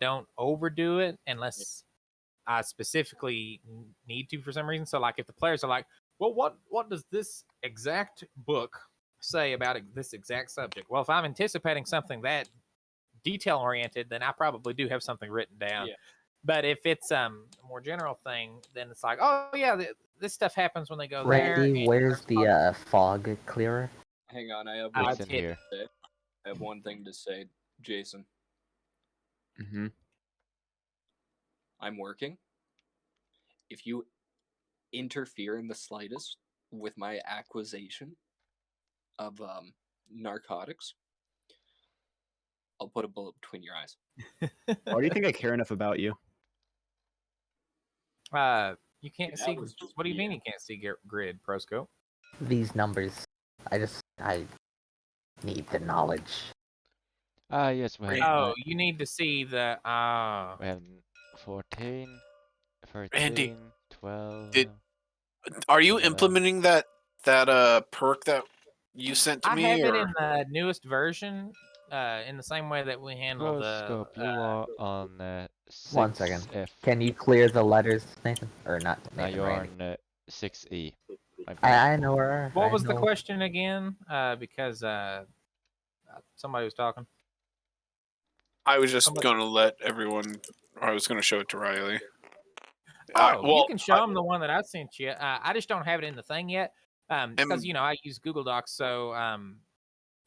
don't overdo it unless I specifically need to for some reason. So like if the players are like, well, what does this exact book say about this exact subject? Well, if I'm anticipating something that detail oriented, then I probably do have something written down. Yeah. But if it's a more general thing, then it's like, oh yeah, this stuff happens when they go Randy, there. where's the fog clearer? Hang on, I have It's one thing hidden. to say. I have one thing to say, Jason. Mm-hmm. I'm working. If you interfere in the slightest with my acquisition of narcotics, I'll put a bullet between your eyes. Why do you think I care enough about you? You can't see. What do you mean you can't see grid, Proscope? These numbers. I need the knowledge. Yes, we have. Oh, you need to see the. We have 14, 13, Randy, 12. Are you implementing that perk that you sent to I me? have it or- in the newest version, in the same way that we handle Scope, you are on 1 second. 6F. Can you clear the letters, Nathan? Or not Now Nathan, you're Randy. on 6E. I know where. What I was the know. question again? Because somebody was talking. I was just Somebody- going to let everyone, or I was going to show it to Riley. Oh, you can show them the one that I sent you. I just don't have it in the thing yet. Because I use Google Docs, so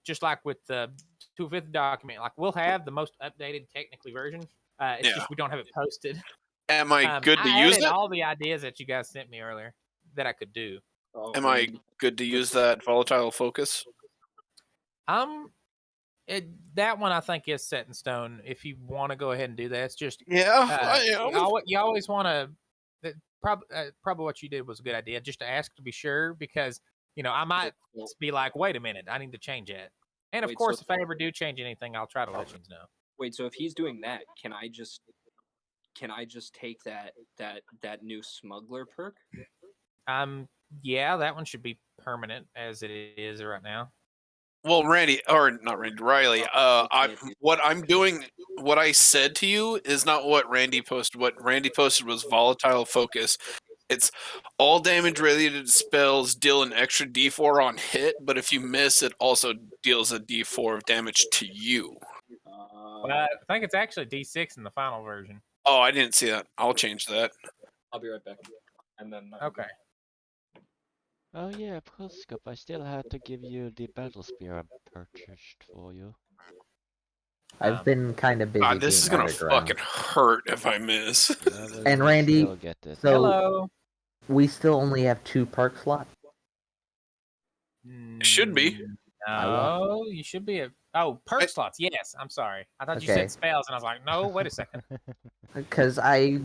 just like with the 250 document, like we'll have the most updated technically version. It's just we don't have it posted. Am I good to use added it? all the ideas that you guys sent me earlier that I could do. Am I good to use that volatile focus? That one I think is set in stone. If you want to go ahead and do that, it's just you always want to. Probably what you did was a good idea, just to ask to be sure, because I might be like, wait a minute, I need to change it. And of course, if I ever do change anything, I'll try to let you know. Wait, so if he's doing that, can I just take that new smuggler perk? Yeah, that one should be permanent as it is right now. Well, Riley. What I'm doing, what I said to you is not what Randy posted. What Randy posted was volatile focus. It's all damage related spells deal an extra D4 on hit, but if you miss, it also deals a D4 of damage to you. But I think it's actually D6 in the final version. Oh, I didn't see that. I'll change that. I'll be right back. And then okay. Oh yeah, Proscope, I still had to give you the battle spear I purchased for you. I've been kind of busy. God, this is gonna fucking hurt if I miss. And Randy, so hello. We still only have 2 perk slots. It should be. No, you should be perk slots. Yes, I'm sorry. I thought you said spells, and I was like, no, wait a second. Because I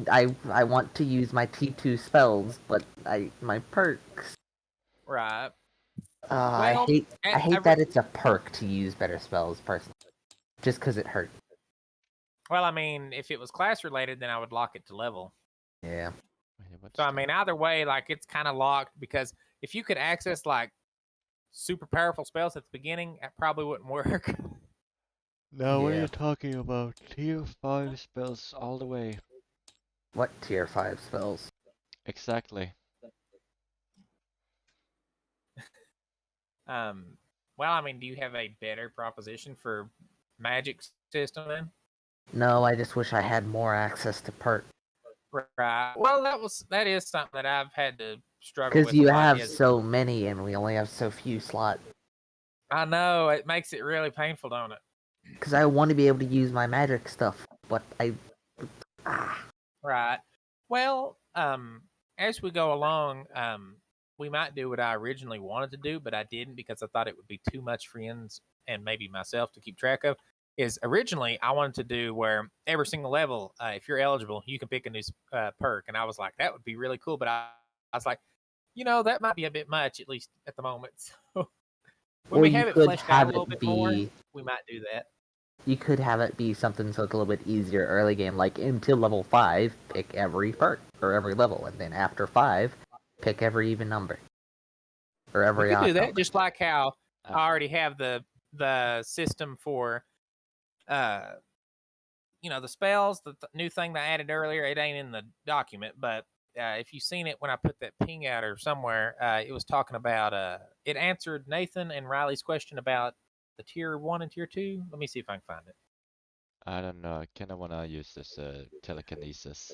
want to use my T2 spells, but my perks. Right. I hate that it's a perk to use better spells, personally. Just because it hurts. Well, I mean, if it was class related, then I would lock it to level. Yeah. So I mean, either way, like it's kind of locked, because if you could access like super powerful spells at the beginning, that probably wouldn't work. No, what are you talking about? Tier 5 spells all the way. What tier 5 spells? Exactly. Well, I mean, do you have a better proposition for magic system then? No, I just wish I had more access to perk. Right. Well, that is something that I've had to struggle with. Because you have so many, and we only have so few slots. I know, it makes it really painful, don't it? Because I want to be able to use my magic stuff, but Right. Well, as we go along, we might do what I originally wanted to do, but I didn't because I thought it would be too much friends and maybe myself to keep track of. Is originally I wanted to do where every single level, if you're eligible, you can pick a new perk, and I was like, that would be really cool. But I was like, that might be a bit much, at least at the moment. So when we have it fleshed out a little bit more, we might do that. You could have it be something so it's a little bit easier early game, like until level 5, pick every perk or every level, and then after 5, pick every even number or every. You could do that just like how I already have the system for the spells, the new thing they added earlier, it ain't in the document, but if you've seen it when I put that ping out or somewhere, it was talking about, it answered Nathan and Riley's question about the tier 1 and tier 2. Let me see if I can find it. I don't know. I kind of want to use this telekinesis.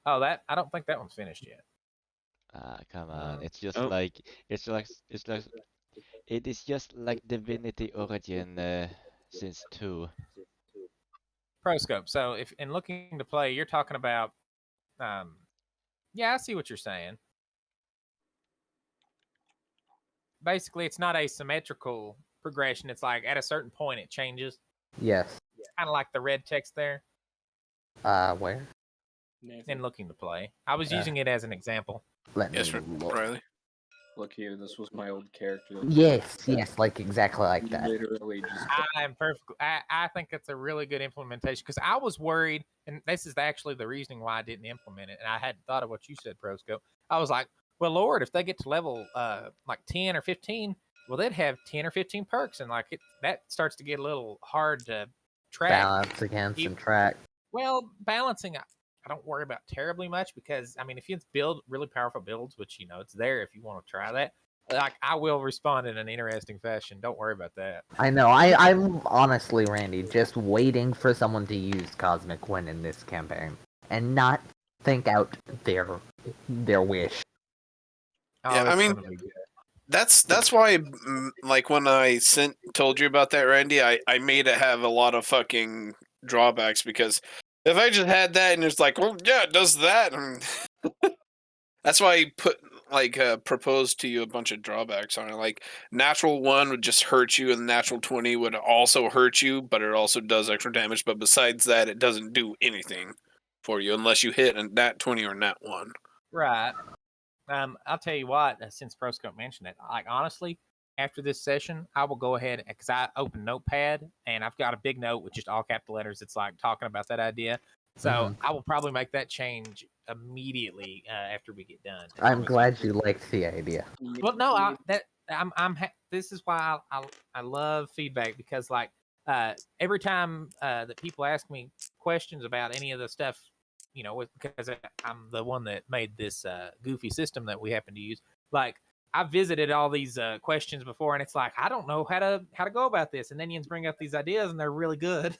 Oh, I don't think that one's finished yet. Come on. It's just Oh. like it is just like Divinity Origin since 2. Proscope. So if in looking to play, you're talking about, yeah, I see what you're saying. Basically, it's not a symmetrical progression. It's like at a certain point it changes. Yes. It's kind of like the red text there Where? in looking to play. I was using it as an example. Let Yes, me look. Riley. Look here, this was my old character. Yes, like exactly like that. Literally just. I'm perfect. I think it's a really good implementation because I was worried, and this is actually the reasoning why I didn't implement it, and I hadn't thought of what you said, Proscope. I was like, well, Lord, if they get to level like 10 or 15, well, they'd have 10 or 15 perks, and like that starts to get a little hard to track. Balance against and track. Well, balancing, I don't worry about terribly much because, I mean, if you build really powerful builds, which, it's there if you want to try that, like, I will respond in an interesting fashion. Don't worry about that. I know. I'm honestly, Randy, just waiting for someone to use Cosmic Wind in this campaign and not think out their wish. Oh, Yeah, I it's mean, gonna be good. That's why, like, when I told you about that, Randy, I made it have a lot of fucking drawbacks because if I just had that and it's like, well, yeah, it does that, that's why I proposed to you a bunch of drawbacks on it. Like, natural 1 would just hurt you, and natural 20 would also hurt you, but it also does extra damage. But besides that, it doesn't do anything for you unless you hit a nat 20 or nat 1. Right. I'll tell you what, since Proscope mentioned it, like, honestly, after this session, I will go ahead, because I opened Notepad, and I've got a big note with just all capital letters. It's like talking about that idea. So I will probably make that change immediately after we get done. I'm glad you liked the idea. Well, no, this is why I love feedback, because like every time that people ask me questions about any of the stuff, because I'm the one that made this goofy system that we happen to use. Like, I visited all these questions before, and it's like, I don't know how to go about this, and then you bring up these ideas, and they're really good.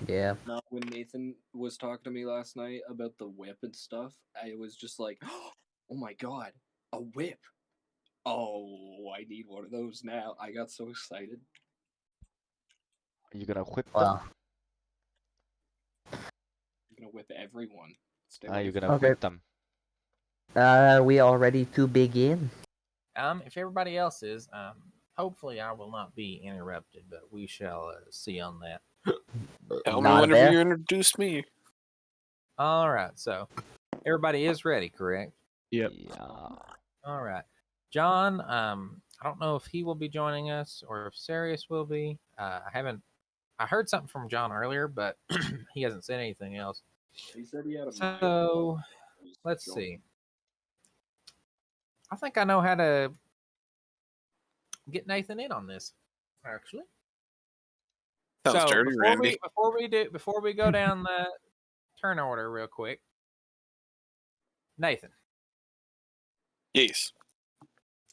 Yeah. Now, when Nathan was talking to me last night about the whip and stuff, I was just like, oh my god, a whip. Oh, I need one of those now. I got so excited. Are you gonna whip them? Well, I'm gonna whip everyone. Stay Are away you from gonna Okay. whip them? we all ready to begin? If everybody else is, hopefully I will not be interrupted, but we shall see on that. Tell me Not a whenever bear? you introduce me. All right, so everybody is ready, correct? Yep. Yeah. All right, John. I don't know if he will be joining us or if Sirius will be. I heard something from John earlier, but he hasn't said anything else. He said he had a So let's see. I think I know how to get Nathan in on this, actually. Sounds So dirty, Randy. before we go down the turn order real quick, Nathan. Yes.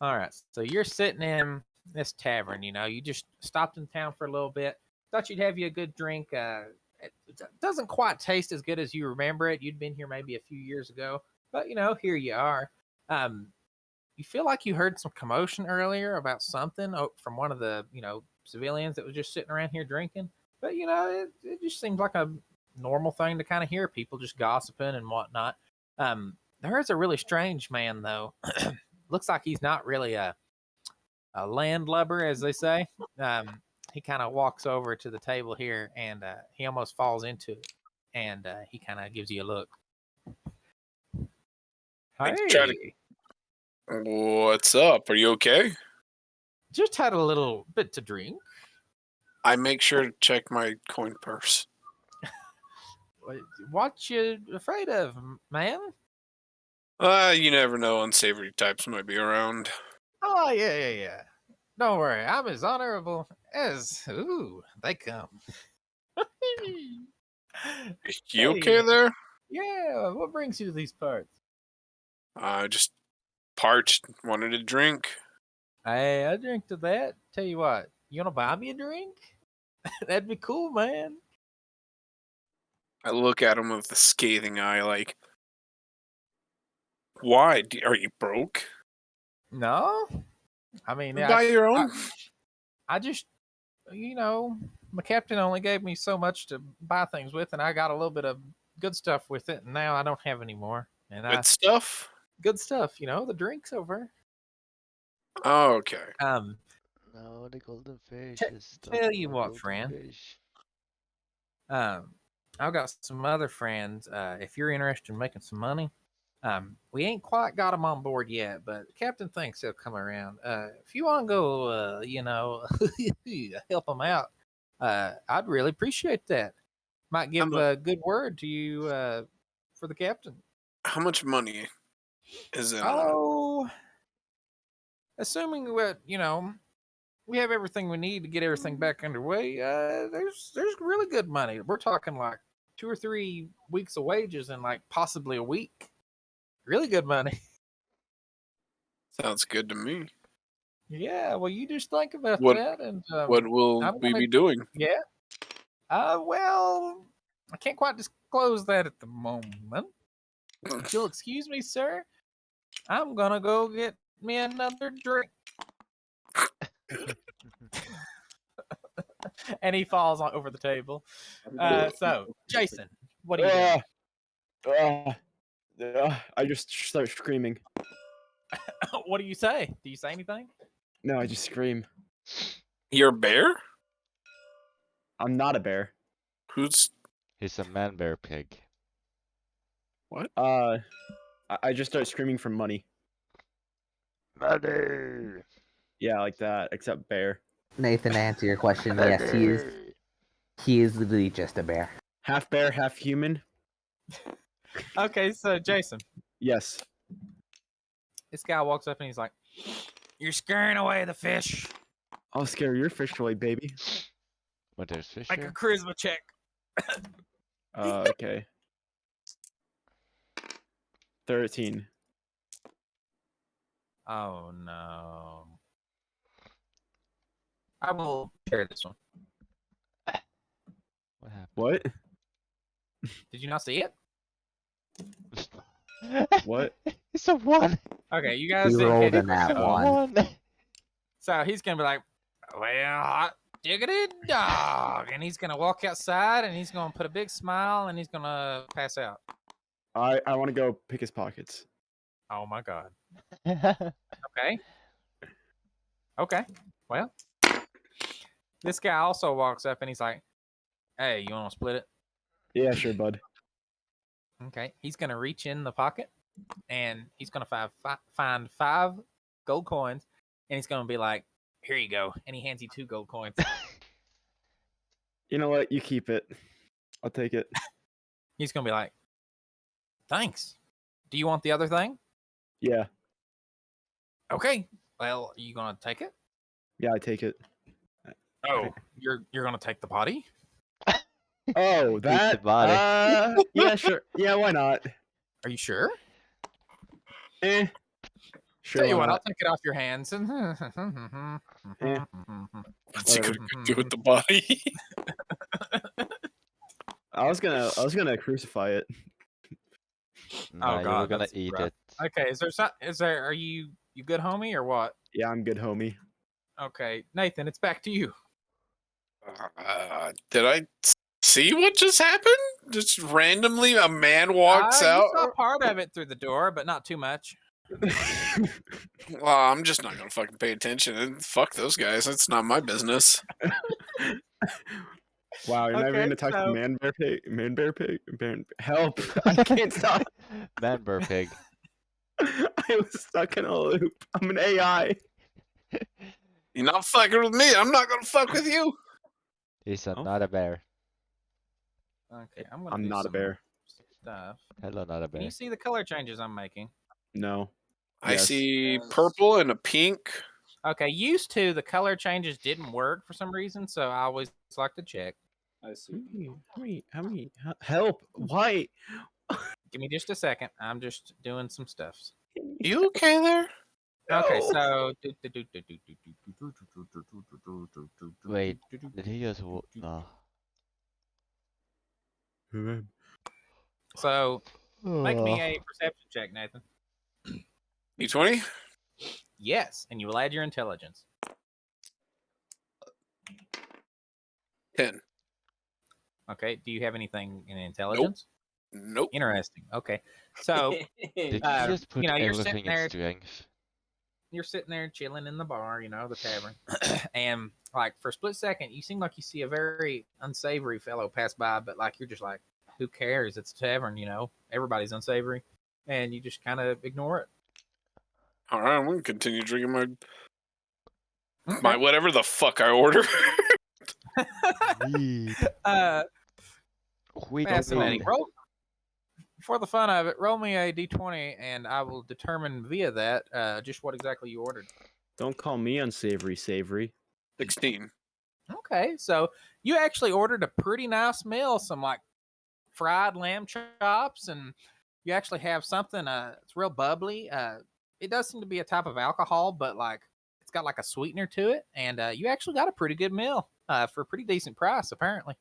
All right, so you're sitting in this tavern. You just stopped in town for a little bit. Thought you'd have you a good drink. It doesn't quite taste as good as you remember it. You'd been here maybe a few years ago, but here you are. You feel like you heard some commotion earlier about something from one of the civilians that was just sitting around here drinking. But it just seems like a normal thing to kind of hear people just gossiping and whatnot. There is a really strange man though. Looks like he's not really a landlubber, as they say. He kind of walks over to the table here, and he almost falls into it, and he kind of gives you a look. Hey, What's up? Are you okay? just had a little bit to drink. I make sure to check my coin purse. What you afraid of, man? You never know. Unsavory types might be around. Oh, yeah. Don't worry, I'm as honorable as they come. You Hey, okay there? yeah, what brings you to these parts? Just parched. Wanted a drink. Hey, I drink to that. Tell you what, you want to buy me a drink? That'd be cool, man. I look at him with a scathing eye, like, why? Are you broke? No, I mean, Buy your own. I just, my captain only gave me so much to buy things with, and I got a little bit of good stuff with it, and now I don't have any more. And Good stuff. good stuff, the drinks over. Oh, okay. No, the golden fish T- is tell not you my what, golden friend. fish. I've got some other friends. If you're interested in making some money, we ain't quite got them on board yet, but the captain thinks they'll come around. If you want to go, help them out, I'd really appreciate that. Might give a good word to you for the captain. How much money is in them? Oh, assuming that we have everything we need to get everything back underway. There's really good money. We're talking like 2 or 3 weeks of wages and like possibly a week. Really good money. Sounds good to me. Yeah, well, you just think about What that, and What will I'm we gonna. be doing? Yeah. Well, I can't quite disclose that at the moment. If you'll excuse me, sir, I'm gonna go get me another drink. And he falls over the table. So, Jason, what are you doing? I just start screaming. What do you say? Do you say anything? No, I just scream. You're a bear? I'm not a bear. Who's He's a man bear pig. what? I just start screaming for money. Money! Yeah, like that, except bear. Nathan, to answer your question, yes, he is literally just a bear. Half bear, half human. Okay, so Jason, Yes. this guy walks up and he's like, "You're scaring away the fish. I'll scare your fish away, baby. What, there's fish Make a here? charisma check." Okay. 13. Oh no. I will share this one. What happened? What? Did you not see it? What? It's a 1! Okay, you guys He didn't rolled catch in it. that So, one. so he's gonna be like, "Well, hot diggity dog," and he's gonna walk outside and he's gonna put a big smile and he's gonna pass out. I want to go pick his pockets. Oh my god. Okay. Okay. Well, this guy also walks up and he's like, "Hey, you want to split it?" Yeah, sure, bud. Okay. He's gonna reach in the pocket and he's gonna find 5 gold coins and he's gonna be like, "Here you go," and he hands you 2 gold coins. You know what? You keep it. I'll take it. He's gonna be like, "Thanks. Do you want the other thing?" Yeah. Okay. Well, are you gonna take it? Yeah, I take it. Oh, you're gonna take the body? Oh, Eat the that? body. Yeah, sure. Yeah, why not? Are you sure? Eh. Sure, Tell you why what, I'll not? take it off your hands. Eh, What's he whatever. gonna do with the body? I was gonna crucify it. Nah, you were God, gonna that's eat rough. it. Okay, are you good, homie, or what? Yeah, I'm good, homie. Okay, Nathan, it's back to you. Did I see what just happened? Just randomly, a man walks You out. saw part of it through the door, but not too much. Well, I'm just not gonna fucking pay attention. And fuck those guys. That's not my business. Wow, you're never Okay, gonna talk to so- man bear pig. Help! I can't stop. Man bear pig. I was stuck in a loop. I'm an AI. You're not fucking with me. I'm not gonna fuck with you. He's Oh. not a bear. Okay, I'm gonna I'm do not a some bear. stuff. Hello, not a Can bear. you see the color changes I'm making? No. I Yes. see purple and a pink. Okay, used to the color changes didn't work for some reason, so I always like to check. I see. Help! Why? Give me just a second. I'm just doing some stuff. You okay there? Okay, No. so Wait, did he just no. So make me a perception check, Nathan. D20? Yes, and you will add your intelligence. 10. Okay. Do you have anything in intelligence? Nope. Interesting. Okay. So Did you Uh, just put you know, you're sitting everything in there- strength? you're sitting there chilling in the bar, you know, the tavern, and like for a split second, you seem like you see a very unsavory fellow pass by, but like you're just like, who cares? It's a tavern, you know. Everybody's unsavory, and you just kind of ignore it. All right, I'm gonna continue drinking my Okay. whatever the fuck I order. Weed. We don't Fascinating. need. Roll for the fun of it. Roll me a d20, and I will determine via that just what exactly you ordered. Don't call me unsavory, savory. 16. Okay, so you actually ordered a pretty nice meal, some like fried lamb chops, and you actually have something. It's real bubbly. It does seem to be a type of alcohol, but like it's got like a sweetener to it, and you actually got a pretty good meal for a pretty decent price, apparently.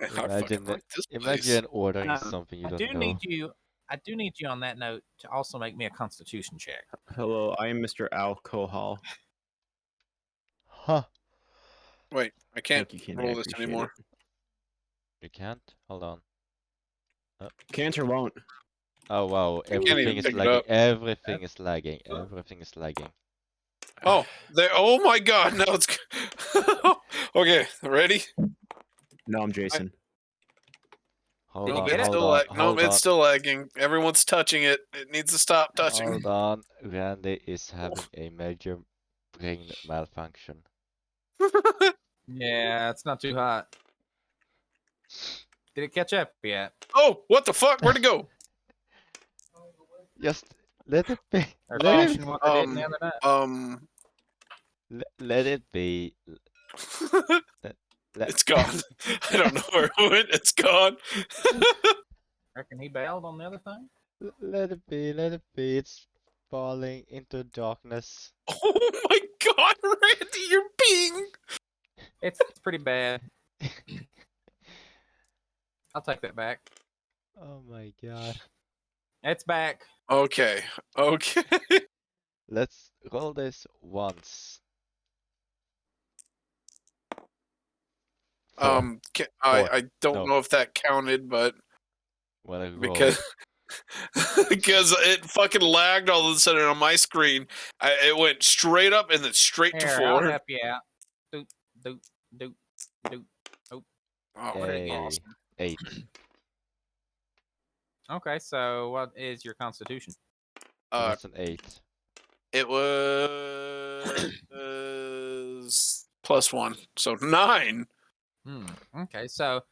I fucking like this place. Imagine ordering Um, something you I don't do know. need you. I do need you on that note to also make me a Constitution check. Hello, I am Mr. Alcohol. Huh? Wait, I can't Thank you, Ken. I roll this appreciate anymore. You can't? Hold on. it. Cantor won't. Oh wow, can't everything even is pick it lagging. up. Everything is lagging. Everything is lagging. Oh, there. Oh my god! Now it's okay. Ready? No, I'm Jason. Hold Did you on, get it? It's hold still on, no, hold it's on. still lagging. Everyone's touching it. It needs to stop touching. Hold on. Randy is having a major brain malfunction. Yeah, it's not too hot. Did it catch up yet? Oh, what the fuck? Where'd it go? Just let it be. Or Let it, finishing what they did the other night? let it be. Let, It's gone. I don't know where it went. It's gone. Reckon he bailed on the other thing? let it be. Let it be. It's falling into darkness. Oh my god, Randy, you're being. It's pretty bad. I'll take that back. Oh my god. It's back. Okay. Okay. Let's roll this once. Four. I don't No. know if that counted, but When I roll. because because it fucking lagged all of a sudden on my screen. It went straight up and then straight to Here, I'll 4. help you out. Doot, doot, doot, doot. Oh, What did it get? awesome. 8. Okay, so what is your Constitution? That's an 8. It was +1, so 9. Okay, so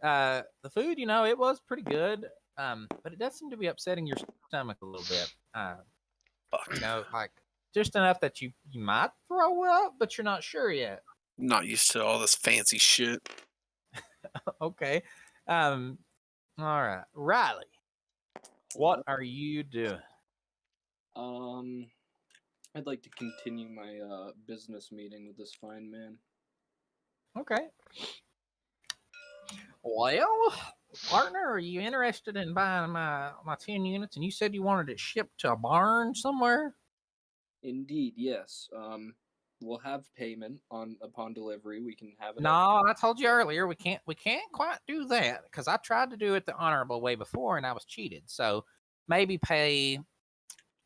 the food, you know, it was pretty good, but it does seem to be upsetting your stomach a little bit. Fuck. You know, like just enough that you might throw up, but you're not sure yet. Not used to all this fancy shit. Okay. All right, Riley, what are you doing? I'd like to continue my business meeting with this fine man. Okay. Well, partner, are you interested in buying my 10 units? And you said you wanted it shipped to a barn somewhere? Indeed, yes. We'll have payment upon delivery. We can have it. No, I told you earlier we can't quite do that because I tried to do it the honorable way before and I was cheated. So maybe pay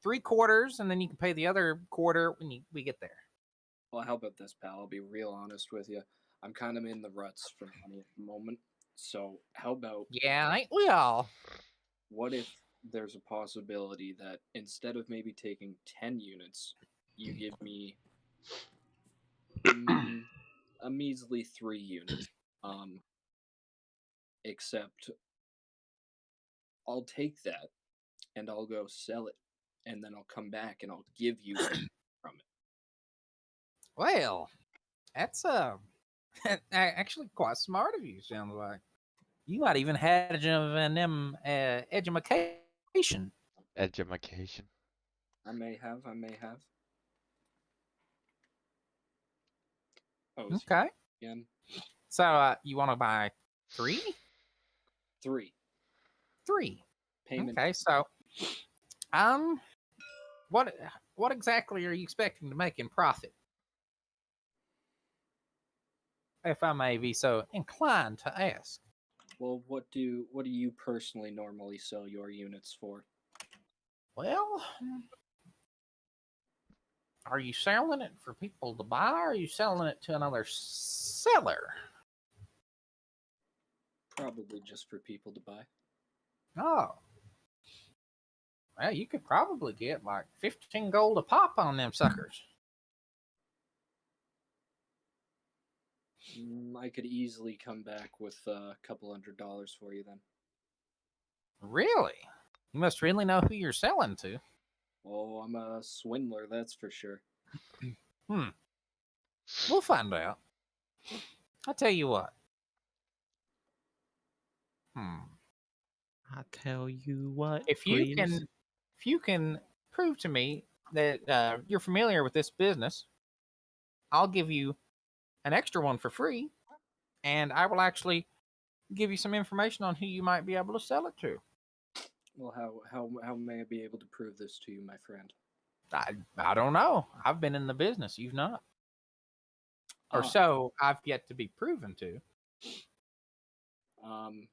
3/4 and then you can pay the other quarter when we get there. Well, how about this, pal? I'll be real honest with you. I'm kind of in the ruts for money at the moment. So how about Yeah, ain't we all? what if there's a possibility that instead of maybe taking 10 units, you give me a measly 3 units. Except I'll take that and I'll go sell it, and then I'll come back and I'll give you from it. Well, that's Actually, quite smart of you. Sounds like you might even had an education. Education. I may have. Oh, Okay. again. So you want to buy three? 3. Three. Payment. Okay. So um, what what exactly are you expecting to make in profit? If I may be so inclined to ask. Well, what do you personally normally sell your units for? Well, are you selling it for people to buy, or are you selling it to another seller? Probably just for people to buy. Oh, well, you could probably get like 15 gold a pop on them suckers. I could easily come back with a couple $100 for you then. Really? You must really know who you're selling to. Oh, I'm a swindler, that's for sure. Hmm. We'll find out. I'll tell you what. I tell you what, If please. you can prove to me that you're familiar with this business, I'll give you an extra one for free, and I will actually give you some information on who you might be able to sell it to. Well, how may I be able to prove this to you, my friend? I don't know. I've been in the business. You've not. Or Ah, so I've yet to be proven to. um,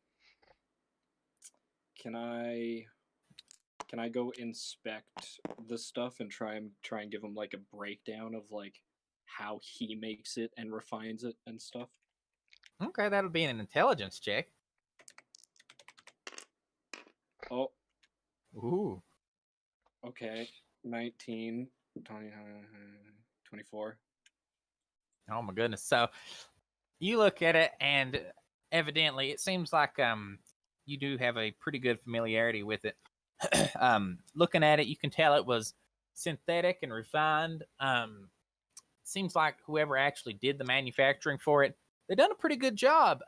can I go inspect the stuff and try and give him like a breakdown of like how he makes it and refines it and stuff? Okay, that'll be an intelligence check. Oh, Ooh. okay. 19, 20, 24. Oh my goodness. So you look at it, and evidently it seems like you do have a pretty good familiarity with it. Looking at it, you can tell it was synthetic and refined. Seems like whoever actually did the manufacturing for it, they done a pretty good job.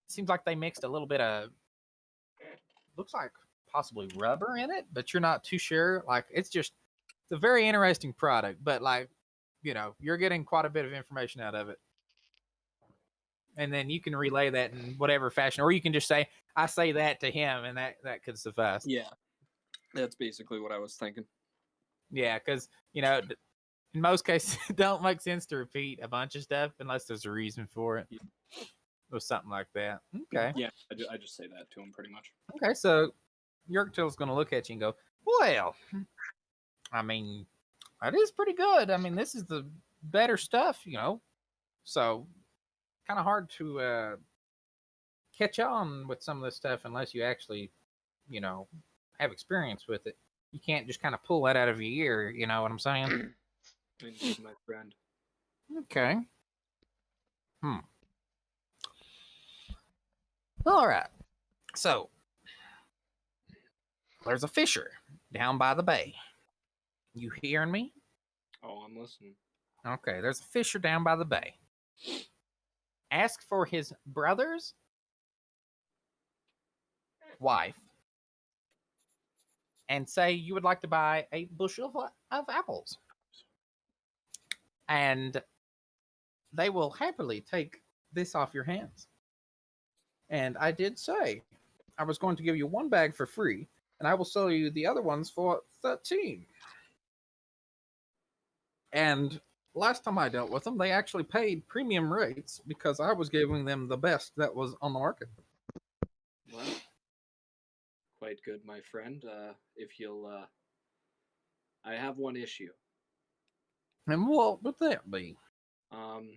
Seems like they mixed a little bit of, looks like possibly rubber in it, but you're not too sure. Like it's a very interesting product, but like, you're getting quite a bit of information out of it. And then you can relay that in whatever fashion, or you can just say, I say that to him, and that could suffice. Yeah, that's basically what I was thinking. Yeah, because, in most cases, it don't make sense to repeat a bunch of stuff unless there's a reason for it. Or something like that. Okay. Yeah, I just say that to him pretty much. Okay, so Yorktail's going to look at you and go, well, I mean, that is pretty good. I mean, this is the better stuff, So, kind of hard to catch on with some of this stuff unless you actually, have experience with it. You can't just kind of pull that out of your ear, you know what I'm saying? Indeed, my friend. Okay. All right. So, there's a fisher down by the bay. You hearing me? Oh, I'm listening. Okay, there's a fisher down by the bay. Ask for his brother's wife and say you would like to buy a bushel of apples. And they will happily take this off your hands. And I did say I was going to give you one bag for free, and I will sell you the other ones for 13. And last time I dealt with them, they actually paid premium rates because I was giving them the best that was on the market. Well, quite good, my friend. If you'll, I have one issue. And what would that be? Um,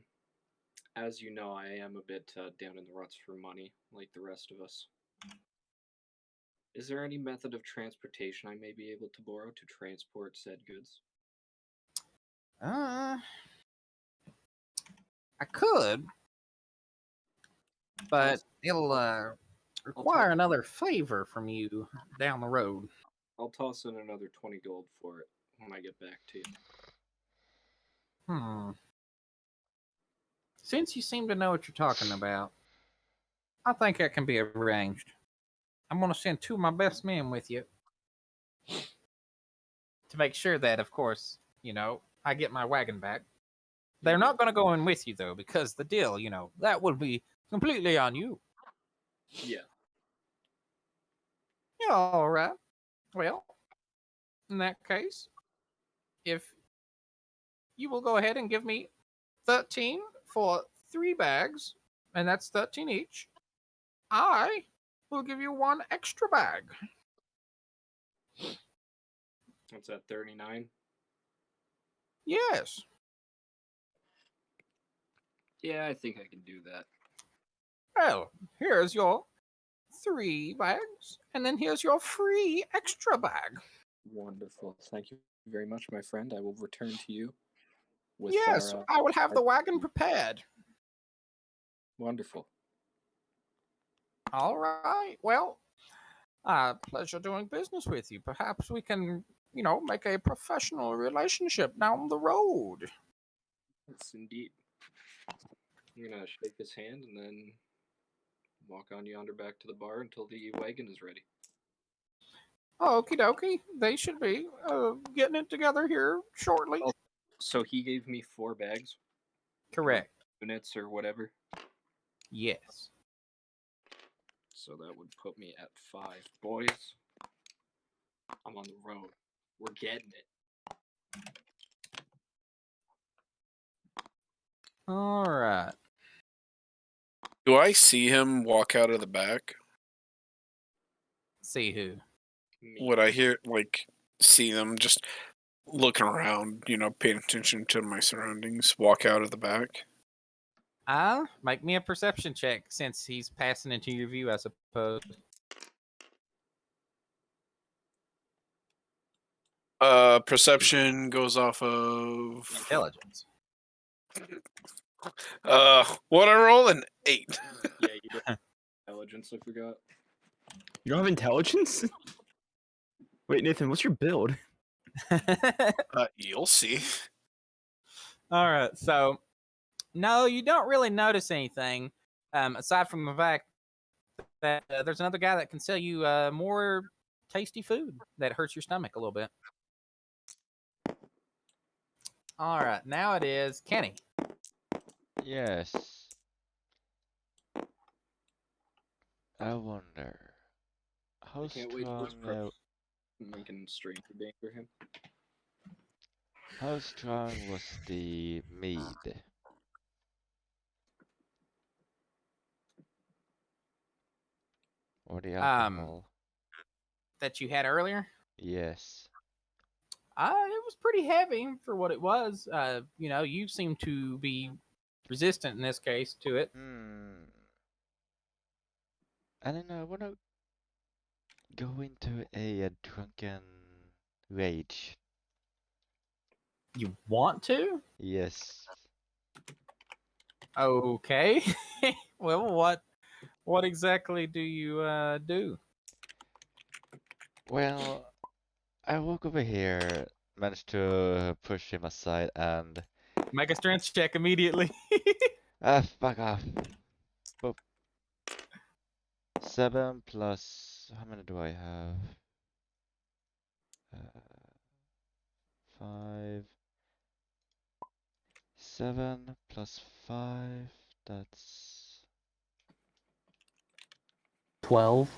as you know, I am a bit down in the ruts for money, like the rest of us. Is there any method of transportation I may be able to borrow to transport said goods? I could, but it'll require another favor from you down the road. I'll toss in another 20 gold for it when I get back to you. Since you seem to know what you're talking about, I think that can be arranged. I'm going to send 2 of my best men with you to make sure that, of course, I get my wagon back. They're not going to go in with you, though, because the deal, that would be completely on you. Yeah. Yeah, all right. Well, in that case, if you will go ahead and give me 13 for 3 bags, and that's 13 each, I will give you 1 extra bag. What's that, 39? Yes. Yeah, I think I can do that. Well, here's your 3 bags, and then here's your free extra bag. Wonderful. Thank you very much, my friend. I will return to you with Yes, our, I will have the wagon prepared. Wonderful. All right. Well, pleasure doing business with you. Perhaps we can, make a professional relationship down the road. Yes, indeed. I'm gonna shake his hand and then walk on yonder back to the bar until the wagon is ready. Okie dokie. They should be getting it together here shortly. Oh, so he gave me 4 bags? Correct. Units or whatever? Yes. So that would put me at 5. Boys, I'm on the road. We're getting it. All right. Do I see him walk out of the back? See who? Me. Would I hear see them just looking around, paying attention to my surroundings, walk out of the back? Make me a perception check since he's passing into your view, I suppose. Perception goes off of Intelligence. what I roll? An 8. Yeah, you got intelligence, I forgot. You don't have intelligence? Wait, Nathan, what's your build? You'll see. All right. So, no, you don't really notice anything aside from the fact that there's another guy that can sell you more tasty food that hurts your stomach a little bit. All right. Now it is Kenny. Yes. I wonder how I can't wait for this strong. making stranger danger him. How strong was the mead? Or the alcohol? That you had earlier. Yes. It was pretty heavy for what it was. You seem to be resistant in this case to it. I don't know. I want to go into a drunken rage. You want to? Yes. Okay. Well, what exactly do you do? Well, I walk over here, manage to push him aside, and Make a strength check immediately. fuck off. Boop. 7 plus, how many do I have? 5. 7 plus 5, that's 12.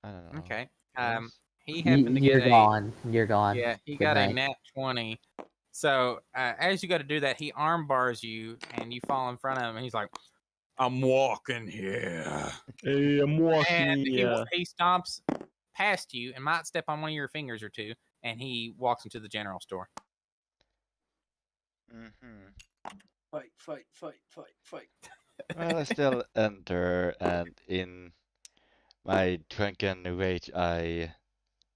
I don't know. Okay. Yes? He happened to You're get gone. You're gone. yeah, he Good got a night. nat 20. So as you go to do that, he arm bars you, and you fall in front of him, and he's like, "I'm walking here." Hey, I'm walking. And he stomps past you and might step on one of your fingers or two, and he walks into the general store. Fight, fight, fight, fight, fight. Well, I still enter, and in my drunken rage, I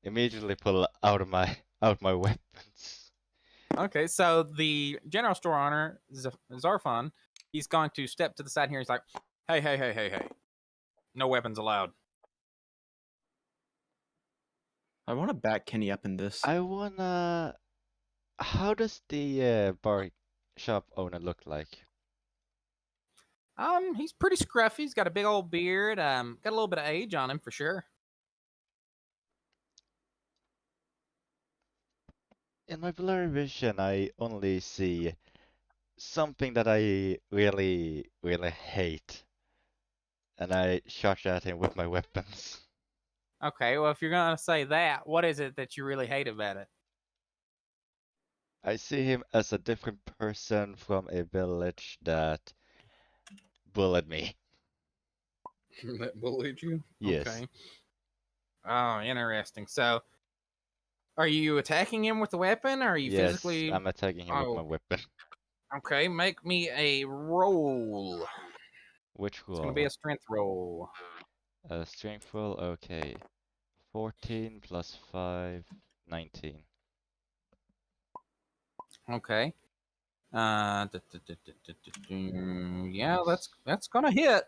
immediately pull out my weapons. Okay, so the general store owner, Zarfon, he's going to step to the side here. He's like, hey. No weapons allowed. I want to back Kenny up in this. I wanna. How does the bar shop owner look like? He's pretty scruffy. He's got a big old beard. Got a little bit of age on him for sure. In my blurry vision, I only see something that I really, really hate, and I charge at him with my weapons. Okay, well, if you're gonna say that, what is it that you really hate about it? I see him as a different person from a village that bullied me. That bullied you? Yes. Okay. Oh, interesting. So, are you attacking him with a weapon, or are you Yes, physically? I'm attacking him with my Oh, weapon. okay. Make me a roll. Which It's gonna be roll? a strength roll. Strength roll, okay. 14 plus 5, 19. Okay. Yeah, that's gonna hit.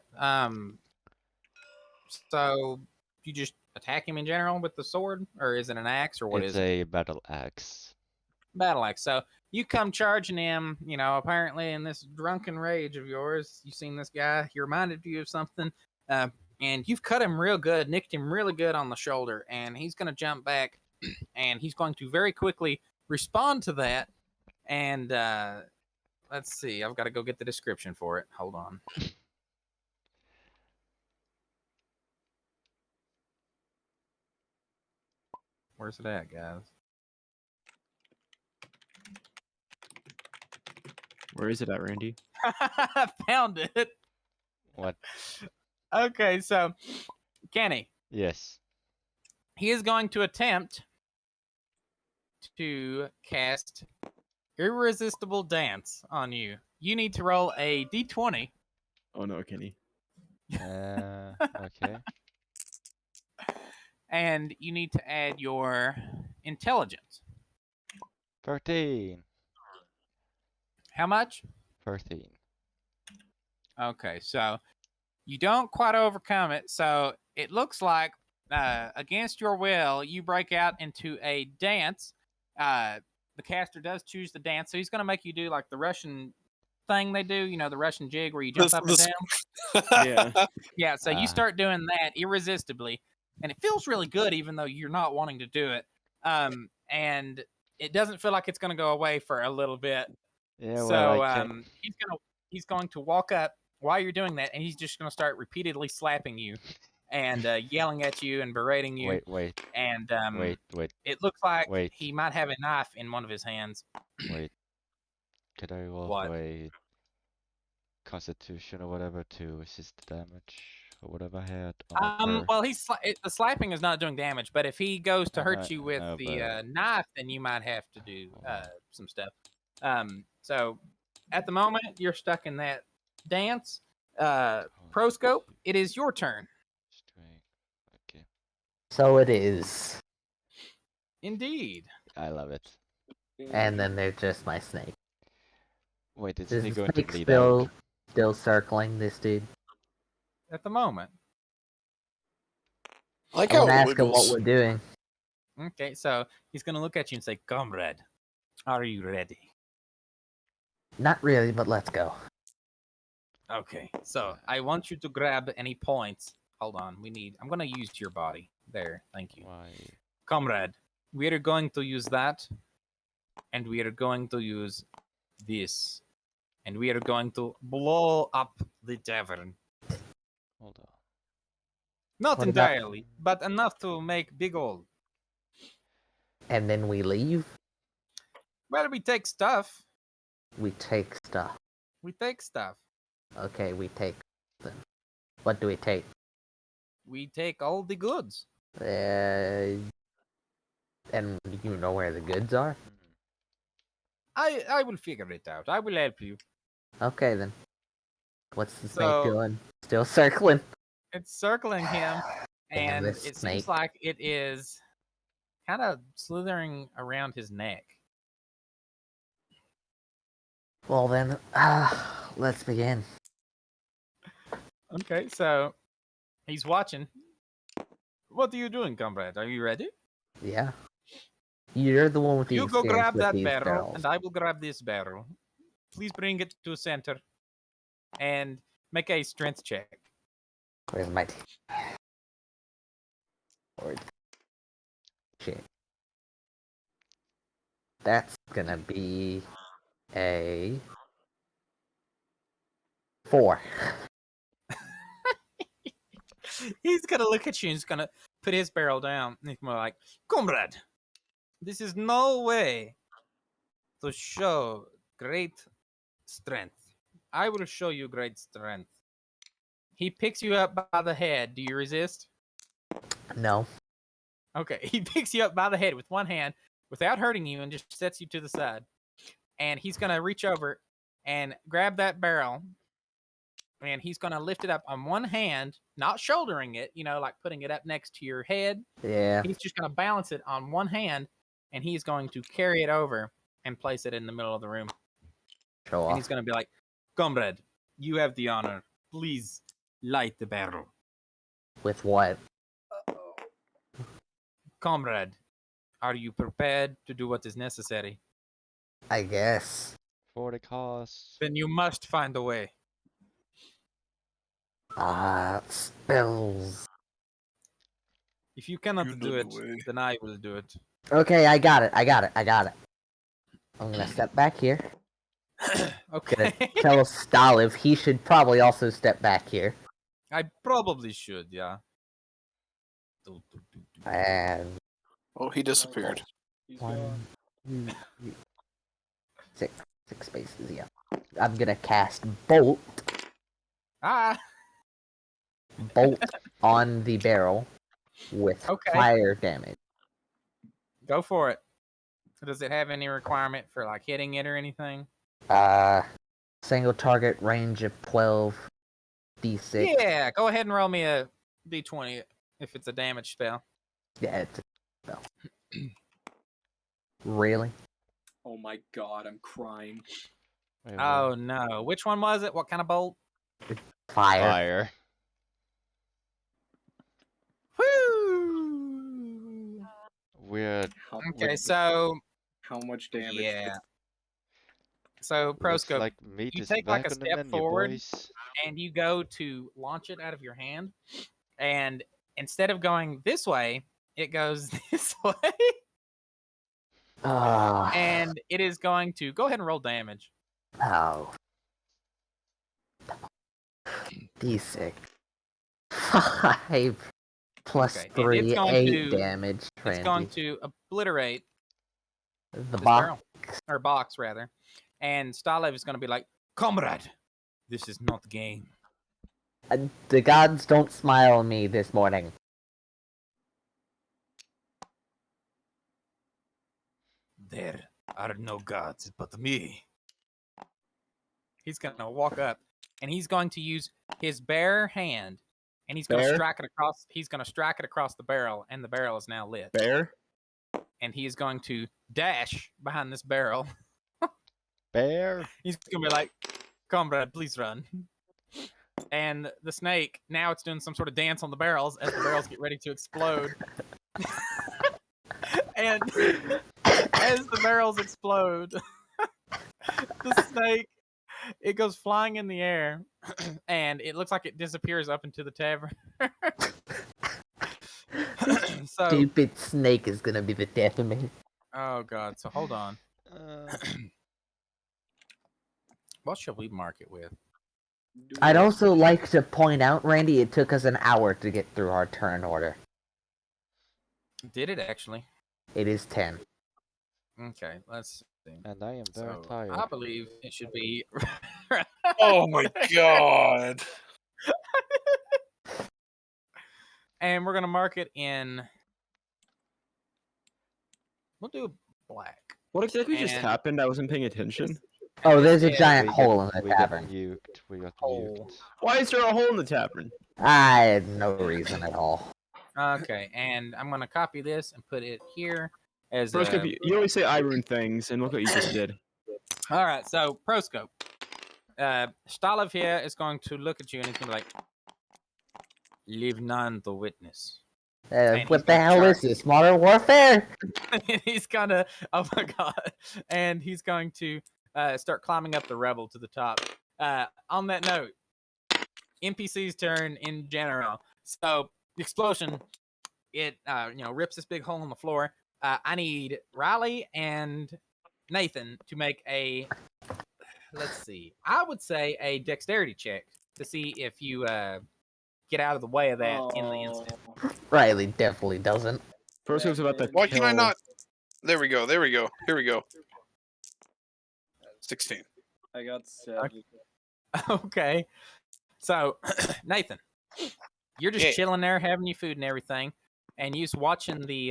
So you just attack him in general with the sword, or is it an axe, or what It's is it? a battle axe. Battle axe. So you come charging him. You know, apparently in this drunken rage of yours, you've seen this guy. He reminded you of something, and you've cut him real good, nicked him really good on the shoulder, and he's gonna jump back, and he's going to very quickly respond to that. And let's see, I've got to go get the description for it. Hold on. Where's it at, guys? Where is it at, Randy? I found it. What? Okay, so Kenny, Yes. he is going to attempt to cast Irresistible Dance on you. You need to roll a d20. Oh no, Kenny. Okay. And you need to add your intelligence. 13. How much? 13. Okay, so you don't quite overcome it. So it looks like, against your will, you break out into a dance. The caster does choose the dance, so he's going to make you do like the Russian thing they do, you know, the Russian jig where you jump up and down. Yeah. Yeah, so you Ah. start doing that irresistibly, and it feels really good, even though you're not wanting to do it. And it doesn't feel like it's going to go away for a little bit. Yeah, well, So I can. he's going to walk up while you're doing that, and he's just going to start repeatedly slapping you and yelling at you and berating you. Wait. And Wait. it looks like Wait. he might have a knife in one of his hands. Could I roll What? for a constitution or whatever to resist the damage or whatever I had on my Well, the slapping is not doing damage, but if he goes to hurt you with no, the but- knife, then you might have to do some stuff. So at the moment, you're stuck in that dance. Proscope, it is your turn. Strength. Okay. So it is. Indeed. I love it. And then there's just my snake. Wait, is Is he the going to snake bleed out? still circling this dude? At the moment. I like I'm how gonna it ask him what wiggles. we're doing. Okay, so he's gonna look at you and say, "Comrade, are you ready?" Not really, but let's go. Okay, so I want you to grab any points. Hold on, I'm gonna use your body. There, thank you. Why? Comrade, we are going to use that, and we are going to use this, and we are going to blow up the tavern. Hold on. Not What about- entirely, but enough to make big hole. And then we leave. Well, we take stuff. We take stuff. We take stuff. Okay, we take them. What do we take? We take all the goods. And you know where the goods are? I will figure it out. I will help you. Okay then. What's the snake So- doing? Still circling? It's circling him, Damn, and this it snake. seems like it is kind of slithering around his neck. Well then, let's begin. Okay, so he's watching. What are you doing, comrade? Are you ready? Yeah. You're the one with the You go experience grab with that these barrel, barrels. and I will grab this barrel. Please bring it to center. And Make a strength check. Where's my Lord. Shit. That's gonna be a 4. He's gonna look at you and he's gonna put his barrel down. And he's gonna be like, comrade, this is no way to show great strength. I will show you great strength. He picks you up by the head. Do you resist? No. Okay, he picks you up by the head with one hand without hurting you and just sets you to the side. And he's going to reach over and grab that barrel. And he's going to lift it up on one hand, not shouldering it, like putting it up next to your head. Yeah. He's just going to balance it on one hand, and he's going to carry it over and place it in the middle of the room. Show And off. he's going to be like, comrade, you have the honor. Please light the barrel. With what? Comrade, are you prepared to do what is necessary? I guess. For the cost. Then you must find a way. Spells. If you cannot You do know it, the way. then I will do it. Okay, I got it. I'm gonna step back here. Okay. Gonna tell Staliv he should probably also step back here. I probably should, yeah. And Oh, he disappeared. 1, 2, 3, 6 spaces, yeah. I'm gonna cast Bolt on the barrel with Okay. fire damage. Go for it. Does it have any requirement for like hitting it or anything? Single target, range of 12, d6. Yeah, go ahead and roll me a d20 if it's a damage spell. Yeah, it's a spell. Really? Oh my god, I'm crying. Wait, Oh no. Which one was it? What kind of bolt? Fire. Fire. Woo! Weird. Okay, so How much damage? yeah. So Looks Proscope, like meat you is take back like a on the step menu, forward. boys. And you go to launch it out of your hand, and instead of going this way, it goes this way, and it is going to go ahead and roll damage. Oh. D6. 5 plus Okay, 3, it's going 8 to- damage. It's going to obliterate the this box. barrel, or box rather, and Stalev is going to be like, "Comrade, this is not the game." The gods don't smile on me this morning. There are no gods but me. He's going to walk up, and he's going to use his bare hand, and he's going to Bare? strike it across. He's going to strike it across the barrel, and the barrel is now lit. Bear? And he is going to dash behind this barrel. Bear. He's going to be like, "Comrade, please run." And the snake, now it's doing some sort of dance on the barrels as the barrels get ready to explode. And as the barrels explode, the snake, it goes flying in the air, and it looks like it disappears up into the tavern. So, Stupid snake is gonna be the death of me. oh god, so hold on. Uh, What should we mark it with? I'd also like to point out, Randy, it took us an hour to get through our turn order. Did it actually? It is 10. Okay, let's see. and I am very So, tired. I believe it should be. Oh my god. And we're gonna mark it in. We'll do black. What exactly just And- happened? I wasn't paying attention. Oh, there's a Yeah, giant We hole got- in we the got tavern. nuked. We got Hole. nuked. Why is there a hole in the tavern? I had no reason at all. Okay, and I'm gonna copy this and put it here as a. Proscope, you always say I ruin things, and look what you just did. All right, so Proscope, Stalev here is going to look at you and he's gonna be like, "Leave none to witness." And he's What the gonna hell charge- is this? Modern Warfare? And he's gonna, oh my god, and he's going to start climbing up the rebel to the top. On that note, NPC's turn in general. So the explosion, it rips this big hole in the floor. I need Riley and Nathan to make a, let's see, I would say a dexterity check to see if you get out of the way of that in the instant. Riley definitely doesn't. First was about to Why can I kill- not? There we go. Here we go. 16. I got 7. Okay. So, Nathan, you're just Yeah. chilling there, having your food and everything, and you're just watching the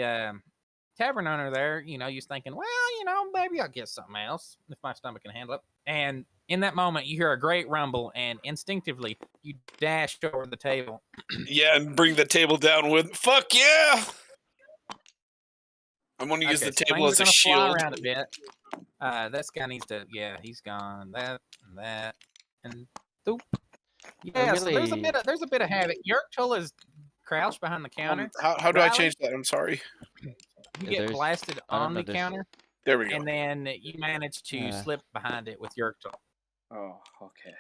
tavern owner there. You're thinking, well, maybe I'll get something else if my stomach can handle it. And in that moment, you hear a great rumble, and instinctively, you dash over the table. Yeah, and bring the table down with. Fuck yeah! I'm going to use Okay, the so table things as are a gonna fly shield. around a bit. This guy needs to. Yeah, he's gone. That and that and doop. Yeah, so there's a bit of havoc. Yerktul is crouched behind the counter. How do I Riley? change that? I'm sorry. You get blasted I don't on know, the counter, There we go. and then you manage to slip behind it with Yerktul. Oh, okay.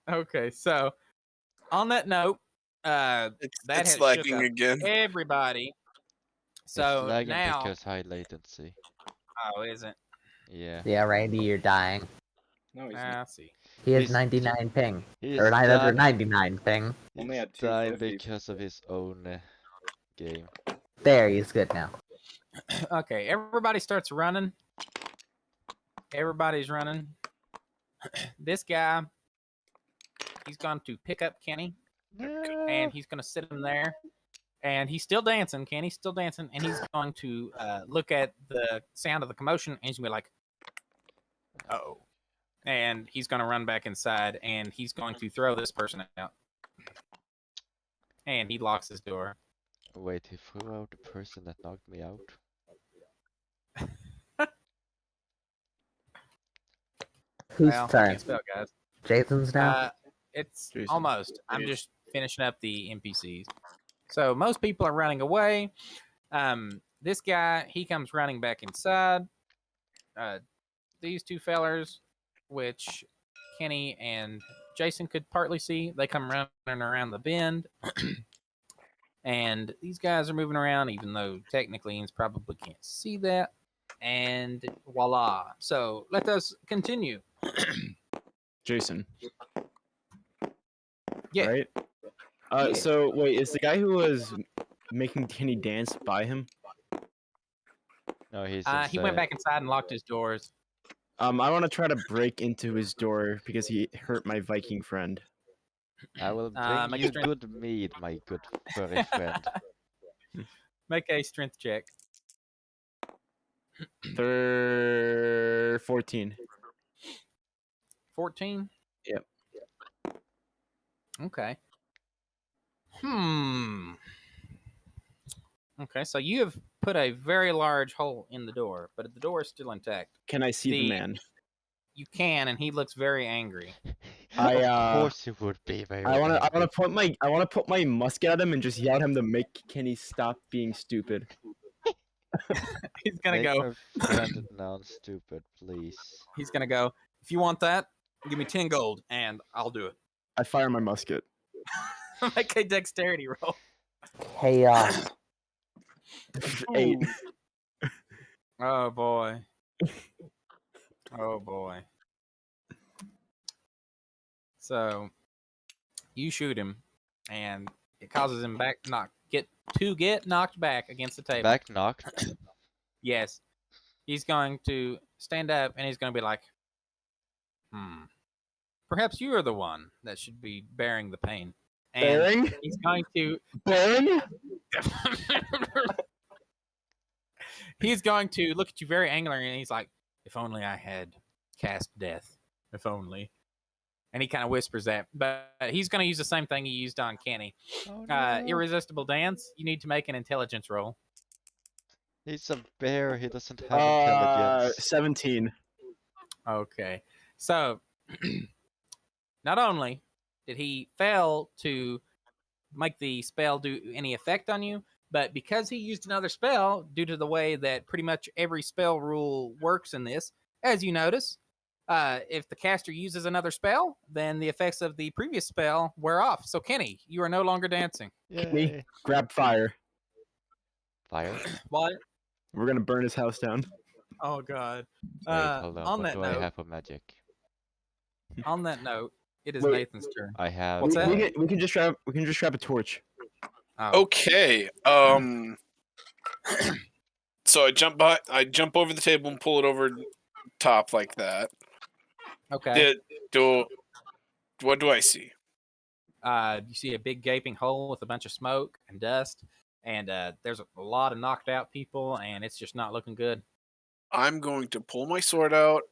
Okay, so on that note, that It's has shook lagging up again. everybody. So it's lagging now, because high latency. oh, isn't? Yeah. Yeah, Randy, you're dying. No, he's I not. see. He has He's- 99 ping. He's Or dying, 99 ping. Only he's at dying 250. because of his own game. There, he's good now. Okay, everybody starts running. Everybody's running. This guy, he's going to pick up Kenny, and he's going to sit him there. And he's still dancing. Kenny's still dancing, and he's going to look at the sound of the commotion, and he's going to be like, "Uh-oh." And he's going to run back inside, and he's going to throw this person out. And he locks his door. Wait, he threw out the person that knocked me out? Whose Well, I turn? can't spell, guys. Jason's now? It's Jason. almost. I'm just finishing up the NPCs. So most people are running away. This guy, he comes running back inside. These two fellers, which Kenny and Jason could partly see, they come running around the bend. And these guys are moving around, even though technically Ian's probably can't see that. And voila. So let us continue. Jason. Yeah. Right? Yeah. So wait, is the guy who was making Kenny dance by him? No, he's He went back inside and locked his doors. I want to try to break into his door because he hurt my Viking friend. I will make bring a you strength- good mead, my good furry friend. Make a strength check. 14. 14? Yep. Okay. Okay, so you have put a very large hole in the door, but the door is still intact. Can I see the The- man? You can, and he looks very angry. Of course you would be very I want angry. to put my musket at him and just yell at him to make Kenny stop being stupid. He's gonna Make go. my friend non-stupid, please. He's gonna go. If you want that, give me 10 gold, and I'll do it. I fire my musket. Make a dexterity roll. Chaos. 8. Oh boy. Oh boy. So you shoot him, and it causes him get knocked back against the table. Back knocked. Yes. He's going to stand up, and he's going to be like, perhaps you are the one that should be bearing the pain. And Bearing? he's going to Bearing? he's going to look at you very angrily, and he's like, if only I had cast death. If only. And he kind of whispers that. But he's going to use the same thing he used on Kenny. Oh, no. Irresistible dance. You need to make an intelligence roll. He's a bear, he doesn't have intelligence. 17. Okay. So, not only did he fail to make the spell do any effect on you, but because he used another spell, due to the way that pretty much every spell rule works in this, as you notice, If the caster uses another spell, then the effects of the previous spell wear off. So, Kenny, you are no longer dancing. Yay. Grab fire. Fire? What? We're gonna burn his house down. Oh God. Wait, hold on. On What that do I note, have for magic? on that note, it is Wait. Nathan's turn. I have. What's that? We can just grab a torch. Oh, Okay. So I jump over the table and pull it over top like that. okay. What do I see? You see a big gaping hole with a bunch of smoke and dust, and there's a lot of knocked out people, and it's just not looking good. I'm going to pull my sword out,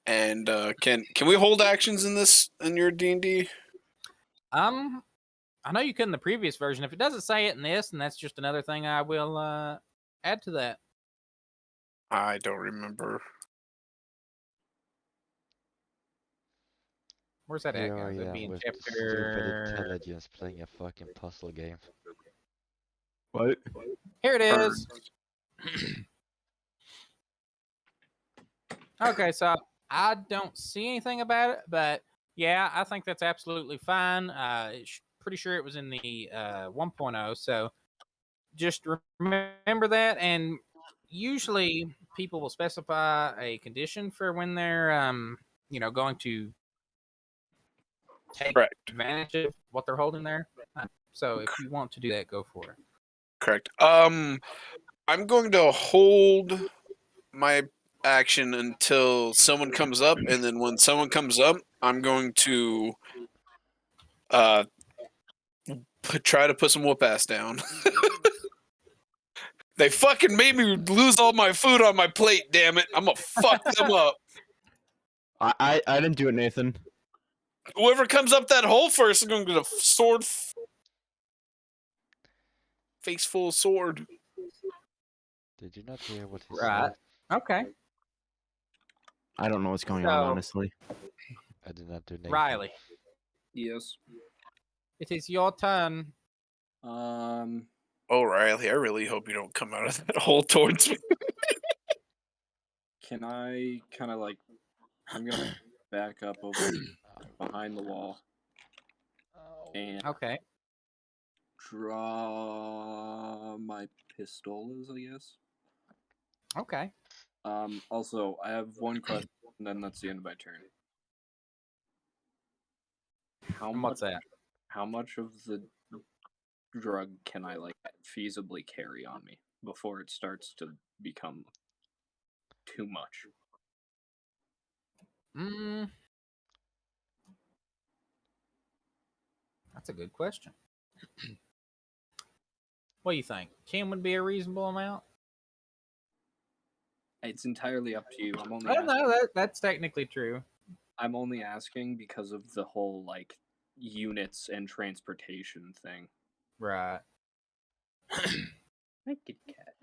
and can we hold actions in your D&D? I know you could in the previous version. If it doesn't say it in this, and that's just another thing I will add to that. I don't remember. Where's that Here at, I guys? That'd be am in with the stupid chapter. intelligence playing a fucking puzzle game. What? Here it is. Okay, so I don't see anything about it, but yeah, I think that's absolutely fine. Pretty sure it was in the 1.0, so just remember that. And usually, people will specify a condition for when they're, going to take Correct. advantage of what they're holding there. So if you want to do that, go for it. Correct. I'm going to hold my action until someone comes up, and then when someone comes up, I'm going to try to put some whoop ass down. They fucking made me lose all my food on my plate, damn it. I'm gonna fuck them up. I didn't do it, Nathan. Whoever comes up that hole first is gonna get a sword. Face full of sword. Did you not hear what he Right. said? Okay. I don't know what's going on, honestly. I did not do Nathan. Riley, Yes. it is your turn. Oh, Riley, I really hope you don't come out of that hole towards me. Can I kind of like? I'm gonna back up over behind the wall and Okay. draw my pistols, I guess. Okay. Also, I have one question, and then that's the end of my turn. And what's that? How much of the drug can I like feasibly carry on me before it starts to become too much? That's a good question. What do you think? 10 would be a reasonable amount? It's entirely up to you. I'm only I don't know. That's technically true. I'm only asking because of the whole like units and transportation thing. Right. Thank you, cat.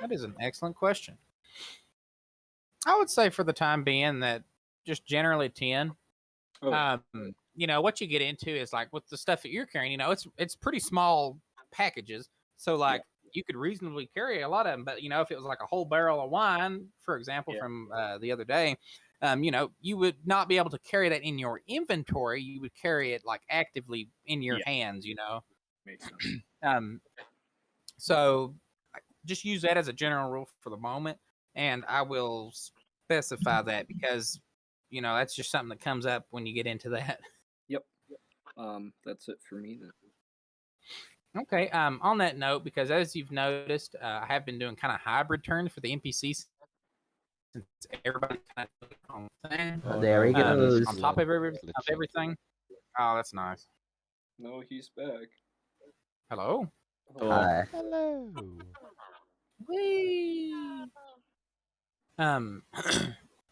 That is an excellent question. I would say for the time being that just generally 10. Oh. What you get into is like with the stuff that you're carrying, it's pretty small packages. So like you could reasonably carry a lot of them, but if it was like a whole barrel of wine, for example, from the other day, you would not be able to carry that in your inventory. You would carry it like actively in your hands, Makes sense. So just use that as a general rule for the moment, and I will specify that because that's just something that comes up when you get into that. Yep. That's it for me then. Okay. On that note, because as you've noticed, I have been doing kind of hybrid turns for the NPCs since everybody kind of doing their own thing. There he goes. On top of everything. Oh, that's nice. No, he's back. Hello. Hi. Hello. Whee!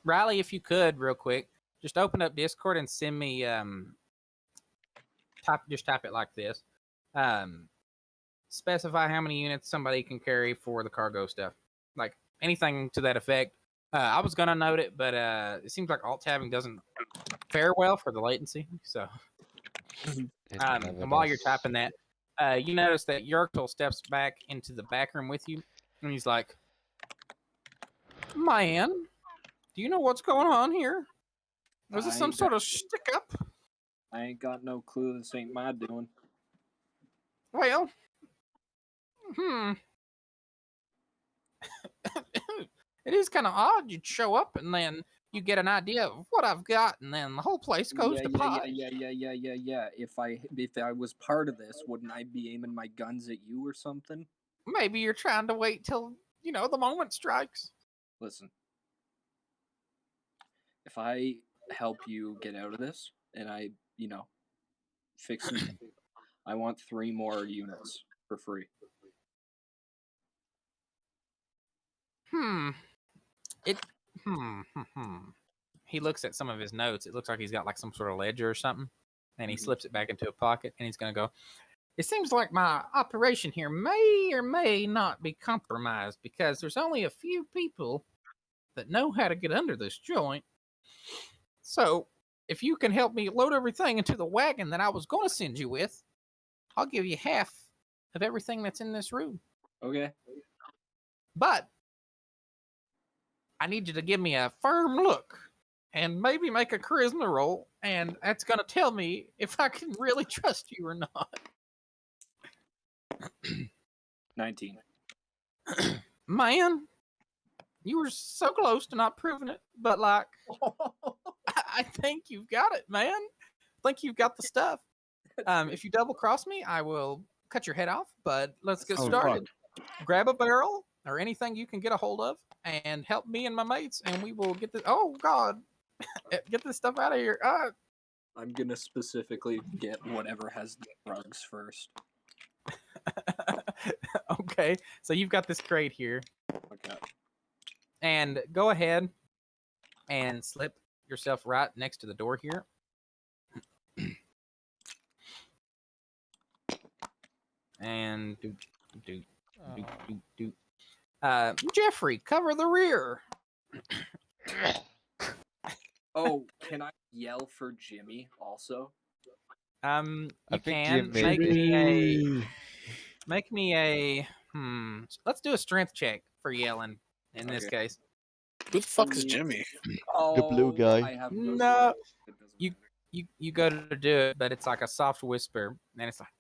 Riley, if you could, real quick, just open up Discord and send me type it like this. Specify how many units somebody can carry for the cargo stuff, like anything to that effect. I was gonna note it, but it seems like alt tabbing doesn't fare well for the latency. So, and while you're typing that, you notice that Yerkel steps back into the back room with you, and he's like, "Man, Do you know what's going on here? Was this I some ain't sort of stick up? I ain't got no clue. This ain't my doing. Well, it is kind of odd you'd show up and then you get an idea of what I've got, and then the whole place goes to pot. Yeah. If I was part of this, wouldn't I be aiming my guns at you or something? Maybe you're trying to wait till, the moment strikes. Listen, if I help you get out of this and I, fix some, I want 3 more units for free. He looks at some of his notes. It looks like he's got like some sort of ledger or something, and he Mhm. slips it back into a pocket, and he's going to go, it seems like my operation here may or may not be compromised because there's only a few people that know how to get under this joint. So if you can help me load everything into the wagon that I was going to send you with, I'll give you half of everything that's in this room. Okay. But I need you to give me a firm look and maybe make a charisma roll, and that's going to tell me if I can really trust you or not. 19. Man, you were so close to not proving it, but like, I think you've got it, man. I think you've got the stuff. If you double cross me, I will cut your head off, but let's get Oh, started. Grab a barrel or anything you can get a hold of and help me and my mates, and we will get this. Oh, God. Get this stuff out of here. I'm gonna specifically get whatever has the drugs first. Okay, so you've got this crate here, Okay. and go ahead and slip yourself right next to the door here. And do. Jeffrey, cover the rear. Oh, can I yell for Jimmy also? You I think can Jimmy- make me a let's do a strength check for yelling in this Okay. case. Who the fuck is Jimmy? The blue guy. I have No, strength. It doesn't you- matter. You go to do it, but it's like a soft whisper, and it's like,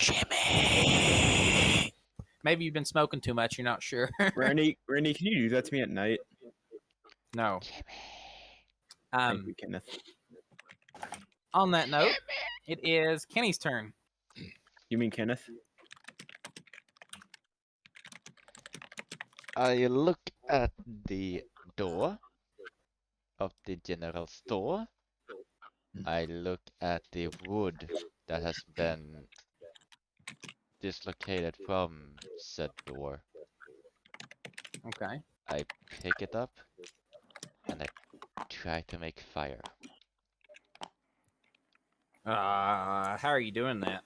Jimmy. Maybe you've been smoking too much. You're not sure. Randy, can you do that to me at night? No. Thank you, Kenneth. On that note, it is Kenny's turn. You mean Kenneth? I look at the door of the general store. I look at the wood that has been dislocated from said door. Okay. I pick it up and I try to make fire. How are you doing that?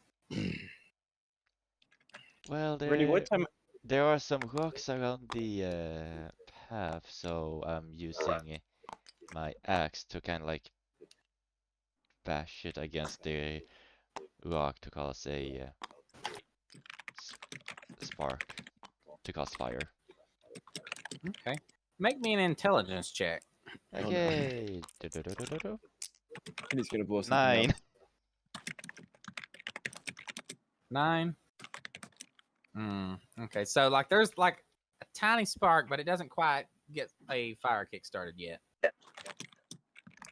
Well, Randy, what time? there are some rocks around the path, so I'm using my axe to kind of like bash it against the rock to cause a spark, to cause fire. Okay. Make me an intelligence check. Oh, no. Okay. Do-do-do-do-do-do. Kenny's gonna blow something 9. up. 9. Okay, so like there's like a tiny spark, but it doesn't quite get a fire kick started yet.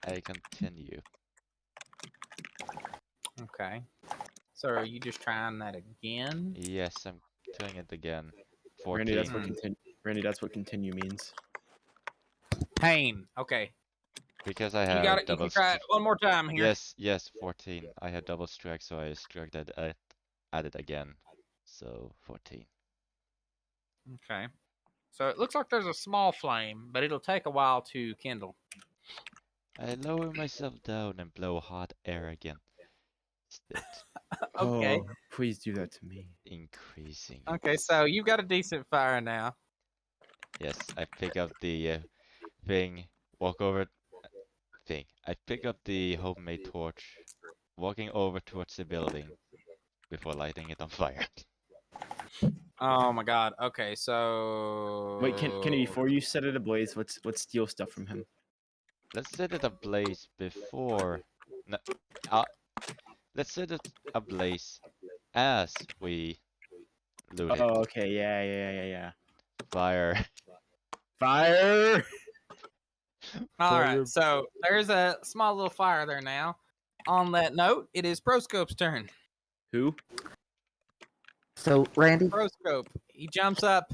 I continue. Okay. So are you just trying that again? Yes, I'm doing it again. Randy, 14. that's what continue. Randy, that's what continue means. Pain. Okay. Because I You have got it. You double can try it one more time here. Yes, 14. I had double strike, so I struck that at it again. So 14. Okay. So it looks like there's a small flame, but it'll take a while to kindle. I lower myself down and blow hot air again. Instead, Okay. Oh, please do that to me. increasing. Okay, so you've got a decent fire now. Yes, I pick up the thing, walk over thing. I pick up the homemade torch, walking over towards the building before lighting it on fire. Oh my god. Okay, so Wait, can before you set it ablaze, let's steal stuff from him. Let's set it ablaze before. No, let's set it ablaze as we loot it. Oh, okay, yeah. Fire. Fire! all Fire. right. So there's a small little fire there now. On that note, it is Proscope's turn. Who? So, Randy, Proscope. He jumps up.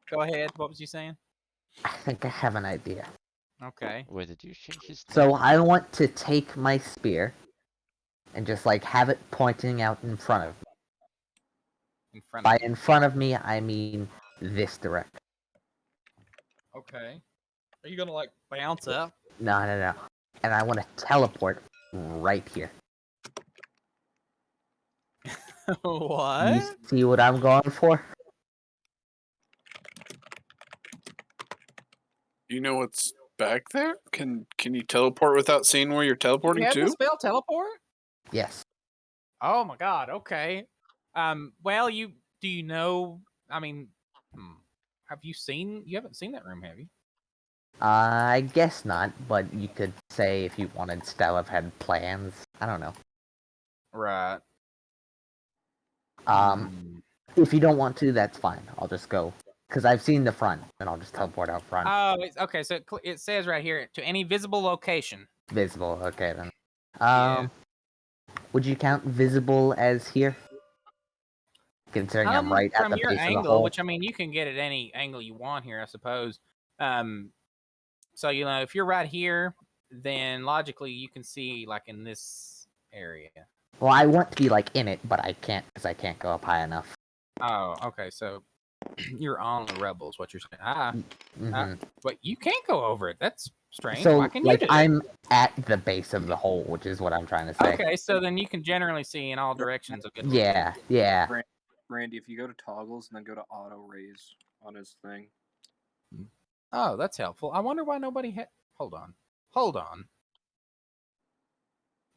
Go ahead. What was you saying? I think I have an idea. Okay. Wait, did you change his So name? I want to take my spear and just like have it pointing out in front of me. In front By of you. in front of me, I mean this direction. Okay. Are you gonna like bounce up? No. And I want to teleport right here. What? You see what I'm going for? You know what's back there? Can you teleport without seeing where you're You teleporting have the to? spell teleport? Yes. Oh my god. Okay. Well, do you know? I mean, have you seen? You haven't seen that room, have you? I guess not, but you could say if you wanted Stella had plans. I don't know. Right. If you don't want to, that's fine. I'll just go. Because I've seen the front, and I'll just teleport out front. Oh, okay. So it says right here to any visible location. Visible, okay then. Yeah. Would you count visible as here? Considering I'm right at from the your base of the angle, hole. which I mean, you can get at any angle you want here, I suppose. So if you're right here, then logically you can see like in this area. Well, I want to be like in it, but I can't because I can't go up high enough. Oh, okay. So you're on the rebels. What you're saying? Mhm. But you can't go over it. That's strange. So, Why can you like, do it? I'm at the base of the hole, which is what I'm trying to say. Okay, so then you can generally see in all directions. Yeah. Randy, if you go to toggles and then go to auto raise on his thing. Oh, that's helpful. I wonder why nobody had. Hold on.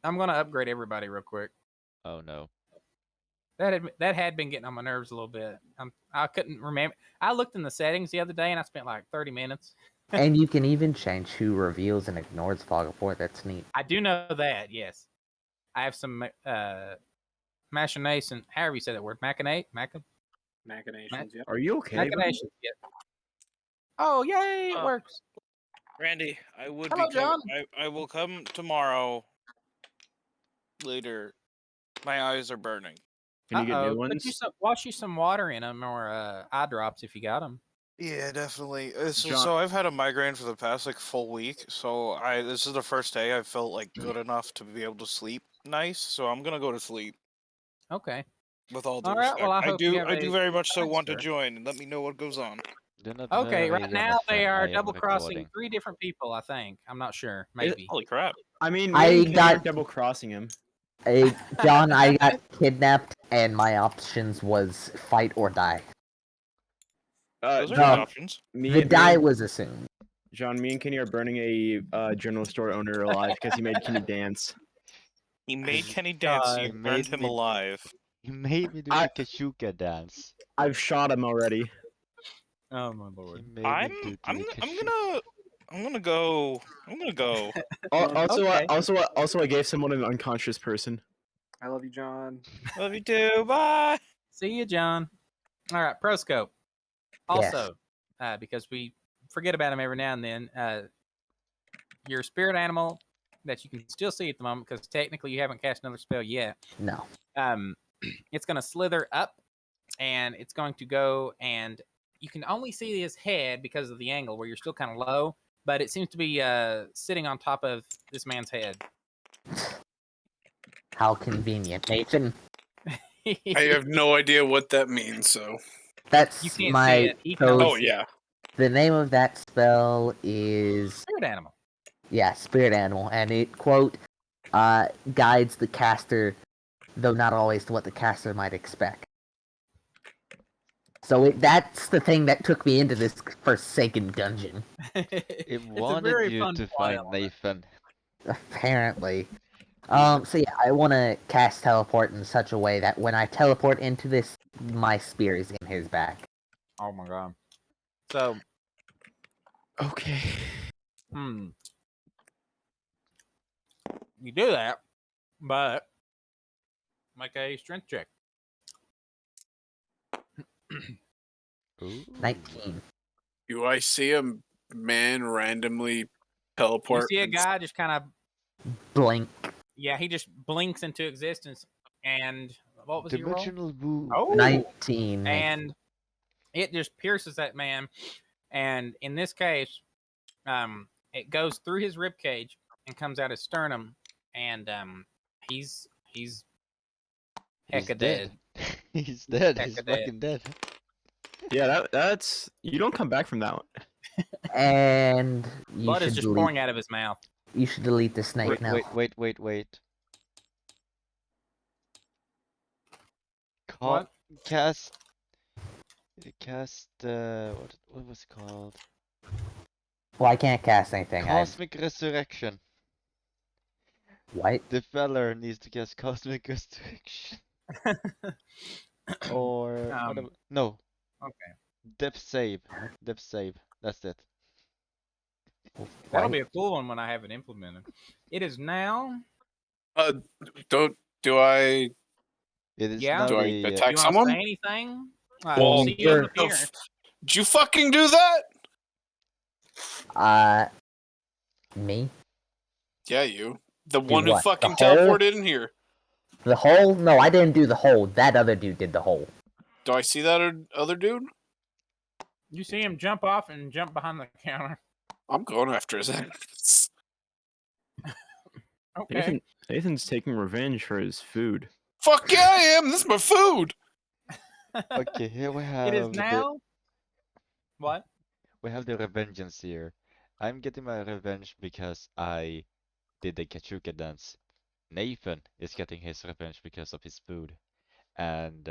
I'm gonna upgrade everybody real quick. Oh no. That had been getting on my nerves a little bit. I couldn't remember. I looked in the settings the other day and I spent like 30 minutes. And you can even change who reveals and ignores fog of war. That's neat. I do know that. Yes, I have some machination. However you say that word, Machinations. Yeah. Are you okay? buddy? machinations. Yeah. Oh yay! It works. Randy, I would Hello, be coming. John. I will come tomorrow. Later, my eyes are burning. Can you get new Put ones? wash you some water in them or eye drops if you got them. Yeah, definitely. John- So I've had a migraine for the past like full week. So this is the first day I felt like good enough to be able to sleep nice. So I'm gonna go to sleep. Okay. With all due All right, respect, well, I hope you do. have I do a very much so nice want to day. join and let me know what goes on. Do not Okay, worry, right now they Jonathan, are I am double crossing recording. 3 different people. I think. I'm not sure. Maybe. Holy crap! I mean, I me and Kenny got- aren't double crossing him. John, I got kidnapped, and my options was fight or die. Those are no. good options. The die was assumed. John, me and Kenny are burning a general store owner alive because he made Kenny dance. He made Kenny dance. God. You burned him alive. You made me do I- the Kashuka dance. I've shot him already. Oh my You lord. made I'm me do the gonna Kashuka. I'm gonna go. Okay. Also, I gave someone an unconscious person. I love you, John. Love you too. Bye. See you, John. All right, Proscope. Also, because we forget about him every now and then, your spirit animal that you can still see at the moment, because technically you haven't cast another spell yet. No. It's going to slither up, and it's going to go, and you can only see his head because of the angle where you're still kind of low, but it seems to be sitting on top of this man's head. How convenient, Nathan. I have no idea what that means. So. That's You can't see my. it. He can so only Oh see yeah. The name of that spell is spirit animal. yeah, spirit animal, and it quote guides the caster, though not always to what the caster might expect. So that's the thing that took me into this forsaken dungeon. It It's a wanted very you fun to play find on Nathan. Apparently. So yeah, I want to cast teleport in such a way that when I teleport into this my spear is in his back. Oh my god. So, Okay. you do that, but make a strength check. Ooh. 19. Do I see a man randomly You teleport? see a guy just kind of, Blink. yeah, he just blinks into existence. And what was your roll? Dimensional woo. Oh, 19. and it just pierces that man. And in this case, it goes through his rib cage and comes out his sternum, and he's He's hecka dead. dead. He's dead. He's Hecka dead. fucking dead. Yeah, that's you don't come back from that one. And you Blood is should just delete. pouring out of his mouth. You should delete the snake Wait, now. wait. What? Cast. What was it called? Well, I can't cast anything. Cosmic Resurrection. What? The feller needs to cast Cosmic Resurrection. Or whatever. No. Okay. Depth save. That's it. That'll What? be a cool one when I have it implemented. It is now. Do I It is Yeah. now do I the attack You want to someone? say anything? Well, See you up here. Did you fucking do that? Me? Yeah, you. The one who what? The fucking hole? teleported in here. The hole? No, I didn't do the hole. That other dude did the hole. Do I see that other dude? You see him jump off and jump behind the counter. I'm going after his ass. Okay. Nathan's taking revenge for his food. Fuck yeah, I am. This is my food. Okay, here we have It is now. What? we have the revengeance here. I'm getting my revenge because I did the Kachuka dance. Nathan is getting his revenge because of his food. And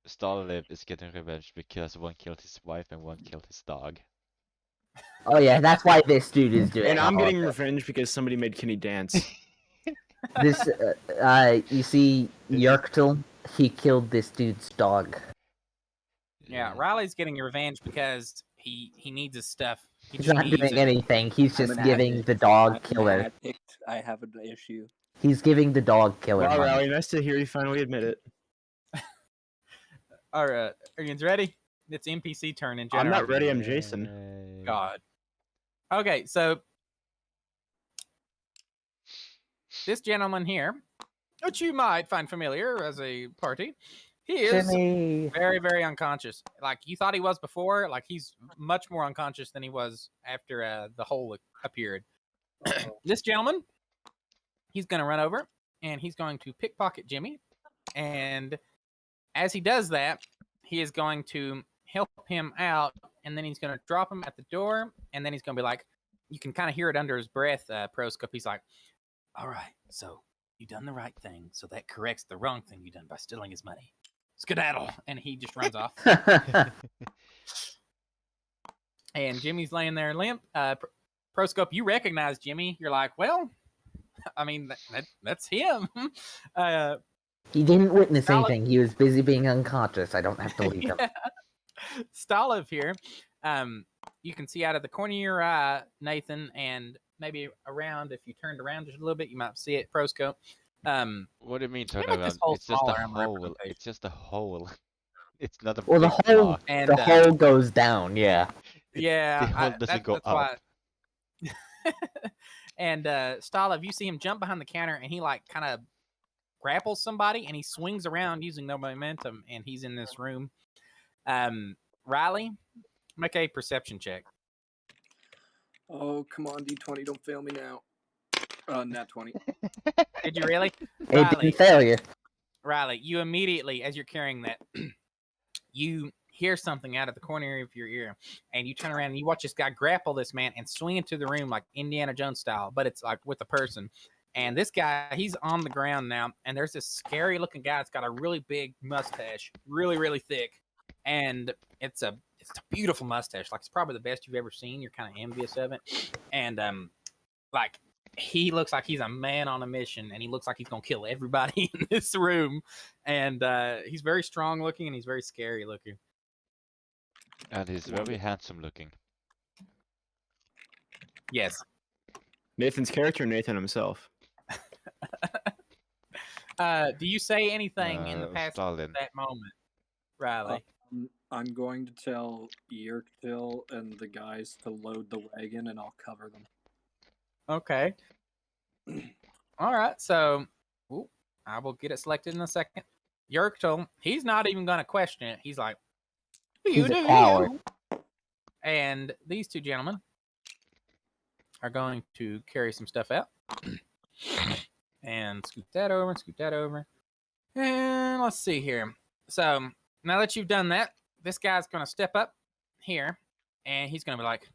Starliv is getting revenge because one killed his wife and one killed his dog. Oh yeah, that's why this dude is doing. And I'm all getting of it. revenge because somebody made Kenny dance. This. You see, Yerktil. He killed this dude's dog. Yeah, Riley's getting revenge because he needs his stuff. He He's just not needs doing it. anything. He's I'm just an giving addict. the dog I'm killer. an addict. I have an issue. He's giving the dog killer Wow, money. Rally, nice to hear you finally admit it. All right, are you guys ready? It's NPC turn in I'm general. not ready. I'm Jason. Yay. God. Okay, so this gentleman here, which you might find familiar as a party, he is Jimmy. very, very unconscious. Like you thought he was before, like he's much more unconscious than he was after the hole appeared. This gentleman, he's going to run over and he's going to pickpocket Jimmy. And as he does that, he is going to help him out, and then he's going to drop him at the door, and then he's going to be like, you can kind of hear it under his breath, Proscope. He's like, all right, so you done the right thing, so that corrects the wrong thing you done by stealing his money. Skedaddle. And he just runs off. And Jimmy's laying there limp. Proscope, you recognize Jimmy. You're like, well, I mean, that's him. He didn't witness Stoliv- anything. He was busy being unconscious. I don't have to leave him. Stoliv here. You can see out of the corner of your eye, Nathan, and maybe around, if you turned around just a little bit, you might see it, Proscope. What do you mean turn make this around? hole It's just a smaller on the hole. representation. It's just a hole. It's not a Well, the big hole, block. And the hole goes down. Yeah. yeah, The hole doesn't go that's up. why. And Stoliv, you see him jump behind the counter, and he like kind of grapples somebody, and he swings around using no momentum, and he's in this room. Riley, make a perception check. Oh, come on, D20, don't fail me now. Nat 20. Did you really? It Riley, didn't fail you. Riley, you immediately, as you're carrying that, you hear something out of the corner of your ear, and you turn around and you watch this guy grapple this man and swing into the room like Indiana Jones style, but it's like with a person. And this guy, he's on the ground now, and there's this scary looking guy that's got a really big mustache, really, really thick. And it's a beautiful mustache. Like, it's probably the best you've ever seen. You're kind of envious of it. And like he looks like he's a man on a mission, and he looks like he's gonna kill everybody in this room. And he's very strong looking, and he's very scary looking. And he's very handsome looking. Yes. Nathan's character, Nathan himself. Do you say anything in the past of Stalin. that moment, Riley? I'm going to tell Yerktil and the guys to load the wagon, and I'll cover them. Okay. All right. So, I will get it selected in a second. Yerktil, he's not even going to question it. He's like, He's a coward. And these two gentlemen are going to carry some stuff out. And scoot that over and scoot that over. And let's see here. So, now that you've done that, this guy's going to step up here, and he's going to be like,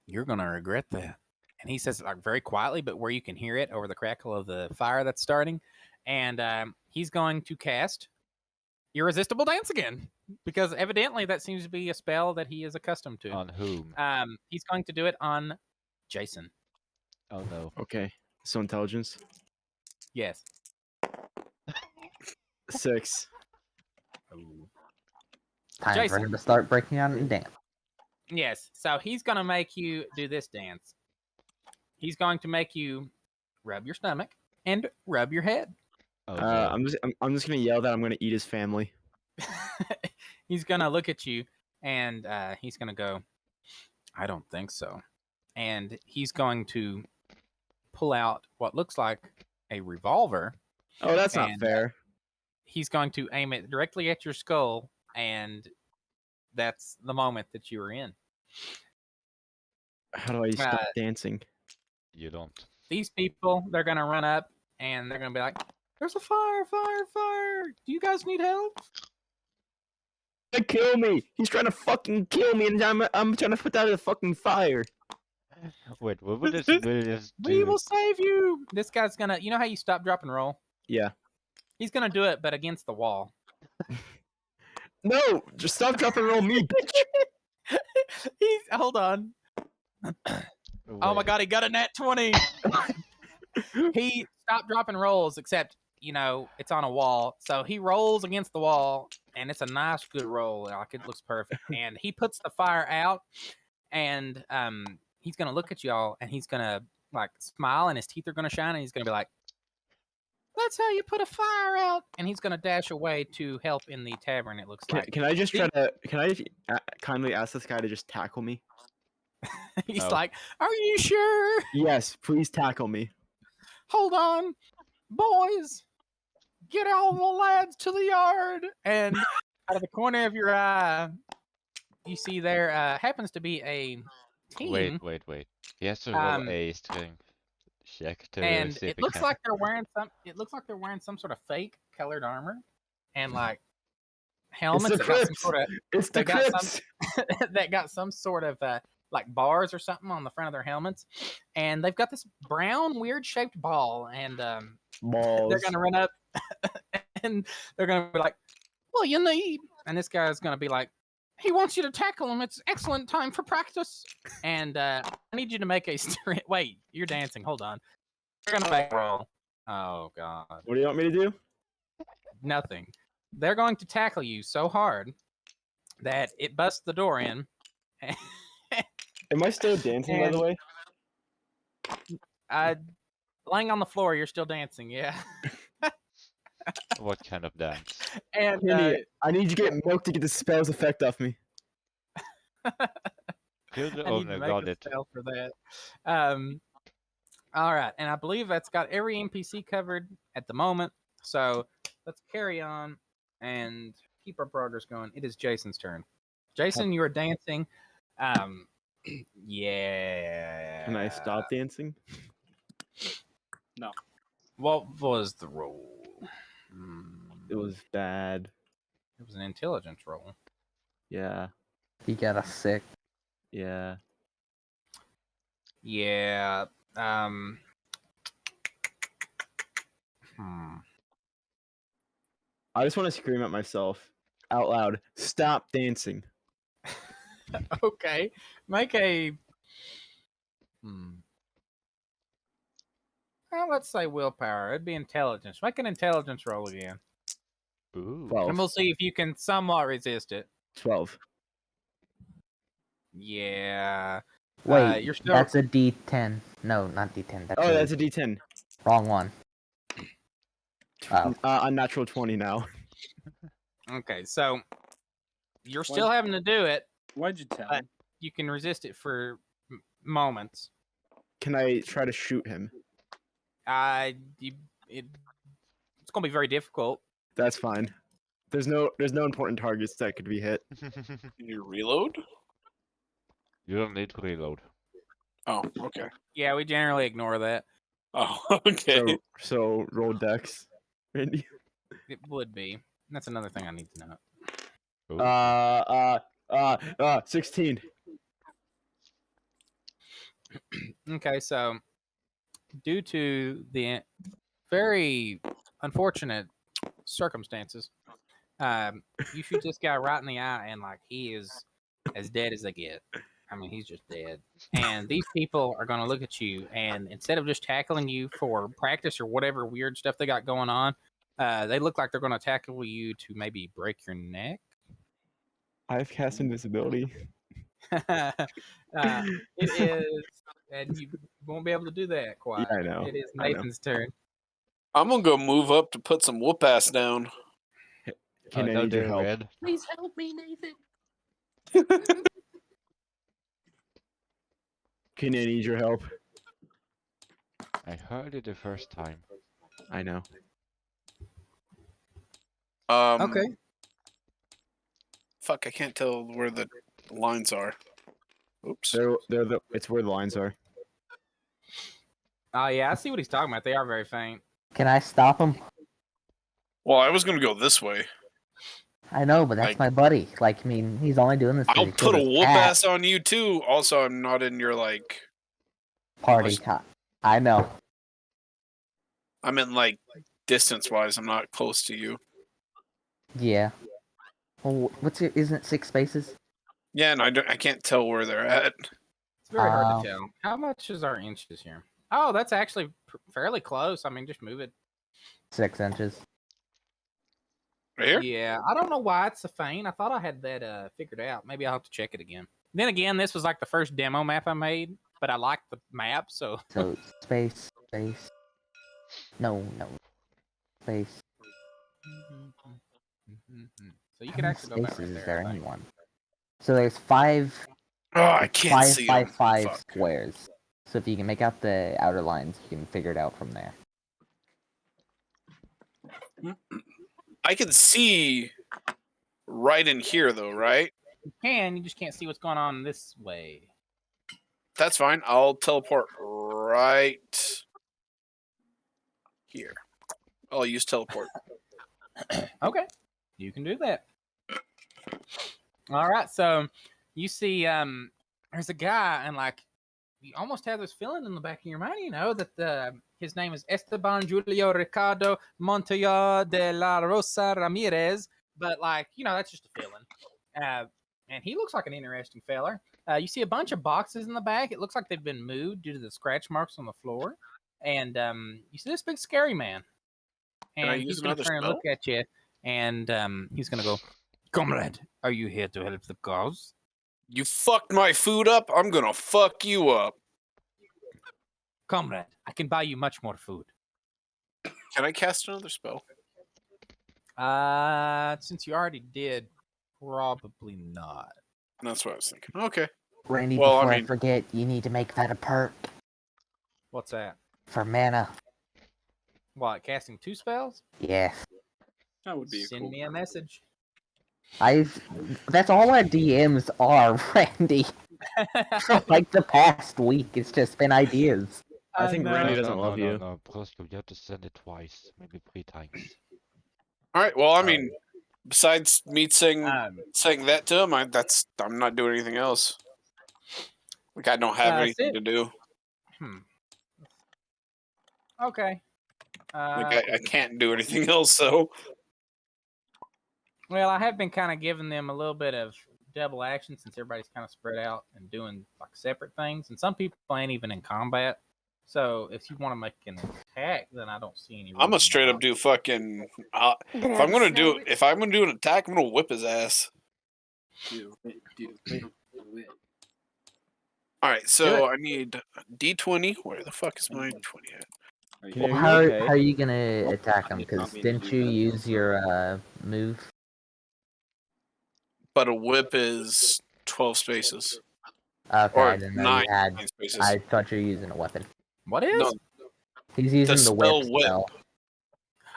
"You're going to regret that." And he says it like very quietly, but where you can hear it over the crackle of the fire that's starting. And he's going to cast Irresistible Dance again, because evidently that seems to be a spell that he is accustomed to. On whom? He's going to do it on Jason. Oh no. Okay. So intelligence. Yes. 6. Time Jason. for him to start breaking out and dance. Yes. So he's going to make you do this dance. He's going to make you rub your stomach and rub your head. Oh, I'm just gonna yell that I'm gonna eat his family. He's going to look at you, and he's going to go, "I don't think so." And he's going to pull out what looks like a revolver. Oh, that's not And, fair. He's going to aim it directly at your skull, and that's the moment that you were in. How do I stop dancing? You don't. These people, they're going to run up, and they're going to be like, "There's a fire, fire, fire. Do you guys need help?" Kill me! He's trying to fucking kill me, and I'm trying to put out the fucking fire. Wait, what would this do? We will save you. This guy's going to, you know how you stop, drop, and roll? Yeah. He's going to do it, but against the wall. No! Just stop, drop, and roll me, bitch! Hold on. Oh my god, he got a nat 20. He stopped dropping rolls, except, it's on a wall. So he rolls against the wall, and it's a nice, good roll. Like, it looks perfect. And he puts the fire out, and he's going to look at y'all, and he's going to, like, smile, and his teeth are going to shine, and he's going to be like, "That's how you put a fire out." And he's going to dash away to help in the tavern, it looks like. Can I just kindly ask this guy to just tackle me? He's like, "Are you sure?" Yes, please tackle me. "Hold on, boys, get all the lads to the yard." And out of the corner of your eye, you see there happens to be a team. Wait. He has to roll a strength check to and see if it he looks can. like they're wearing some. It looks like they're wearing some sort of fake colored armor, and like helmets that got some sort of. It's the Crips. That got some sort of like bars or something on the front of their helmets, and they've got this brown weird shaped ball, and Balls. they're gonna run up and they're gonna be like, "Well, you need," and this guy's gonna be like, "He wants you to tackle him. It's excellent time for practice." And I need you to make a wait, you're dancing. Hold on. They're gonna make a roll. Oh god. What do you want me to do? Nothing. They're going to tackle you so hard that it busts the door in. Am I still dancing, by the way? Laying on the floor, you're still dancing, yeah. What kind of dance? And I need you to get milk to get the spell's effect off me. Could I need to make a spell for that. All right, and I believe that's got every NPC covered at the moment. So let's carry on and keep our progress going. It is Jason's turn. Jason, you are dancing. Yeah. Can I stop dancing? No. What was the roll? It was bad. It was an intelligence roll. Yeah. He got a 6. Yeah. Yeah. I just want to scream at myself out loud. Stop dancing. Okay. Make a Well, let's say willpower. It'd be intelligence. Make an intelligence roll again. Ooh. 12. And we'll see if you can somewhat resist it. 12. Yeah. Wait, you're still that's a D10. No, not D10. That's Oh, that's a D10. wrong one. Oh. Unnatural 20 now. okay. So you're still having to do it. Why'd you tell But him? you can resist it for moments. Can I try to shoot him? It's gonna be very difficult. That's fine. There's no important targets that could be hit. Can you reload? You don't need to reload. Oh, okay. Yeah, we generally ignore that. Oh, okay. So roll dex. Randy. It would be. That's another thing I need to know. Ooh. 16. Okay, so due to the very unfortunate circumstances, you shoot this guy right in the eye, and like he is as dead as they get. I mean, he's just dead. And these people are going to look at you, and instead of just tackling you for practice or whatever weird stuff they got going on, they look like they're going to tackle you to maybe break your neck. I've cast invisibility. It is, and you won't be able to do that quite. Yeah, I know. It is I know. Nathan's turn. I'm gonna go move up to put some whoop ass down. Can I no, need your they're help? red. Please help me, Nathan. Can I need your help? I heard it the first time. I know. Okay. Fuck, I can't tell where the lines are. Oops. It's where the lines are. Oh yeah, I see what he's talking about. They are very faint. Can I stop him? Well, I was gonna go this way. I know, but that's my buddy. Like, I mean, he's only doing this. I'll put a whoop ass on you too. Also, I'm not in your like party. I know. I meant like distance wise. I'm not close to you. Yeah. Well, isn't it 6 spaces? Yeah, and I can't tell where they're at. It's very hard to tell. How much is our inches here? Oh, that's actually fairly close. I mean, just move it. 6 inches. Right here? Yeah, I don't know why it's a feint. I thought I had that figured out. Maybe I'll have to check it again. Then again, this was like the first demo map I made, but I liked the map, so... So, space. No. Space. So you How can many actually go back spaces right is there. there anyone? So there's 5... Oh, I can't 5 see by 'em. 5 Fuck. squares. So if you can make out the outer lines, you can figure it out from there. I can see right in here though, right? You just can't see what's going on this way. That's fine. I'll teleport right here. I'll use teleport. Okay, you can do that. All right, so you see, there's a guy, and like you almost have this feeling in the back of your mind, you know, that his name is Esteban Julio Ricardo Montoya de la Rosa Ramirez, but like that's just a feeling. And he looks like an interesting feller. You see a bunch of boxes in the back. It looks like they've been moved due to the scratch marks on the floor. And you see this big scary man. Can I And use he's going to another turn and spell? look at you. And he's going to go, "Comrade, are you here to help the cause?" You fucked my food up. I'm gonna fuck you up. "Comrade, I can buy you much more food." Can I cast another spell? Since you already did, probably not. That's what I was thinking. Okay. Randy, Well, before I I mean- forget, you need to make that a perk What's that? for mana. What, casting 2 spells? Yes. That would be a Send cool me a message. That's all our DMs are, Randy. For like the past week, it's just been ideas. I think Randy doesn't love you. No, Brosco, you have to send it twice, maybe 3 times. All right. Well, I mean, besides me saying that to him, I'm not doing anything else. Like I don't have anything to do. Okay. Like I can't do anything else. So Well, I have been kind of giving them a little bit of double action since everybody's kind of spread out and doing like separate things, and some people ain't even in combat. So if you want to make an attack, then I don't see any reason. I'm gonna straight why. up do fucking. If I'm gonna do an attack, I'm gonna whip his ass. Do it. All right, so I need D20. Where the fuck is my 20 at? Well, Are how, you okay? how are you gonna attack him? You Because want me to didn't do you that? use your move? But a whip is 12 spaces. Okay, Or I didn't know 9 you had. spaces. I thought you were using a weapon. What is? No, He's using the whip spell whip. spell.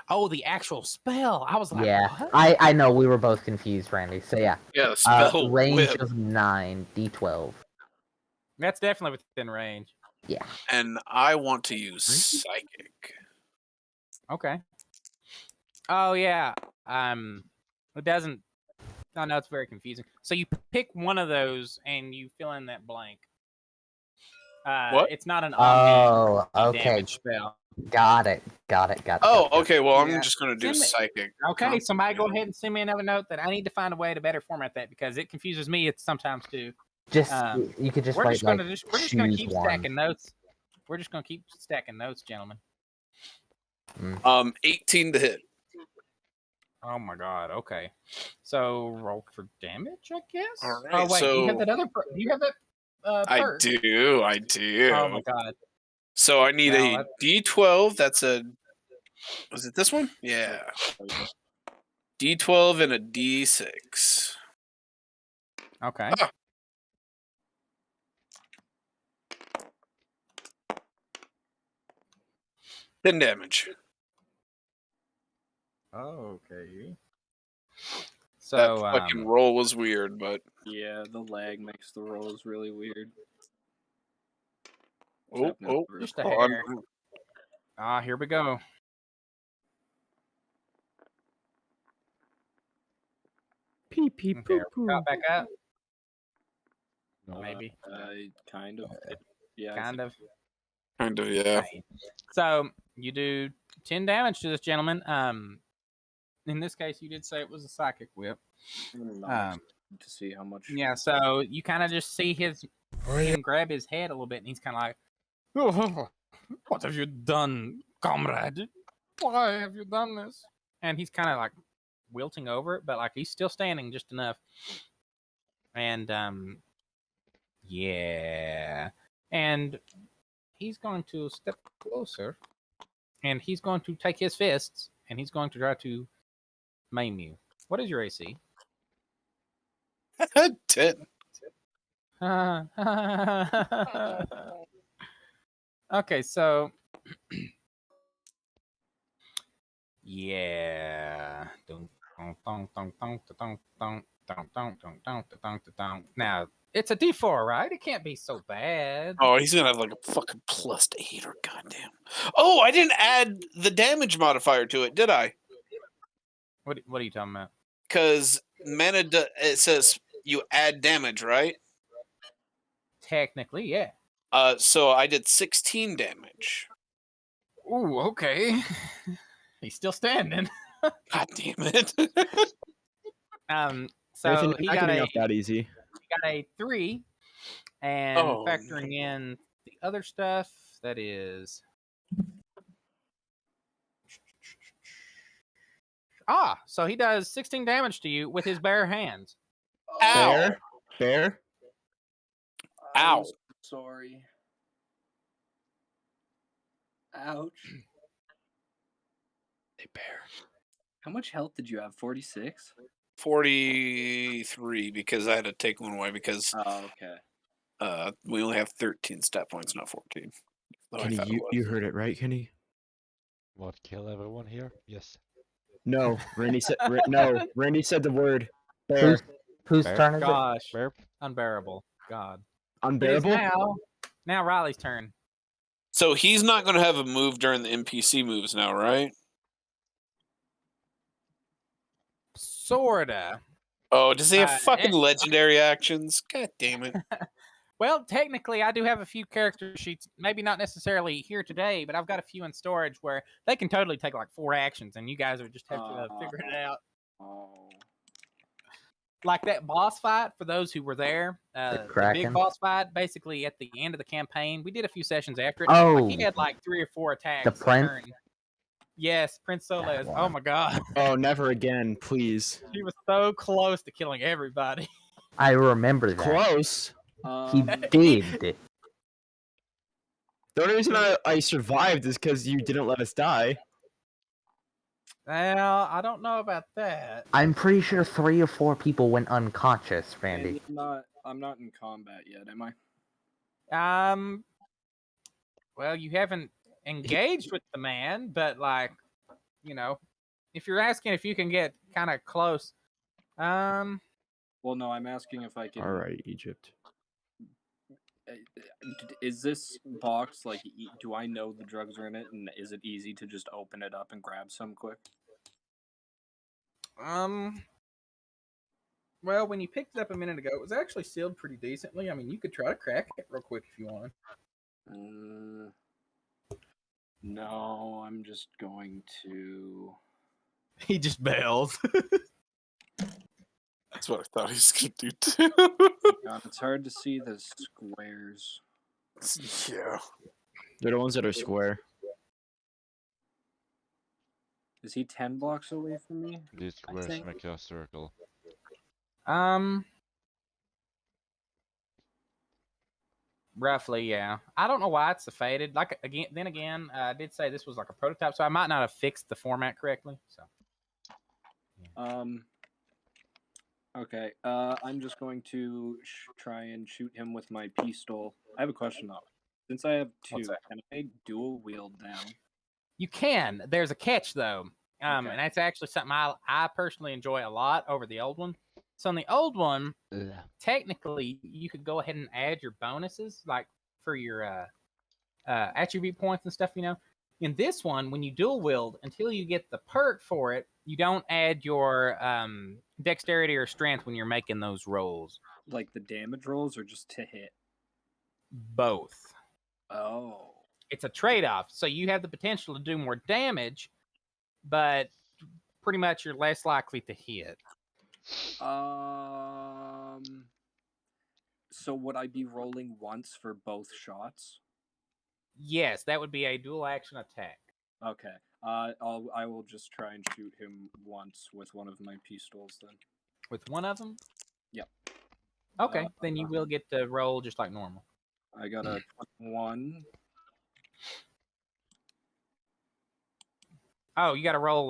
Oh, the actual spell. I was like, Yeah, what? I know we were both confused, Randy. So yeah, Yeah, the spell range whip. of 9, D12. That's definitely within range. Yeah. And I want to use psychic. Okay. Oh yeah. It doesn't. Oh no, it's very confusing. So you pick one of those and you fill in that blank. What? It's not an Oh, okay. damage spell. Got it. Oh, okay. Well, Yeah. I'm just gonna do Send me- psychic. Okay, somebody go ahead and send me another note that I need to find a way to better format that because it confuses me. It's sometimes too. Just Um, you could just we're write just like gonna we're just gonna choose keep one. stacking notes. We're just gonna keep stacking notes, gentlemen. 18 to hit. Oh my god. Okay. So roll for damage, I guess. All right, Oh wait, do you have so- that other? Do you have that? I perk? do. Oh my god. So I need Well, a D12. That's a. Was it this one? Yeah. D12 and a D6. Okay. Ah. Ten damage. Okay. That So fucking roll was weird, but Yeah, the lag makes the rolls really weird. just a hold on. hair. Here we go. Pee pee Okay, poo poo. got back up. No. Maybe. Kind of. Yeah. Kind of. Kind of, yeah. Right. So you do 10 damage to this gentleman. In this case, you did say it was a psychic whip. To see how much. Yeah. So you kind of just see him grab his head a little bit, and he's kind of like, "Oh, what have you done, comrade? Why have you done this?" And he's kind of like wilting over it, but like he's still standing just enough. And yeah, and he's going to step closer, and he's going to take his fists, and he's going to try to maim you. What is your AC? 10. Okay, so yeah. Now it's a D4, right? It can't be so bad. Oh, he's gonna have like a fucking +8 or goddamn. Oh, I didn't add the damage modifier to it, did I? What are you talking about? Because it says you add damage, right? Technically, yeah. So I did 16 damage. Ooh, okay. He's still standing. God damn it. So Nathan, he you're not got getting a off that easy. he got a 3, and Oh, factoring in the other stuff, that is so he does 16 damage to you with his bare hands. Ow. Bear. Ow. Sorry. Ouch. Hey, bear. How much health did you have? 46? 43 because I had to take one away because Oh, okay. we only have 13 stat points, not 14. Though I Kenny, thought it you was. heard it right, Kenny? What, kill everyone here? Yes. No, Randy said no. Randy said the word bear. Whose Bear. turn is it? Gosh, Burp. unbearable. God. Unbearable. It is now Riley's turn. So he's not going to have a move during the NPC moves now, right? Sorta. Oh, does he have fucking and- legendary actions? God damn it. Well, technically, I do have a few character sheets. Maybe not necessarily here today, but I've got a few in storage where they can totally take like 4 actions, and you guys would just have to figure it out. Oh. like that boss fight, for those who were there, the big Kraken? boss fight, basically at the end of the campaign, we did a few sessions after it. Oh, Like, he had like 3 or 4 attacks. the prince? turn. Yes, Prince Soles. That Oh one. my god. Oh, never again, please. He was so close to killing everybody. I remember that. Close. He did. The only reason I survived is because you didn't let us die. Well, I don't know about that. I'm pretty sure 3 or 4 people went unconscious, Randy. Andy, I'm not in combat yet, am I? Well, you haven't engaged with the man, but like, you know, if you're asking if you can get kind of close, Well, no, I'm asking if I can. All right, Egypt. Is this box like? Do I know the drugs are in it, and is it easy to just open it up and grab some quick? well, when you picked it up a minute ago, it was actually sealed pretty decently. I mean, you could try to crack it real quick if you wanted. No, I'm just going to. He just bails. That's what I thought he was gonna do too. God, it's hard to see the squares. Yeah. They're the ones that are square. Is he 10 blocks away from me? These squares make a circle. Roughly, yeah. I don't know why it's faded. Like again, I did say this was like a prototype, so I might not have fixed the format correctly. So. Okay. I'm just going to try and shoot him with my pistol. I have a question though. Since I have 2, can I dual wield them? You can. There's a catch though, and that's actually something I personally enjoy a lot over the old one. So on the old one, technically you could go ahead and add your bonuses, like for your attribute points and stuff. In this one, when you dual wield, until you get the perk for it, you don't add your dexterity or strength when you're making those rolls. Like the damage rolls, or just to hit? Both. Oh. It's a trade-off. So you have the potential to do more damage, but pretty much you're less likely to hit. So would I be rolling once for both shots? Yes, that would be a dual action attack. Okay. I will just try and shoot him once with one of my pistols then. With one of them? Yep. Okay, then you will get to roll just like normal. I got a 21. Oh, you got to roll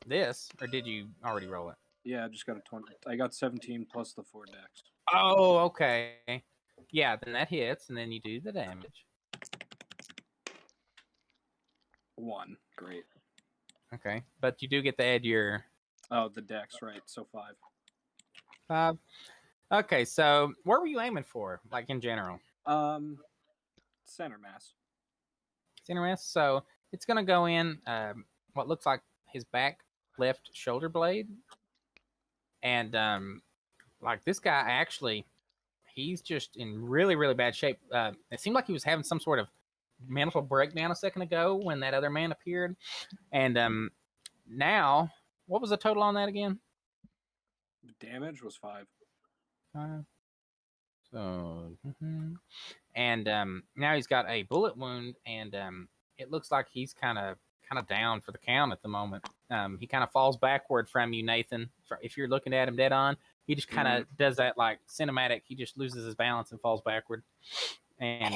this, or did you already roll it? Yeah, I just got a 20. I got 17 plus the 4 dex. Oh, okay. Yeah, then that hits, and then you do the damage. 1. Great. Okay, but you do get to add your... Oh, the dex, right. So 5. 5. Okay, so where were you aiming for, like in general? Center mass. Center mass. So it's going to go in what looks like his back left shoulder blade. And like this guy actually, he's just in really, really bad shape. It seemed like he was having some sort of mental breakdown a second ago when that other man appeared. And now, what was the total on that again? The damage was 5. So, and now he's got a bullet wound, and it looks like he's kind of down for the count at the moment. He kind of falls backward from you, Nathan. If you're looking at him dead on, he just kind of does that like cinematic. He just loses his balance and falls backward. And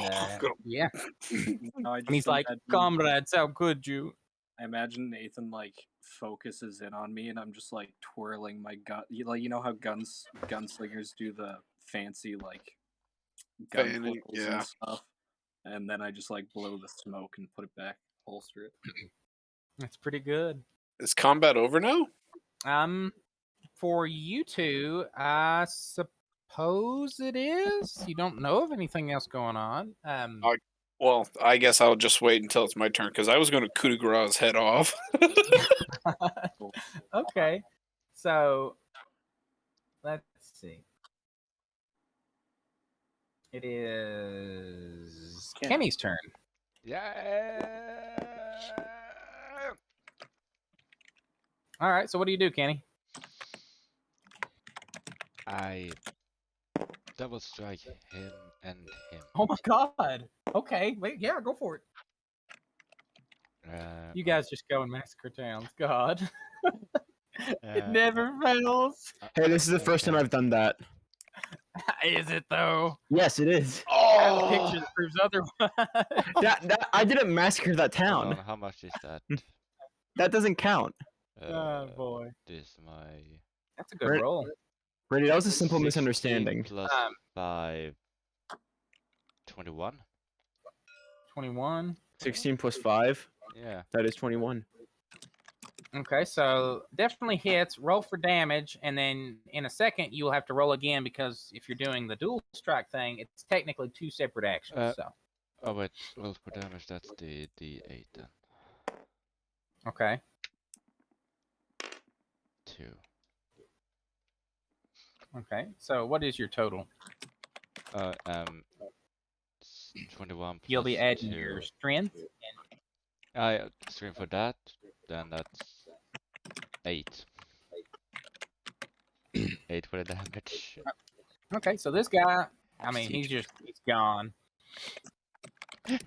yeah, and he's like, "Comrades, how could you?" I imagine Nathan like focuses in on me, and I'm just like twirling my gun. You know how gunslingers do the fancy like gun twirls and stuff, and then I just like blow the smoke and put it back, holster it. That's pretty good. Is combat over now? For you two, I suppose it is. You don't know of anything else going on. Well, I guess I'll just wait until it's my turn because I was going to coup de grace head off. Okay, so let's see. It is Kenny's turn. Yeah. All right. So what do you do, Kenny? I double strike him and him. Oh my god. Okay, wait, yeah, go for it. You guys just go and massacre towns. God. It never fails. Hey, this is the first time okay. I've done that. Is it though? Yes, it is. I have a picture that proves otherwise. That I didn't massacre that Hold town. on, how much is that? That doesn't count. Oh boy. This my That's a good Right. roll. Brady, that was a simple 16 misunderstanding. plus 5, 21. 21. 16 plus 5, Yeah. that is 21. Okay, so definitely hits. Roll for damage, and then in a second you will have to roll again because if you're doing the dual strike thing, it's technically 2 separate actions. So Oh wait, roll for damage. That's the D8 then. okay, 2. okay. So what is your total? 21 plus You'll be adding 2. your strength. I screen for that. Then that's 8. 8 for the damage. Okay, so this guy, I mean, he's gone.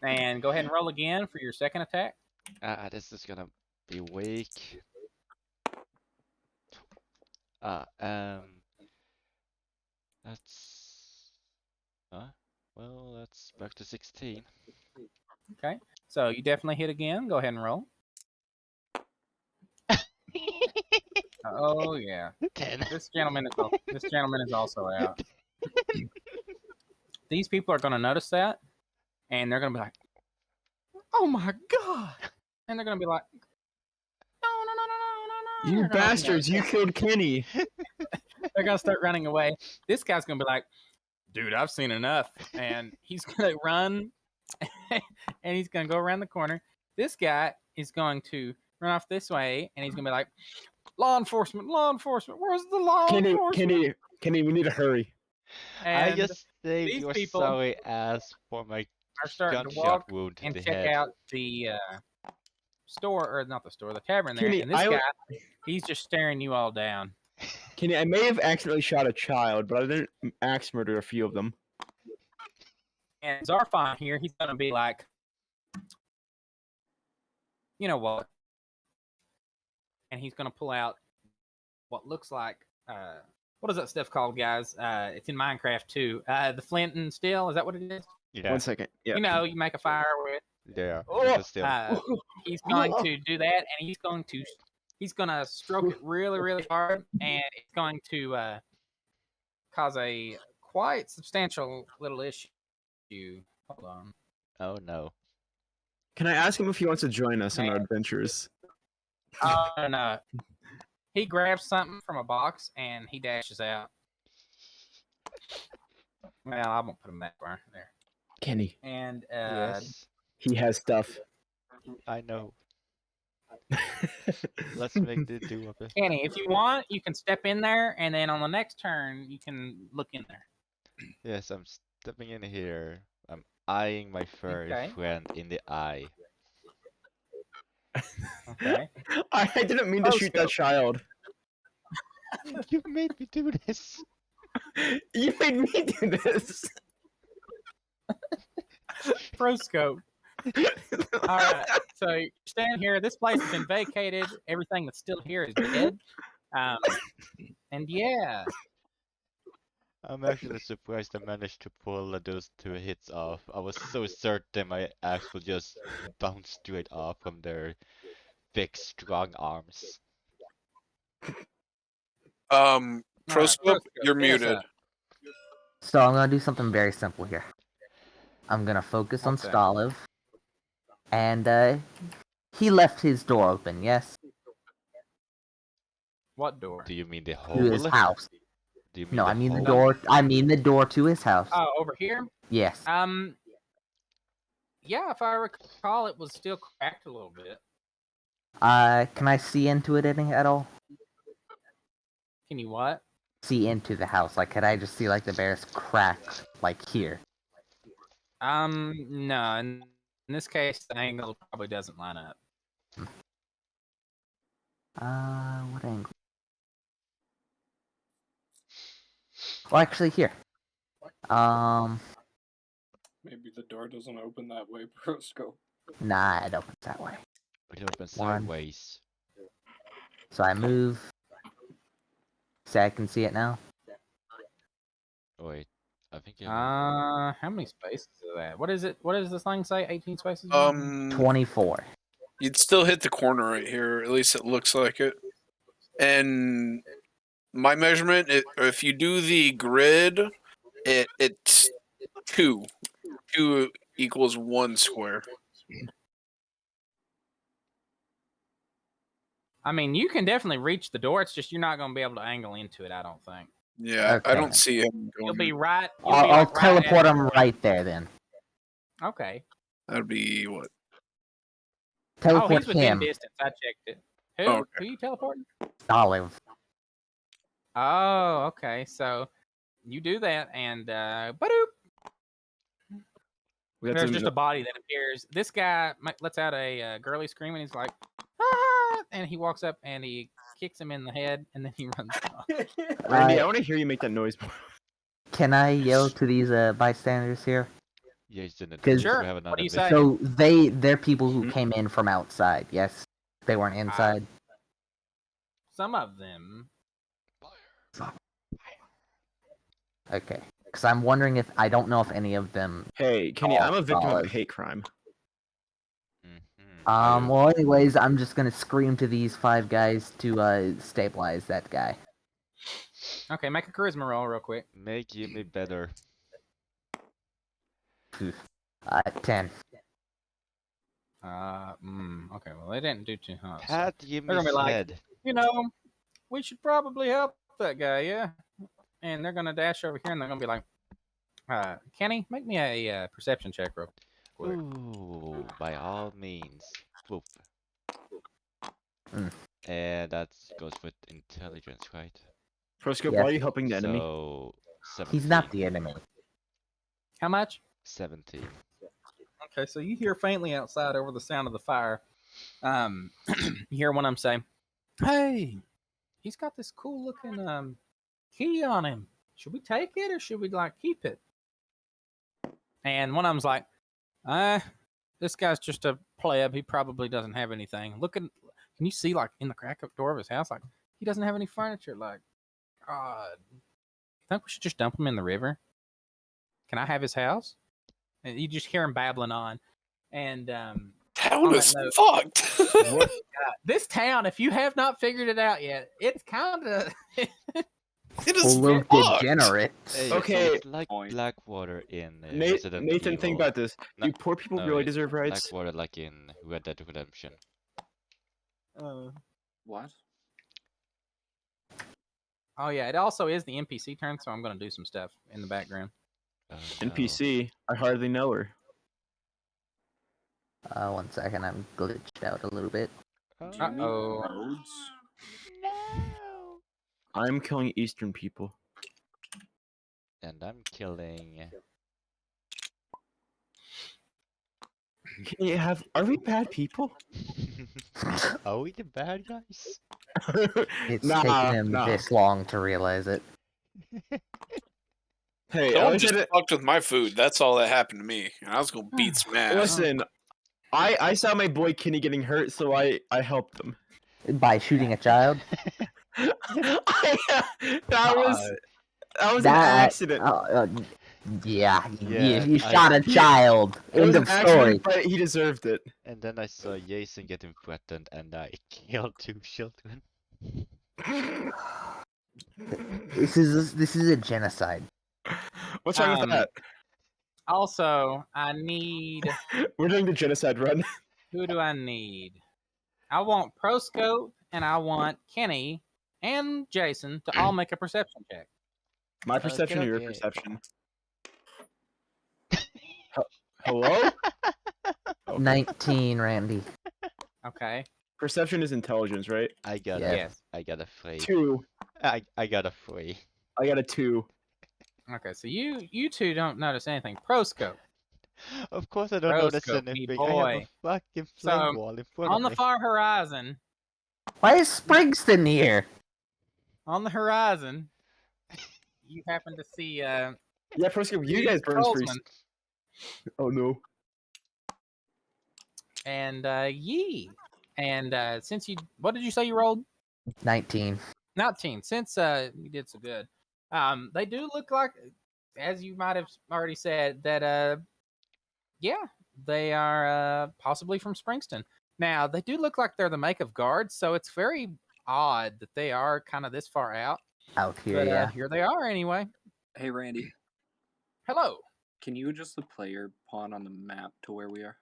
And go ahead and roll again for your second attack. This is gonna be weak. That's well, that's back to 16. Okay, so you definitely hit again. Go ahead and roll. Oh yeah, 10. this gentleman is also out. These people are going to notice that, and they're going to be like, "Oh my god!" And they're going to be like, "No, no, no, no, no, no, no!" You They're gonna- bastards, you killed Kenny. They're going to start running away. This guy's going to be like, "Dude, I've seen enough," and he's going to run, and he's going to go around the corner. This guy is going to run off this way, and he's going to be like, law enforcement, where's the law enforcement? Kenny, we need to hurry. I And just saved these your people sorry ass for my are starting to gunshot walk wound to and the check head. out the store, or not the store, the tavern there. Kenny, And this guy, he's just staring you all down. Kenny, I may have accidentally shot a child, but I didn't axe murder a few of them. And Zarfon here, he's going to be like, you know what? And he's going to pull out what looks like, what is that stuff called, guys? It's in Minecraft too. The flint and steel, is that what it is? Yeah. 1 second. Yeah. You know, you make a fire with. Yeah. Oh! Still. He's going to do that, and he's going to stroke it really, really hard, and it's going to cause a quite substantial little issue. Hold on. Oh no. Can I ask him if he wants to join us on our adventures? Oh no. He grabs something from a box and he dashes out. Well, I won't put him that far there. Kenny, And Yes, he has stuff. I know. Let's make the do of it. Kenny, if you want, you can step in there, and then on the next turn, you can look in there. Yes, I'm stepping in here. I'm eyeing my furry Okay. friend in the eye. Okay. I didn't mean to shoot that child. You made me do this. You made me do this. Pro scope. All right. So you stand here. This place has been vacated. Everything that's still here is dead. And yeah. I'm actually surprised I managed to pull those 2 hits off. I was so certain my axe would just bounce straight off from their big, strong arms. Proscope, you're muted. So I'm gonna do something very simple here. I'm gonna focus on What's that? Stoliv. And he left his door open, yes? What door? Do you mean the To his hole? house. Do you mean No, the I mean the hole? door. I mean the door to his house. Oh, over here? Yes. Yeah, if I recall, it was still cracked a little bit. Can I see into it at all? Can you what? See into the house. Like, could I just see like the bear's crack, like here? No. In this case, the angle probably doesn't line up. What angle? Well, actually, here. Maybe the door doesn't open that way, Prosco. Nah, it opens that way. It opens One. sideways. So I move. So I can see it now. Oh, wait, I think you. How many spaces is that? What is it? What does this thing say? 18 spaces? 24. You'd still hit the corner right here. At least it looks like it. And my measurement, if you do the grid, it's 2. 2 equals 1 square. I mean, you can definitely reach the door. It's just you're not going to be able to angle into it, I don't think. Yeah, I Okay. don't see him You'll going. be right. You'll I'll, be I'll like right at teleport the him door. right there then. Okay. That'd be what? Teleport Oh, he's within him. distance. I checked it. Who? Oh, okay. Who you teleporting? Olive. Oh, okay. So you do that, and ba-doop. We got There's some- just a body that appears. This guy lets out a girly scream, and he's like, ah! And he walks up and he kicks him in the head, and then he runs off. Randy, I want to hear you make that noise more. Can I yell to these bystanders here? Yes, in it. Cause- Sure. We have What do another you mission. say? So they're people who Mhm. came in from outside. Yes, they weren't inside. Some of them. Okay, because I'm wondering if I don't know if any of them. Hey, Kenny, I'm a victim of a solid. hate crime. Are you- Well, anyways, I'm just gonna scream to these 5 guys to stabilize that guy. Okay, make a charisma roll real quick. Make Jimmy better. 10. Okay, well, they didn't do too hot. So. Pat gonna Jimmy's be like- head. You know, we should probably help that guy, yeah? And they're gonna dash over here, and they're gonna be like, Kenny, make me a perception check real quick. Ooh, by all means. Whoop. Mm. And that goes with intelligence, right? Prosco, Yes. why are you helping the enemy? So, 17. He's not the enemy. How much? 17. Okay, so you hear faintly outside over the sound of the fire. You hear one of them say, "Hey, he's got this cool looking key on him. Should we take it or should we keep it?" And one of them's like, this guy's just a pleb. He probably doesn't have anything. Can you see in the crack of door of his house? He doesn't have any furniture. God, you think we should just dump him in the river? Can I have his house? And you just hear him babbling on. And Town on is that note- fucked. this town, if you have not figured it out yet, it's kind of It is Full of fucked. degenerates. Hey, Okay. It's like Point. Blackwater in Nathan, Resident think Evil. about this. No- Do poor people no, really it's deserve rights? Blackwater like in Red Dead Redemption. What? Oh yeah, it also is the NPC turn, so I'm gonna do some stuff in the background. Oh, NPC, I hardly know her. 1 second, I'm glitched out a little bit. No. Do you need Uh-oh. roads? No. I'm killing Eastern people. And I'm killing. Are we bad people? Are we the bad guys? It's Nah, taken him nah. this long to realize it. Hey, Someone just fucked with my food. That's all that happened to me. And I was gonna beat some ass. listen, I saw my boy Kenny getting hurt, so I helped him. By shooting a child? that was an That- accident. Yeah, Yeah, you I- shot a child. It was End an of story. accident, but he deserved it. And then I saw Jason getting threatened, and I killed 2 children. This is a genocide. What's wrong with Um, that? Also, I need. We're doing the genocide run. Who do I need? I want Proscope and I want Kenny and Jason to all make a perception check. My perception or your okay. perception? Hello? 19, Randy. Okay. Perception is intelligence, right? I got Yeah. a, Yes. I got a 3. 2. I got a 3. I got a 2. Okay. So you two don't notice anything. Proscope. Of course I don't notice Roscoe, me anything. I have a boy. fucking flame So, wall in front On of the me. far horizon. Why is Springston here? On the horizon. you happen to see Yeah, Proscope, you Reed guys burn Trollsman freeze. Oh no. and Yee. And since what did you say you rolled? 19. 19. Since you did so good, they do look like, as you might have already said, that yeah, they are possibly from Springston. Now they do look like they're the make of guards, so it's very odd that they are kind of this far out. Out here, But yeah. here they are anyway. Hey, Randy, Hello. can you adjust the player pawn on the map to where we are?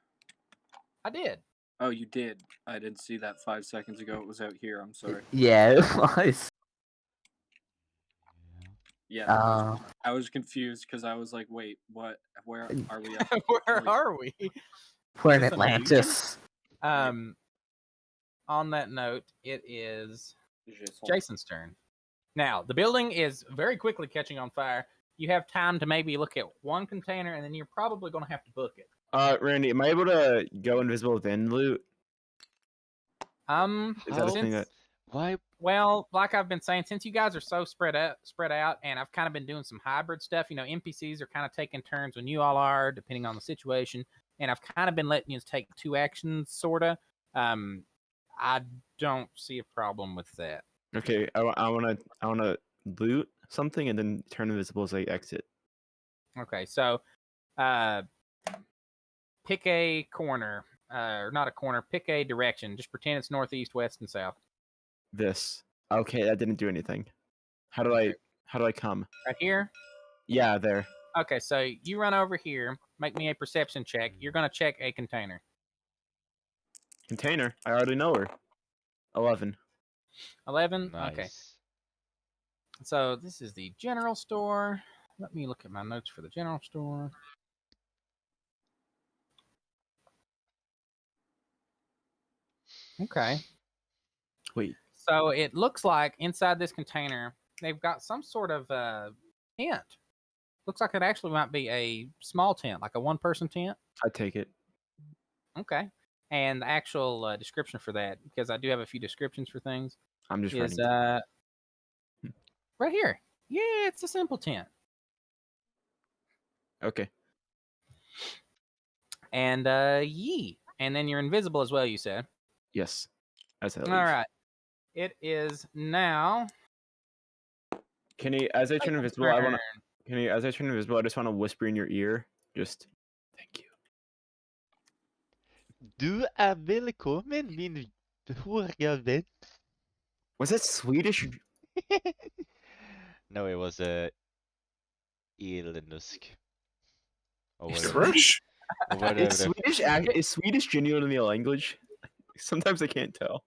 I did. Oh, you did. I didn't see that 5 seconds ago. It was out here. I'm sorry. Yeah, it was. Yeah, I was confused because I was like, wait, what? Where are we at? Where are we? We're in This amazing. Atlantis. On that note, it is Jason. Jason's turn. Now, the building is very quickly catching on fire. You have time to maybe look at one container, and then you're probably going to have to book it. Randy, am I able to go invisible within loot? How? Why? Well, like I've been saying, since you guys are so spread out, and I've kind of been doing some hybrid stuff. You know, NPCs are kind of taking turns when you all are, depending on the situation. And I've kind of been letting you take 2 actions, sorta. I don't see a problem with that. Okay, I wanna loot something and then turn invisible as I exit. Okay, so pick a corner, or not a corner. Pick a direction. Just pretend it's northeast, west, and south. This. Okay, that didn't do anything. How do I come? Right here. Yeah, there. Okay, so you run over here. Make me a perception check. You're gonna check a container. Container. I already know her. 11. 11. Nice. Okay. So this is the general store. Let me look at my notes for the general store. Okay. Wait. So it looks like inside this container, they've got some sort of tent. Looks like it actually might be a small tent, like a 1-person tent. I take it. Okay. And the actual description for that, because I do have a few descriptions for things, I'm just is writing. right here. Yeah, it's a simple tent. Okay. And Yee. And then you're invisible as well, you said. Yes. As I leave. All right. It is now. Can he, as I turn invisible, turn. As I turn invisible, I just want to whisper in your ear. Just, thank you. Du är välkommen, min håriga vän. Was that Swedish? No, it was a Ilnusk. Or It's whatever. Fresh. Or whatever. Is Swedish genuinely a language? Sometimes I can't tell.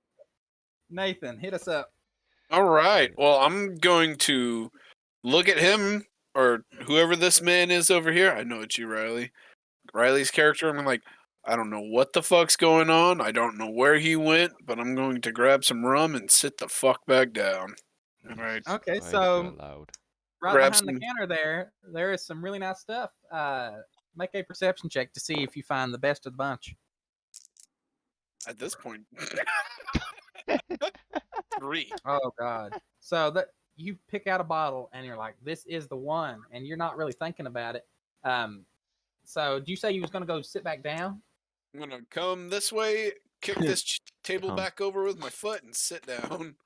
Nathan, hit us up. All right. Well, I'm going to look at him or whoever this man is over here. I know it's you, Riley. Riley's character. I'm like, I don't know what the fuck's going on. I don't know where he went, but I'm going to grab some rum and sit the fuck back down. All right. Okay, Why so so loud? right grab behind the some- counter there is some really nice stuff. Make a perception check to see if you find the best of the bunch. At this point, 3. Oh God! So that you pick out a bottle and you're like, "This is the one," and you're not really thinking about it. So do you say you was gonna go sit back down? I'm gonna come this way, kick this table Come. back over with my foot, and sit down.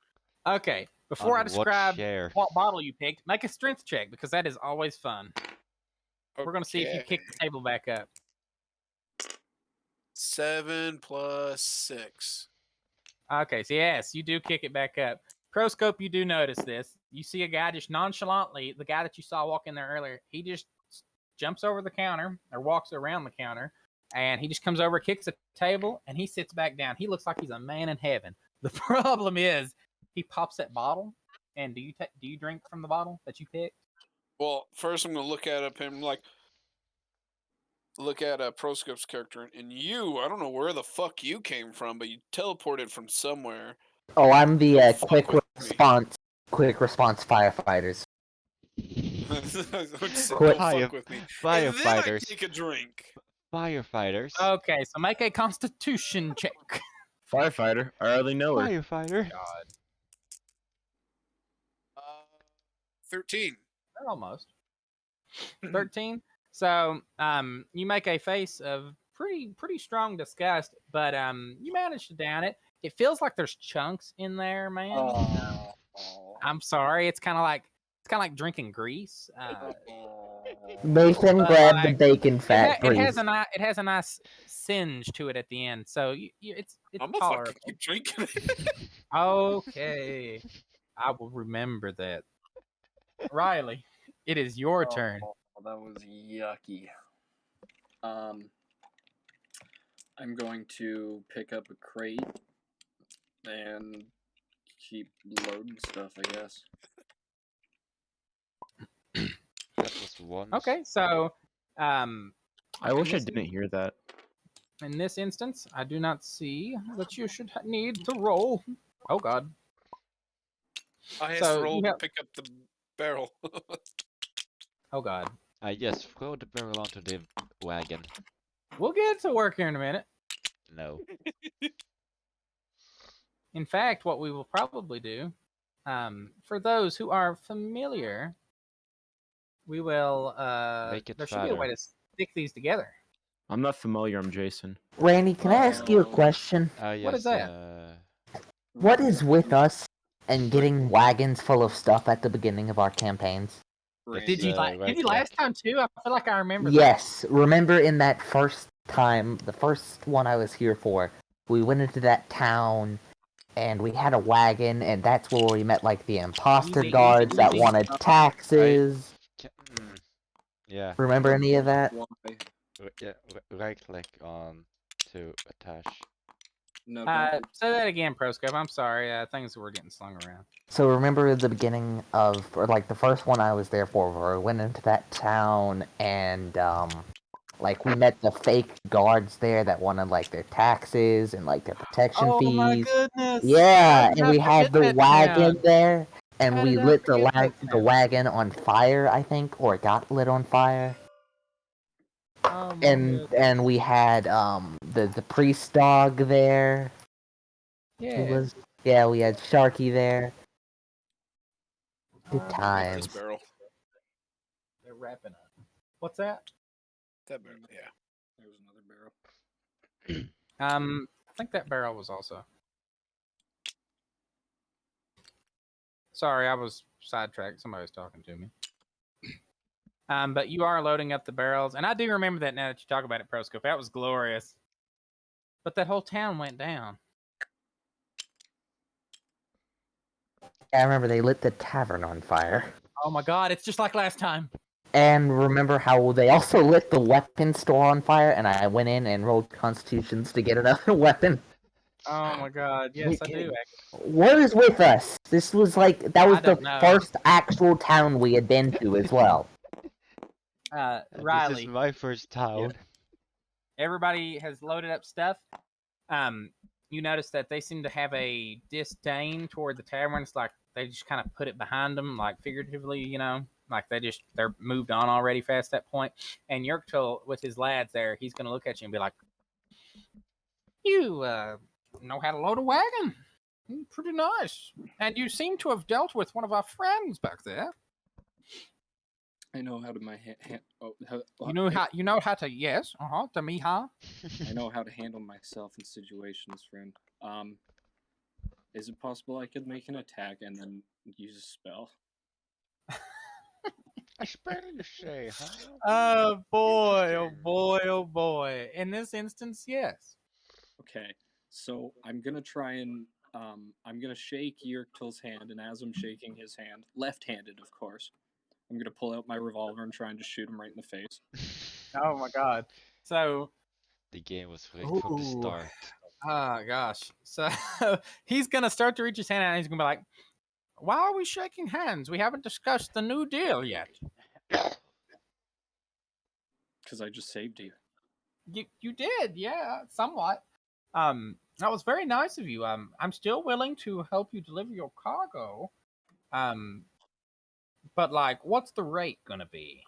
Okay. Before I On what describe chair? what bottle you picked, make a strength check because that is always fun. We're gonna see if you Okay. kick the table back up. 7 + 6. Okay, so yes, you do kick it back up. Proscope, you do notice this. You see a guy just nonchalantly, the guy that you saw walk in there earlier, he just jumps over the counter or walks around the counter, and he just comes over, kicks the table, and he sits back down. He looks like he's a man in heaven. The problem is, he pops that bottle, and do you drink from the bottle that you picked? Well, first I'm gonna look at him like look at Proscope's character, and you. I don't know where the fuck you came from, but you teleported from somewhere. Oh, I'm the Fuck quick with me. response firefighters. Don't fuck with me. And then I Firefighters. take a drink. Firefighters. Okay, so make a Constitution check. Firefighter. I already know her. Firefighter. God. 13. Almost. 13. So you make a face of pretty strong disgust, but you manage to down it. It feels like there's chunks in there, man. Oh. I'm sorry. It's kind of like drinking grease. Nathan But, grabbed the like, bacon fat it has grease. a nice singe to it at the end, so it's I'm gonna tolerable. fucking keep drinking. Okay, I will remember that. Riley, it is your turn. That was yucky. I'm going to pick up a crate and keep loading stuff, I guess. That was one. Okay, so I wish I this- didn't hear that. in this instance, I do not see that you should need to roll. Oh God. I has So to roll you to have- pick up the barrel. Oh God. I just throw the barrel onto the wagon. We'll get to work here in a minute. No. In fact, what we will probably do, for those who are familiar, we will. Make it there should be a way fatter. to stick these together. I'm not familiar. I'm Jason. Randy, can I ask you a question? Yes, What is that? What is with us and getting wagons full of stuff at the beginning of our campaigns? Did you right did you click. last time too? I feel like I remember. Yes. Remember in that first time, the first one I was here for, we went into that town and we had a wagon, and that's where we met like the imposter Easy, guards that easy. wanted taxes. Yeah. Remember any of that? Why? Yeah. Right click on to attach. No, that. don't. Say that again, Proscope. I'm sorry. Things were getting slung around. So remember the beginning of, or like the first one I was there for, where we went into that town and like we met the fake guards there that wanted like their taxes and like their protection Oh fees. my goodness! Yeah, How did and I we had forget the that wagon town? there, and How we did I lit the forget that the town? wagon on fire, I think, or it got lit on fire. Oh my goodness. And we had the priest dog there. Yeah. Yeah, we had Sharky there. Good Oh, This times. barrel. They're wrapping up. What's that? That barrel. Yeah. There was another barrel. I think that barrel was also. Sorry, I was sidetracked. Somebody was talking to me. But you are loading up the barrels, and I do remember that now that you talk about it, Proscope. That was glorious. But that whole town went down. I remember they lit the tavern on fire. Oh my God! It's just like last time. And remember how they also lit the weapon store on fire, and I went in and rolled constitutions to get another weapon. Oh my God! Yes, I do. What is with us? This was like, that was I the don't know. first actual town we had been to as well. Riley. This is my first town. Everybody has loaded up stuff. You notice that they seem to have a disdain toward the tavern. It's like they just kind of put it behind them, like figuratively, you know, like they're moved on already past that point. And Yerktil, with his lads there, he's going to look at you and be like, "You know how to load a wagon? Pretty nice. And you seem to have dealt with one of our friends back there. I know how to You know how to yes, to me, huh? I know how to handle myself in situations, friend. Is it possible I could make an attack and then use a spell? I spell to say, huh? Oh boy, oh boy, oh boy. In this instance, yes. Okay, so I'm gonna try and I'm gonna shake Yerktil's hand, and as I'm shaking his hand, left-handed, of course, I'm gonna pull out my revolver and try and just shoot him right in the face. Oh my God. So, The game was rigged from the Ooh. start. oh gosh. So he's gonna start to reach his hand out and he's gonna be like, "Why are we shaking hands? We haven't discussed the New Deal yet." Because I just saved you. You did, yeah, somewhat. That was very nice of you. I'm still willing to help you deliver your cargo. But like, what's the rate gonna be?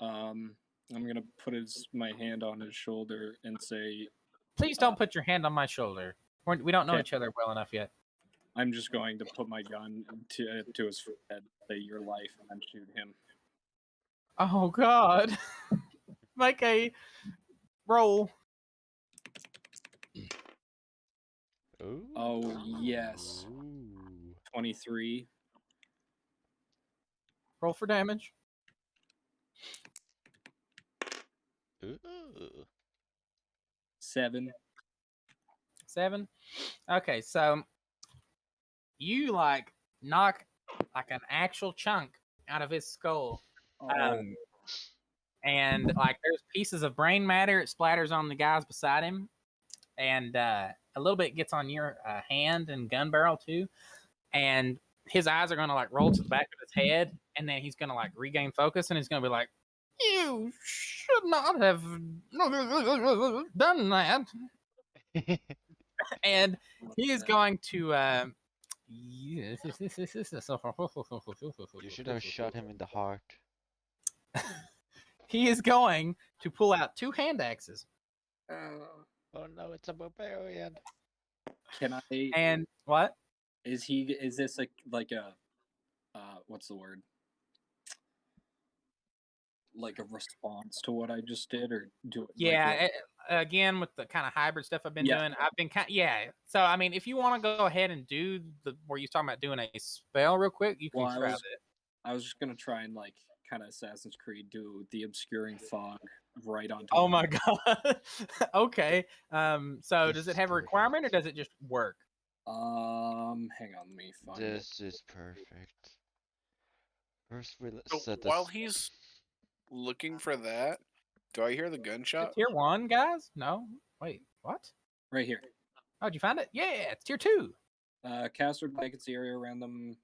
I'm gonna put my hand on his shoulder and say, Please don't put your hand on my shoulder. We don't know Okay. each other well enough yet. I'm just going to put my gun to his head, say your life, and then shoot him. Oh God. Make a roll. Ooh. Oh yes, Ooh. 23. Roll for damage. Ooh. 7. 7. Okay, so you like knock like an actual chunk out of his skull. Oh, And like there's pieces of brain matter. It splatters on the guys beside him, and a little bit gets on your hand and gun barrel too. And his eyes are gonna like roll to the back of his head, and then he's gonna like regain focus, and he's gonna be like, "You should not have done that." And he is going to. You should have shot him in the heart. He is going to pull out 2 hand axes. Oh no, it's a barbarian. can I? And what? Is this like a what's the word? Like a response to what I just did, or do it? Yeah, again with the kind of hybrid stuff I've been doing, I've been So I mean, if you want to go ahead and do the where you're talking about doing a spell real quick, you can try it. I was just gonna try and like kind of Assassin's Creed do the obscuring fog right on top. Oh my god. Okay. So does it have a requirement or does it just work? Hang on, let me find it. This is perfect. First, we'll So set while this. he's looking for that, do I hear the gunshot? Tier 1, guys? No. Wait, what? Right here. Oh, did you find it? Yeah, it's tier 2. Cast or vacancy area random.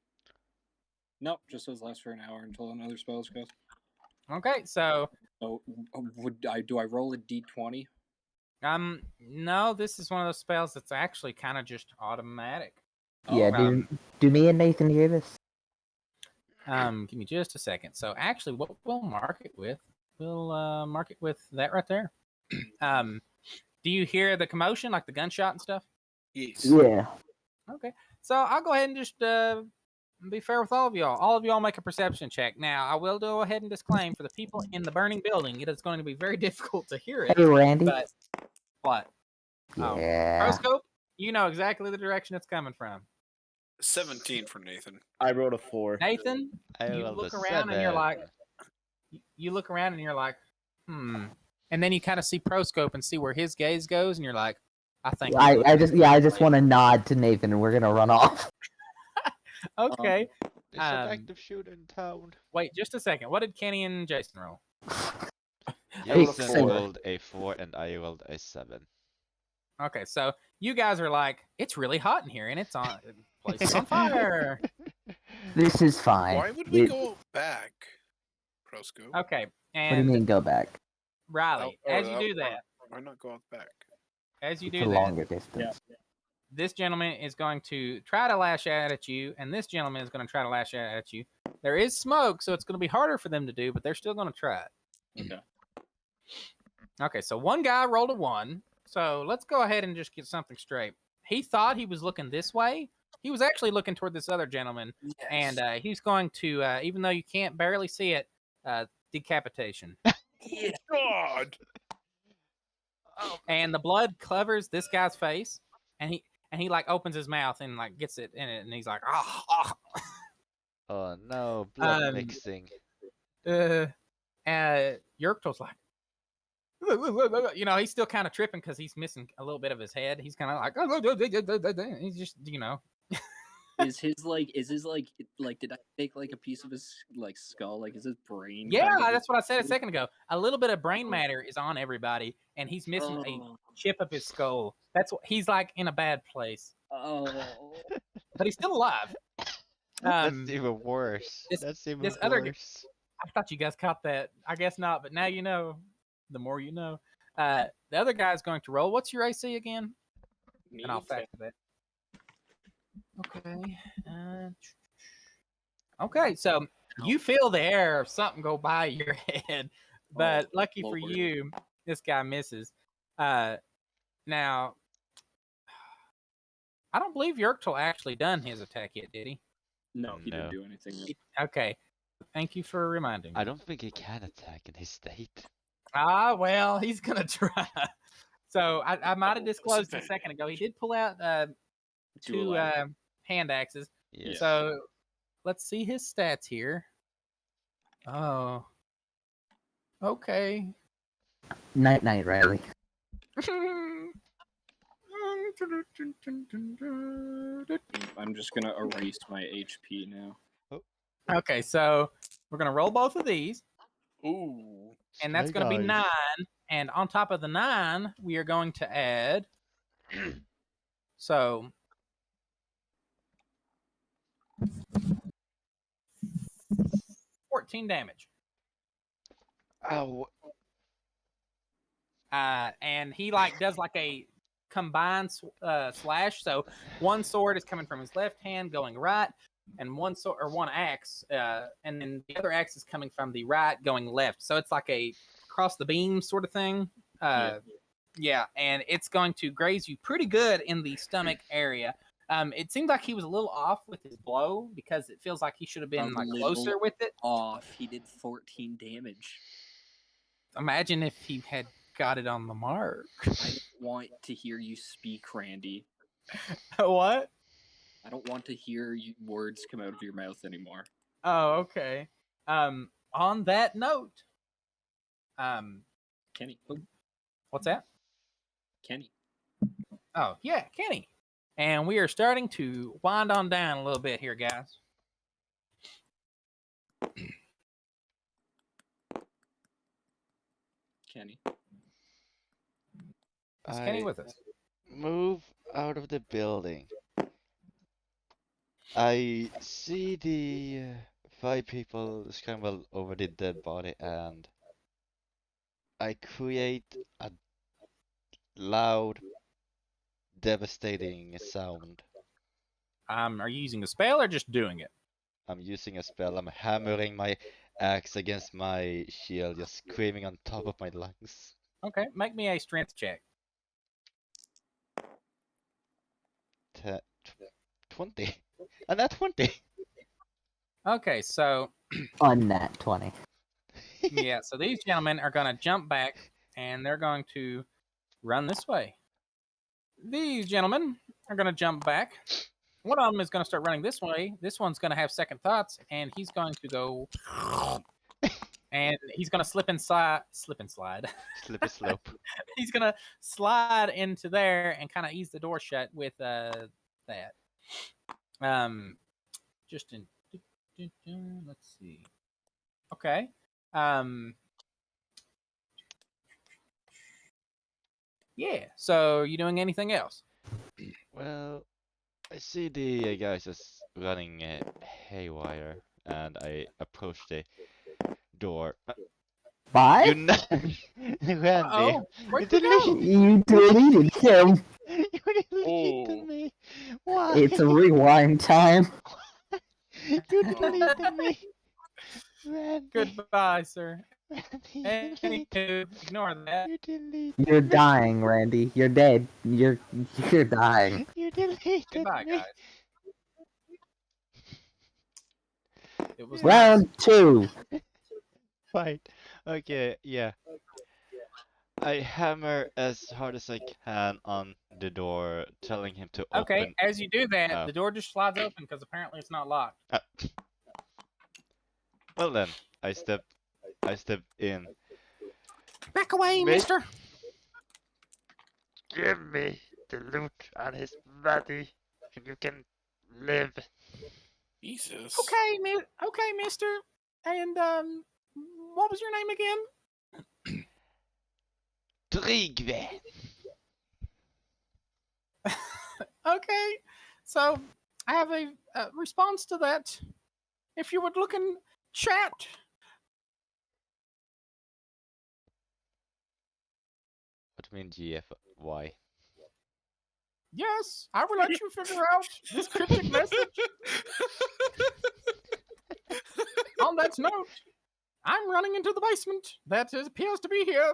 Nope, just says lasts for an hour until another spell is cast. Okay, so do I roll a d20? no, this is one of those spells that's actually kind of just automatic. Yeah, do me and Nathan hear this? Give me just a second. So actually, what we'll mark it with, that right there. Do you hear the commotion, like the gunshot and stuff? Yes. Yeah. Okay, so I'll go ahead and just be fair with all of y'all. All of y'all make a perception check. Now, I will go ahead and disclaim for the people in the burning building, it is going to be very difficult to hear it. Hey, Randy. But what? Yeah. Periscope, you know exactly the direction it's coming from. 17 for Nathan. I rolled a 4. Nathan, I you rolled look a around and you're 7. like, and then you kind of see Proscope and see where his gaze goes, and you're like, I think. I just want to nod to Nathan, and we're gonna run off. Okay. There's an active shooter in town. Wait, just a second. What did Kenny and Jason roll? Jason 4. rolled a 4 and I rolled a 7. Okay, so you guys are like, it's really hot in here, and it's on place is on fire. This is fine. Why would we go back, Prosco? Okay, What do you and mean go back? Riley, as you do that, Why not go back? as you It's do a that, longer distance. this gentleman is going to try to lash out at you, and this gentleman is going to try to lash out at you. There is smoke, so it's going to be harder for them to do, but they're still going to try it. Okay. Okay, so one guy rolled a 1. So let's go ahead and just get something straight. He thought he was looking this way. He was actually looking toward this other gentleman, and he's going to, even though you can't barely see it, decapitation. God. And the blood covers this guy's face, and he like opens his mouth and like gets it in it, and he's like, Oh no, blood mixing. Yerkel's like, you know, he's still kind of tripping because he's missing a little bit of his head. He's kind of like, he's just, you know. Is his like did I take like a piece of his like skull? Like is his brain? Yeah, kind of that's what I said a second ago. A little bit of brain matter is on everybody, and he's missing a chip of his skull. That's what he's like in a bad place. Oh. But he's still alive. That's even worse. That's even worse. I thought you guys caught that. I guess not, but now you know. The more you know. The other guy's going to roll. What's your AC again? And I'll factor that. Okay. Okay, so you feel the air of something go by your head, but lucky for you, this guy misses. Now, I don't believe Yerktel actually done his attack yet, did he? No, he No. didn't do anything. Yet. Okay. Thank you for reminding me. I don't think he can attack in his state. Ah, well, he's gonna try. So I might have disclosed a Disadvantage. second ago. He did pull out two alive. hand axes. Yes. So let's see his stats here. Oh. Okay. Night, Riley. I'm just gonna erase my HP now. Okay, so we're gonna roll both of these, Ooh. and that's gonna be 9. And on top of the 9, we are going to add. So 14 damage. Ow. And he does a combined slash. So one sword is coming from his left hand going right, and one axe, and then the other axe is coming from the right going left. So it's like a cross the beam sort of thing. Yeah, and it's going to graze you pretty good in the stomach area. It seems like he was a little off with his blow because it feels like he should have been closer with it. Off. He did 14 damage. Imagine if he had got it on the mark. I don't want to hear you speak, Randy. What? I don't want to hear words come out of your mouth anymore. Oh, okay. On that note, Kenny. What's that? Kenny. Oh, yeah, Kenny. And we are starting to wind on down a little bit here, guys. Kenny. Is Kenny with us? Move out of the building. I see the 5 people scramble over the dead body, and I create a loud, devastating sound. Are you using a spell or just doing it? I'm using a spell. I'm hammering my axe against my shield, just screaming on top of my lungs. Okay, make me a strength check. 20. And that 20. Okay, so Unnat 20. yeah, so these gentlemen are going to jump back and they're going to run this way. These gentlemen are going to jump back. One of them is going to start running this way. This one's going to have second thoughts, and he's going to go, and he's going to slip and slide. Slippery slope. He's going to slide into there and kind of ease the door shut with that. Just in. Let's see. Okay. Yeah. So, you doing anything else? Well, I see the guys just running haywire, and I approach the door. Bye? You know, Randy, Oh, where'd you you go? You deleted him. You deleted me. Why? It's a rewind time. You deleted me. Randy. Goodbye, sir. Randy, you deleted. Ignore that. You deleted. You're dying, Randy. You're dead. You're dying. You deleted Goodbye, me. guys. It was Round 2. Fine. Okay, yeah. I hammer as hard as I can on the door, telling him to okay. open. As you do that, Oh. the door just slides open because apparently it's not locked. Well then, I step in. Back away, Mate. mister. Give me the loot on his body, and you can live. Jesus. Okay, mister. And what was your name again? Trygve. Okay, so I have a response to that. If you would look in chat. What do you mean GFY? Yes, I will let you figure out this cryptic message. On that note, I'm running into the basement. That appears to be here.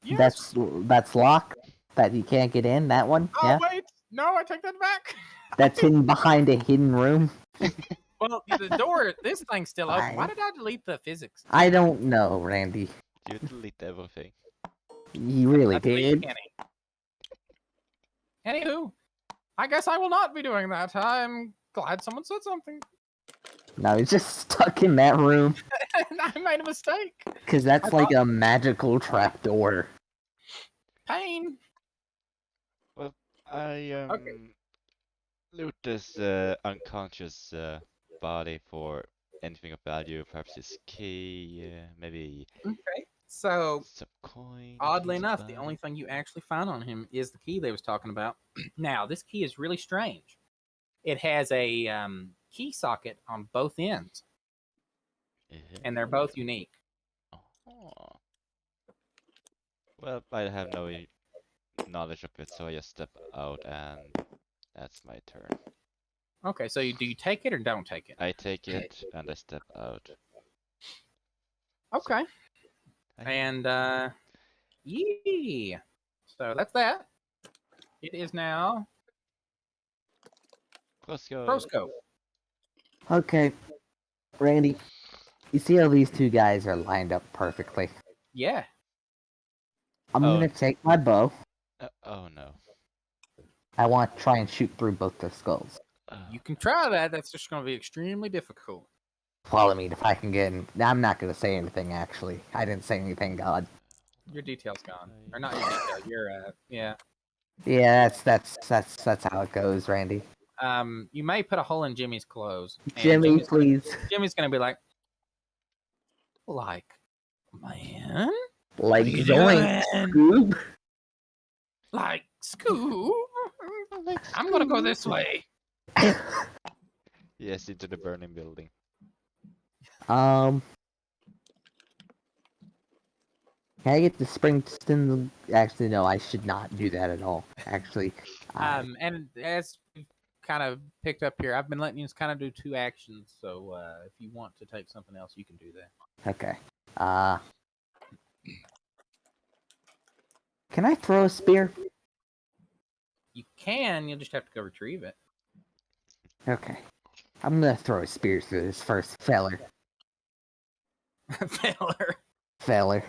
Yes. That's locked. That you can't get in. That one. Oh Yeah. wait, no, I take that back. That's hidden behind a hidden room. Well, the door, this thing's still open. Why I- did I delete the physics? I don't know, Randy. You delete everything. You really I deleted did. Kenny. Anywho, I guess I will not be doing that. I'm glad someone said something. No, he's just stuck in that room. I made a mistake. Because that's I like a magical trapdoor. Pain. Well, I loot this unconscious body for anything of value. Perhaps his key, maybe Okay. So, some coin. oddly piece of enough, the body. only thing you actually found on him is the key they was talking about. Now, this key is really strange. It has a key socket on both ends, and they're both unique. Oh. Well, I have no knowledge of it, so I just step out, and that's my turn. Okay, so do you take it or don't take it? I take it and I step out. Okay. I- And yeah. So that's that. It is now Let's go. Proscope. Okay, Randy, you see how these two guys are lined up perfectly? Yeah. I'm Oh. gonna take my bow. Oh no. I want to try and shoot through both their skulls. You can try that. That's just going to be extremely difficult. Follow me if I can get in. I'm not gonna say anything, actually. I didn't say anything, God. Your detail's gone. Or not your detail. Your yeah. Yeah, that's how it goes, Randy. You may put a hole in Jimmy's clothes. And Jimmy, please. Jimmy's gonna be like, man, Like, What are you join, doing? Scoob. like Scoob. I'm gonna go this way. Yes, into the burning building. Can I get the Springston? Actually, no, I should not do that at all. Actually, And as we've kind of picked up here, I've been letting you just kind of do 2 actions. So if you want to take something else, you can do that. okay. Can I throw a spear? You can. You'll just have to go retrieve it. Okay. I'm gonna throw a spear through this first feller. Failure.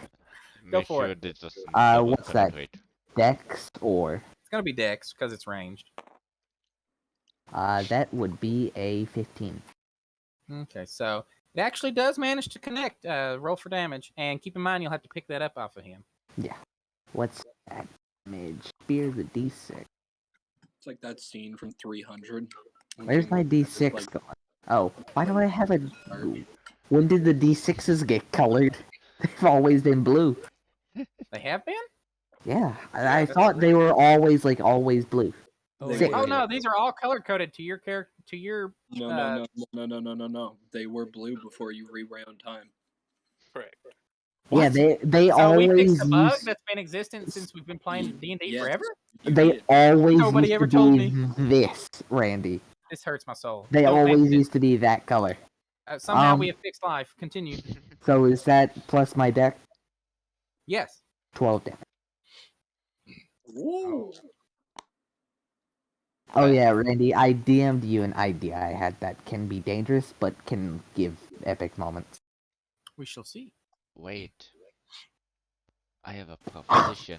Go Make for sure it. it doesn't double What's that? penetrate. Dex or It's gonna be Dex because it's ranged. that would be a 15. Okay, so it actually does manage to connect. Roll for damage, and keep in mind you'll have to pick that up off of him. Yeah. What's that damage? Spear the D6. It's like that scene from 300. Where's my D6 Like- going? Oh, why do I have a? When did the D6s get colored? They've always been blue. They have been? Yeah, I thought they were always blue. They Sick. were- Oh no, these are all color coded to your character. To your No. They were blue before you rewound time. Correct. Yeah, they so we always fixed a bug used, that's been existent since we've been playing D&D Yes. forever. You they did. always Nobody used ever to told be this, Randy. This hurts my soul. They No always offense. used to be that color. Somehow we have fixed life. Continue. So is that plus my deck? Yes. 12 damage. Ooh. Oh yeah, Randy, I DM'd you an idea I had that can be dangerous, but can give epic moments. We shall see. Wait. I have a proposition.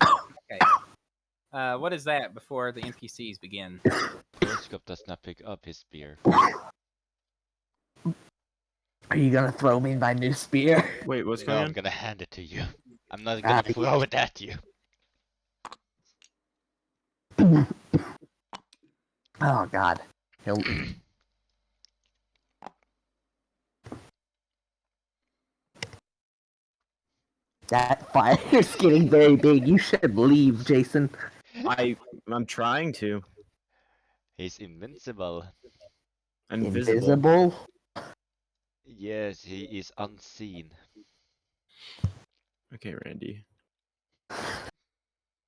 Okay. What is that before the NPCs begin? Horoscope does not pick up his spear. Are you gonna throw me my new spear? Wait, what's No, going I'm on? gonna hand it to you. I'm not gonna throw it at you. Oh god. He'll... That fire is getting very big. You should leave, Jason. I'm trying to. He's invincible. Invisible. Yes, he is unseen. Okay, Randy.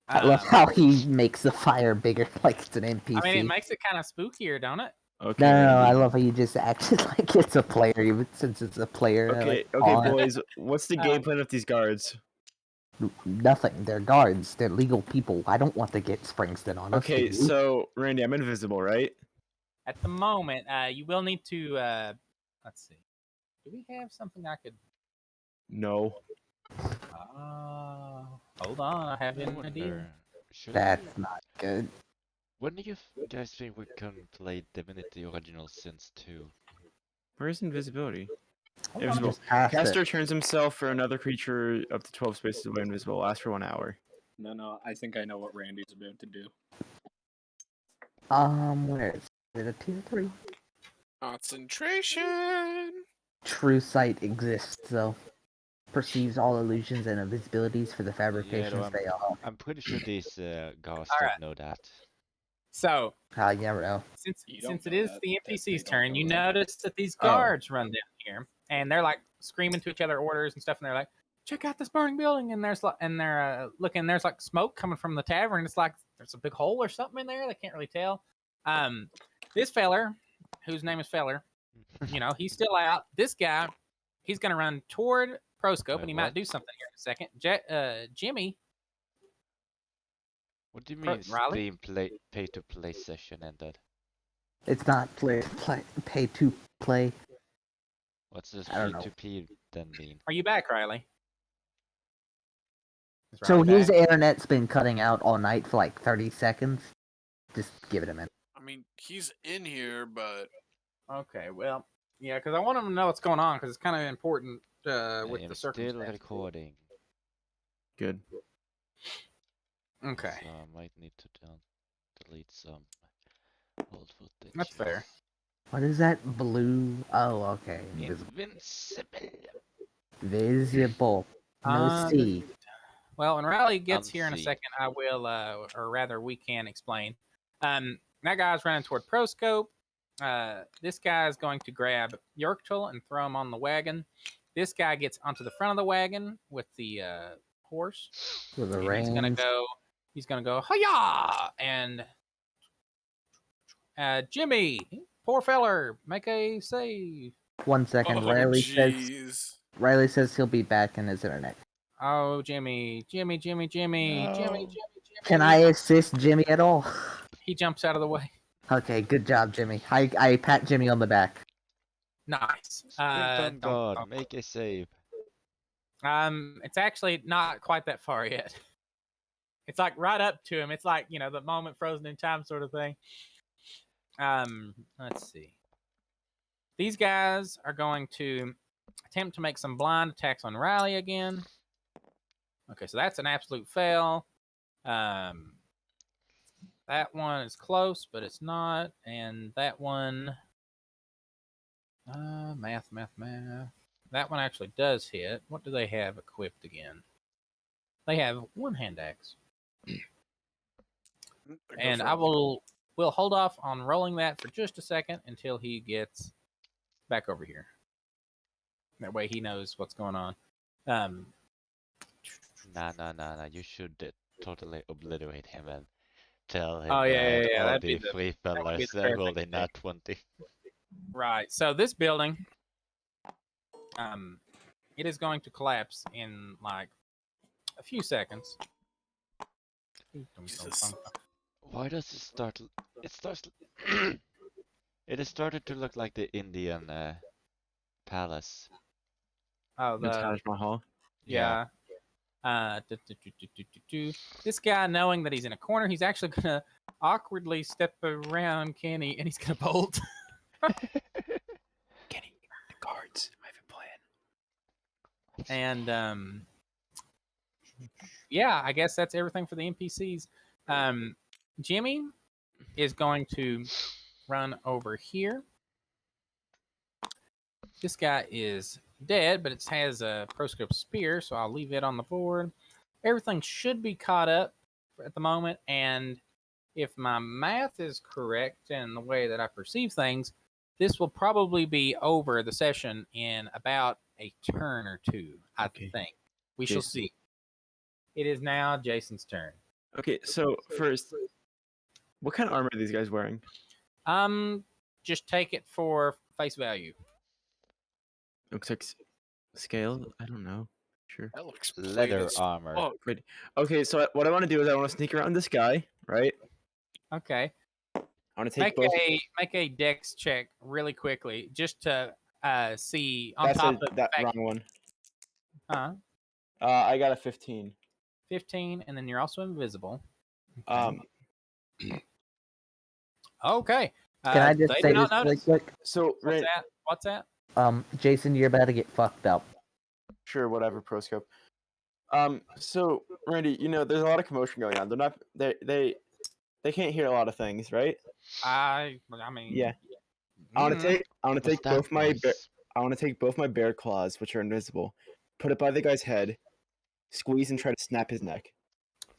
I love how he makes the fire bigger, like it's an NPC. I mean, it makes it kind of spookier, don't it? Okay. No, I Randy. love how you just acted like it's a player, even since it's a player. Okay, like, okay, aw, boys. What's the game plan of these guards? Nothing. They're guards. They're legal people. I don't want to get Springston on us. Okay, do you? so Randy, I'm invisible, right? At the moment, you will need to. Let's see. Do we have something I could? No. Hold on. I have I an idea. wonder, should That's we... not good. When do you guys think we can play Divinity Original Sins 2? Where's invisibility? Hold on. Invisible. Just past Caster it. turns himself for another creature up to 12 spaces away invisible. Lasts for 1 hour. No, I think I know what Randy's about to do. Where is it? A tier 3? Concentration. True sight exists, though. Perceives all illusions and invisibilities for the fabrications they are. I'm pretty sure these guys All don't right. know that. So, You never know. You don't since it know is that, the that they NPC's don't turn, know you that. notice that these Oh. guards run down here, and they're like screaming to each other orders and stuff, and they're like, "Check out this burning building!" And they're looking. There's like smoke coming from the tavern. It's like there's a big hole or something in there. They can't really tell. This feller, whose name is Feller, he's still out. This guy, he's gonna run toward Proscope, Wait, and he what? might do something here in a second. Jimmy. What do you mean Riley? stream pay to play session ended? It's not pay to play. What's this I don't know. P2P then mean? Are you back, Riley? Is So Riley his back? internet's been cutting out all night for like 30 seconds. Just give it a minute. I mean, he's in here, but Okay, well, yeah, because I want him to know what's going on because it's kind of important with I the am still circumstances. recording, Good. Okay, so I might need to delete some old footage. that's fair. What is that blue? Oh, okay. Invincible. Visible. No Uh, C. Well, when Riley gets here in a Unseen. second, I will, or rather, we can explain. That guy's running toward Proscope. This guy is going to grab Yorktul and throw him on the wagon. This guy gets onto the front of the wagon with the horse. With the And he's gonna go, hi-yah! And Jimmy, poor feller, make a save. 1 second. oh jeez. Riley says he'll be back in his internet. Oh, Jimmy. No. Can I assist Jimmy at all? He jumps out of the way. Okay, good job, Jimmy. I pat Jimmy on the back. Nice. Sprint on God, don't- make a save. It's actually not quite that far yet. It's like right up to him. It's like, the moment frozen in time sort of thing. Let's see. These guys are going to attempt to make some blind attacks on Riley again. Okay, so that's an absolute fail. That one is close, but it's not. And that one, math. That one actually does hit. What do they have equipped again? They have one hand axe. And we'll hold off on rolling that for just a second until he gets back over here. That way he knows what's going on. Nah. You should totally obliterate him and tell him Oh, yeah, that all that'd be the the- three that would be fellas the fair rolled thing a to do. nat 20. Right. So this building, it is going to collapse in like a few seconds. Jesus. Why does it start? It starts. It has started to look like the Indian palace. Oh, The Taj Mahal. yeah. This guy, knowing that he's in a corner, he's actually gonna awkwardly step around Kenny, and he's gonna bolt. Kenny, the cards. I have a plan. And yeah, I guess that's everything for the NPCs. Jimmy is going to run over here. This guy is dead, but it has a proscope spear, so I'll leave it on the board. Everything should be caught up at the moment, and if my math is correct and the way that I perceive things, this will probably be over the session in about a turn or two, I think. We shall see. It is now Jason's turn. Okay, so first, what kind of armor are these guys wearing? Just take it for face value. Looks like scale. I don't know. Sure. That looks Leather plain as armor. fuck. Okay, so what I want to do is I want to sneak around this guy, right? Okay. I want to take both. Make a dex check really quickly, just to see on That's top of that the fact, wrong one. huh? I got a 15. 15, and then you're also invisible. Okay. Okay. Can I just they say do not this really notice. quick? What's that? Jason, you're about to get fucked up. Sure, whatever, Proscope. So Randy, there's a lot of commotion going on. They're not they can't hear a lot of things, right? I mean, Yeah. I want to What's take that noise? I want to take both my bear claws, which are invisible, put it by the guy's head, squeeze and try to snap his neck.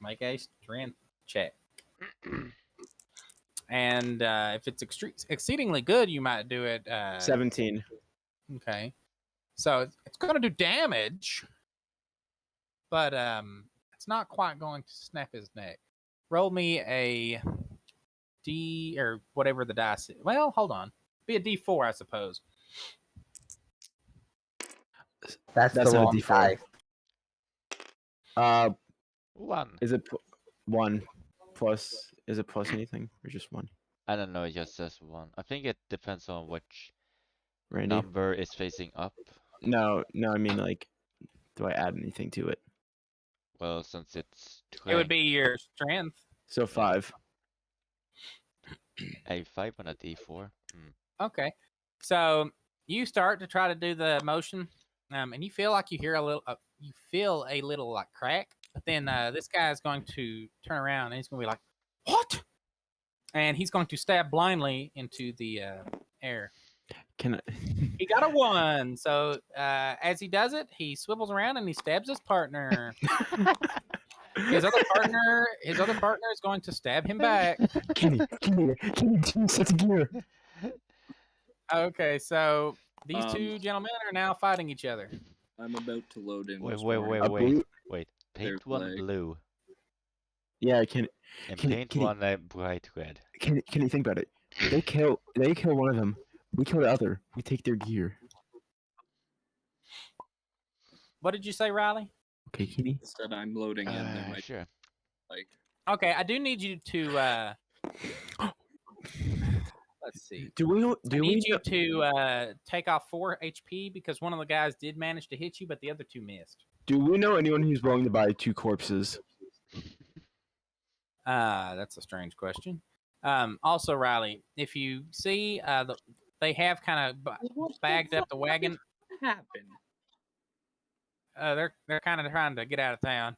make a strength check. And if it's exceedingly good, you might do it. 17. Okay. So it's going to do damage, but it's not quite going to snap his neck. Roll me a D or whatever the dice is. Well, hold on. Be a D4, I suppose. That's the not a wrong D4. die. 1. Is it 1 plus? Is it plus anything or just 1? I don't know, it just says 1. I think it depends on which Randy? number is facing up. No, I mean like, do I add anything to it? Well, since it's It would strength, be your strength. So 5. a 5 on a D4. Okay. So you start to try to do the motion, and you feel like you hear a little like crack. But then this guy is going to turn around and he's going to be like, "What?" And he's going to stab blindly into the air. Can I? He got a 1. So as he does it, he swivels around and he stabs his partner. His other partner is going to stab him back. Kenny, set the gear. Okay, so these two gentlemen are now fighting each other. I'm about to load in. Wait. Their Paint one flag. blue Yeah, can and Can- paint can you- one bright red. you think about it? They kill one of them. We kill the other. We take their gear. What did you say, Riley? Okay, Kenny. Instead, I'm loading in. They might Sure. like. Okay, I do need you to let's see. I need you to take off 4 HP because one of the guys did manage to hit you, but the other 2 missed. Do we know anyone who's willing to buy 2 corpses? That's a strange question. Also, Riley, if you see they have kind of bagged up the wagon. Happened. They're kind of trying to get out of town.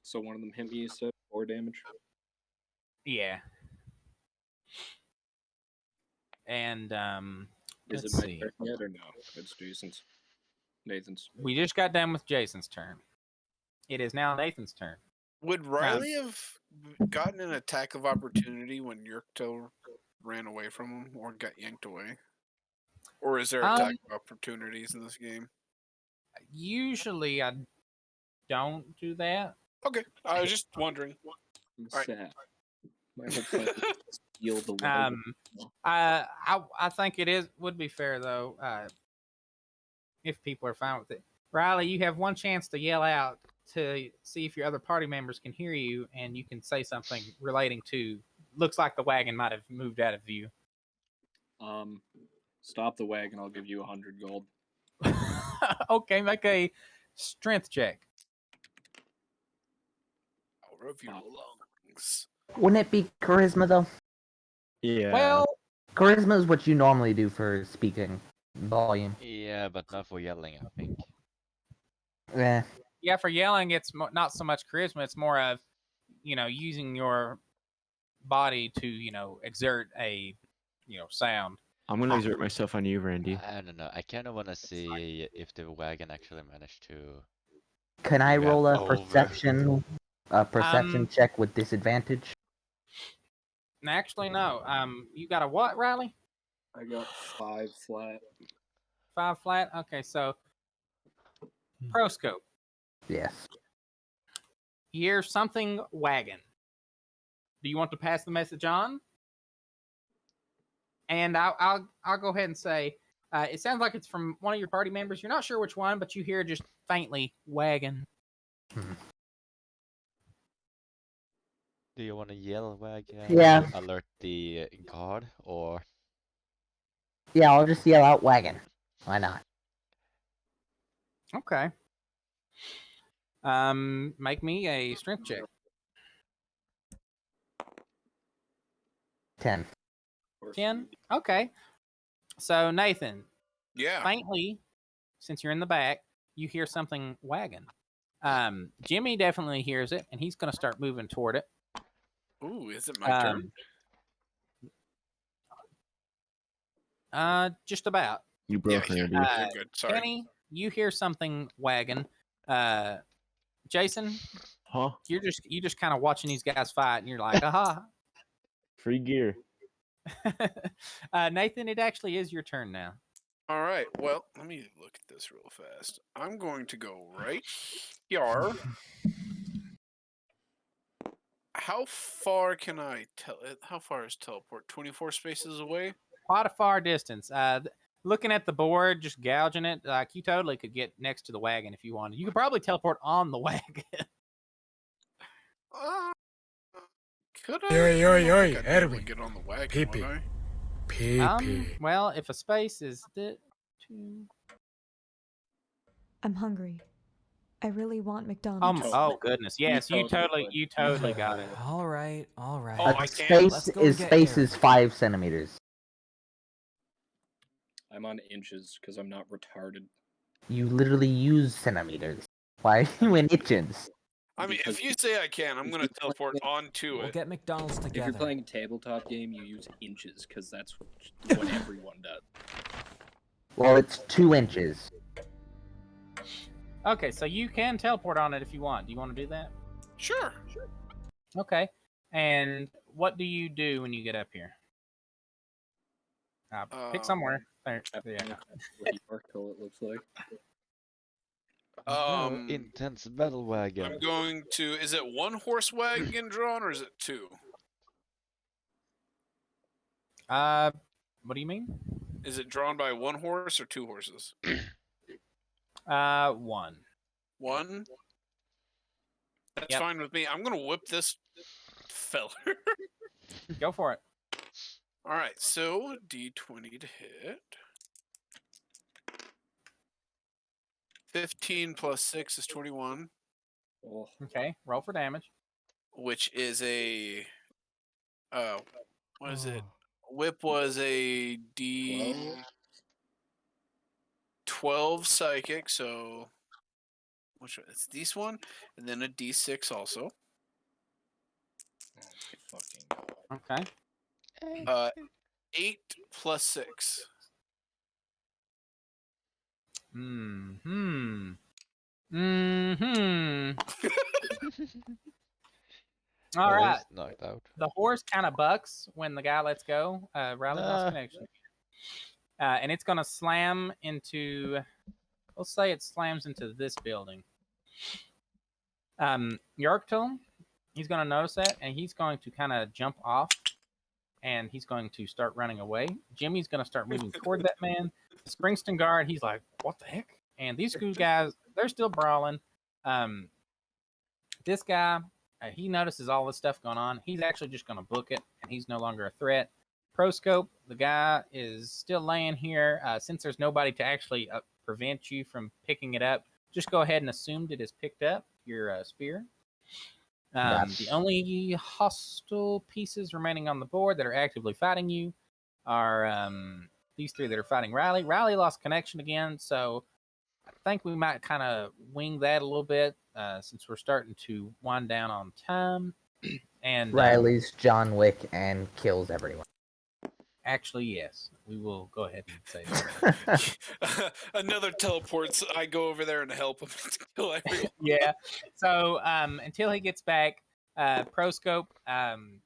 So one of them hit me, you said 4 damage. Yeah. And Is let's it my see. turn yet or no? It's Jason's. Nathan's. We just got done with Jason's turn. It is now Nathan's turn. Would Riley have gotten an attack of opportunity when Yurkto ran away from him or got yanked away? Or is there attack of opportunities in this game? Usually I don't do that. Okay, I was just wondering. I'm Alright. sad. My whole plan was to steal the wagon. I think it would be fair though, if people are fine with it. Riley, you have one chance to yell out to see if your other party members can hear you, and you can say something relating to. Looks like the wagon might have moved out of view. Stop the wagon. I'll give you 100 gold. Okay, make a strength check. I'll rub your lungs. Wouldn't it be charisma though? Yeah. Well, Charisma is what you normally do for speaking volume. Yeah, but not for yelling, I think. yeah, for yelling, it's not so much charisma. It's more of, using your body to, exert a, sound. I'm gonna exert myself on you, Randy. I don't know. I kind of want to see if the wagon actually managed to. Can I Yeah, roll a over. perception check with disadvantage? Actually, no. You got a what, Riley? I got 5 flat. 5 flat? Okay, so Proscope. Yes. Here's something wagon. Do you want to pass the message on? And I'll go ahead and say, it sounds like it's from one of your party members. You're not sure which one, but you hear just faintly wagon. Do you want to yell wagon Yeah. to alert the guard, or Yeah, I'll just yell out wagon. Why not? Okay. Make me a strength check. 10. 10. Okay. So Nathan, Yeah. faintly, since you're in the back, you hear something wagging. Jimmy definitely hears it, and he's going to start moving toward it. Ooh, is it my turn? Just about. You broke Yeah, her, dude. you're good. Sorry. Kenny, you hear something wagging. Jason, Huh? you just kind of watching these guys fight, and you're like, aha. Free gear. Nathan, it actually is your turn now. All right. Well, let me look at this real fast. I'm going to go right here. How far can I tell it? How far is teleport? 24 spaces away? Quite a far distance. Looking at the board, just gouging it, like you totally could get next to the wagon if you wanted. You could probably teleport on the wagon. Could I? I don't think I'd be able to Erwin. get on the wagon, Pee-pee. would I? Pee-pee. Well, if a space is the two. I'm hungry. I really want McDonald's. Oh goodness, yes, you totally got it. All right. Oh, A I space can? Let's go and is get space Aaron. is 5 centimeters. I'm on inches because I'm not retarded. You literally use centimeters. Why are you in inches? I mean, Because if you say I can, I'm going to teleport onto We'll it. get McDonald's if together. you're playing a tabletop game, you use inches because that's what everyone does. Well, it's 2 inches. Okay, so you can teleport on it if you want. Do you want to do that? Sure. Okay. And what do you do when you get up here? Pick somewhere. There. Yeah. Oracle, it looks like. intense battle wagon? I'm going to. Is it one horse wagon drawn or is it two? What do you mean? Is it drawn by one horse or two horses? One. One? That's Yep. fine with me. I'm going to whip this feller. Go for it. All right, so D20 to hit. 15 plus 6 is 21. Oh, Okay, roll for damage. Which is a. What is it? Whip was a D12 psychic, so. Which one? It's this one, and then a D6 also. Okay. 8 plus 6. All right. Knocked out. The horse kind of bucks when the guy lets go. Riley lost connection. And it's going to slam into, let's say it slams into this building. Yarktul, he's going to notice that, and he's going to kind of jump off, and he's going to start running away. Jimmy's going to start moving toward that man. Springston guard, he's like, what the heck? And these two guys, they're still brawling. This guy, he notices all this stuff going on. He's actually just going to book it, and he's no longer a threat. Proscope, the guy is still laying here. Since there's nobody to actually prevent you from picking it up, just go ahead and assume it is picked up, your spear. The only hostile pieces remaining on the board that are actively fighting you are these three that are fighting Riley. Riley lost connection again, so I think we might kind of wing that a little bit since we're starting to wind down on time. And Riley's John Wick and kills everyone. Actually, yes. We will go ahead and say that. Another teleports. I go over there and help him to kill everyone. Yeah. So until he gets back, Proscope,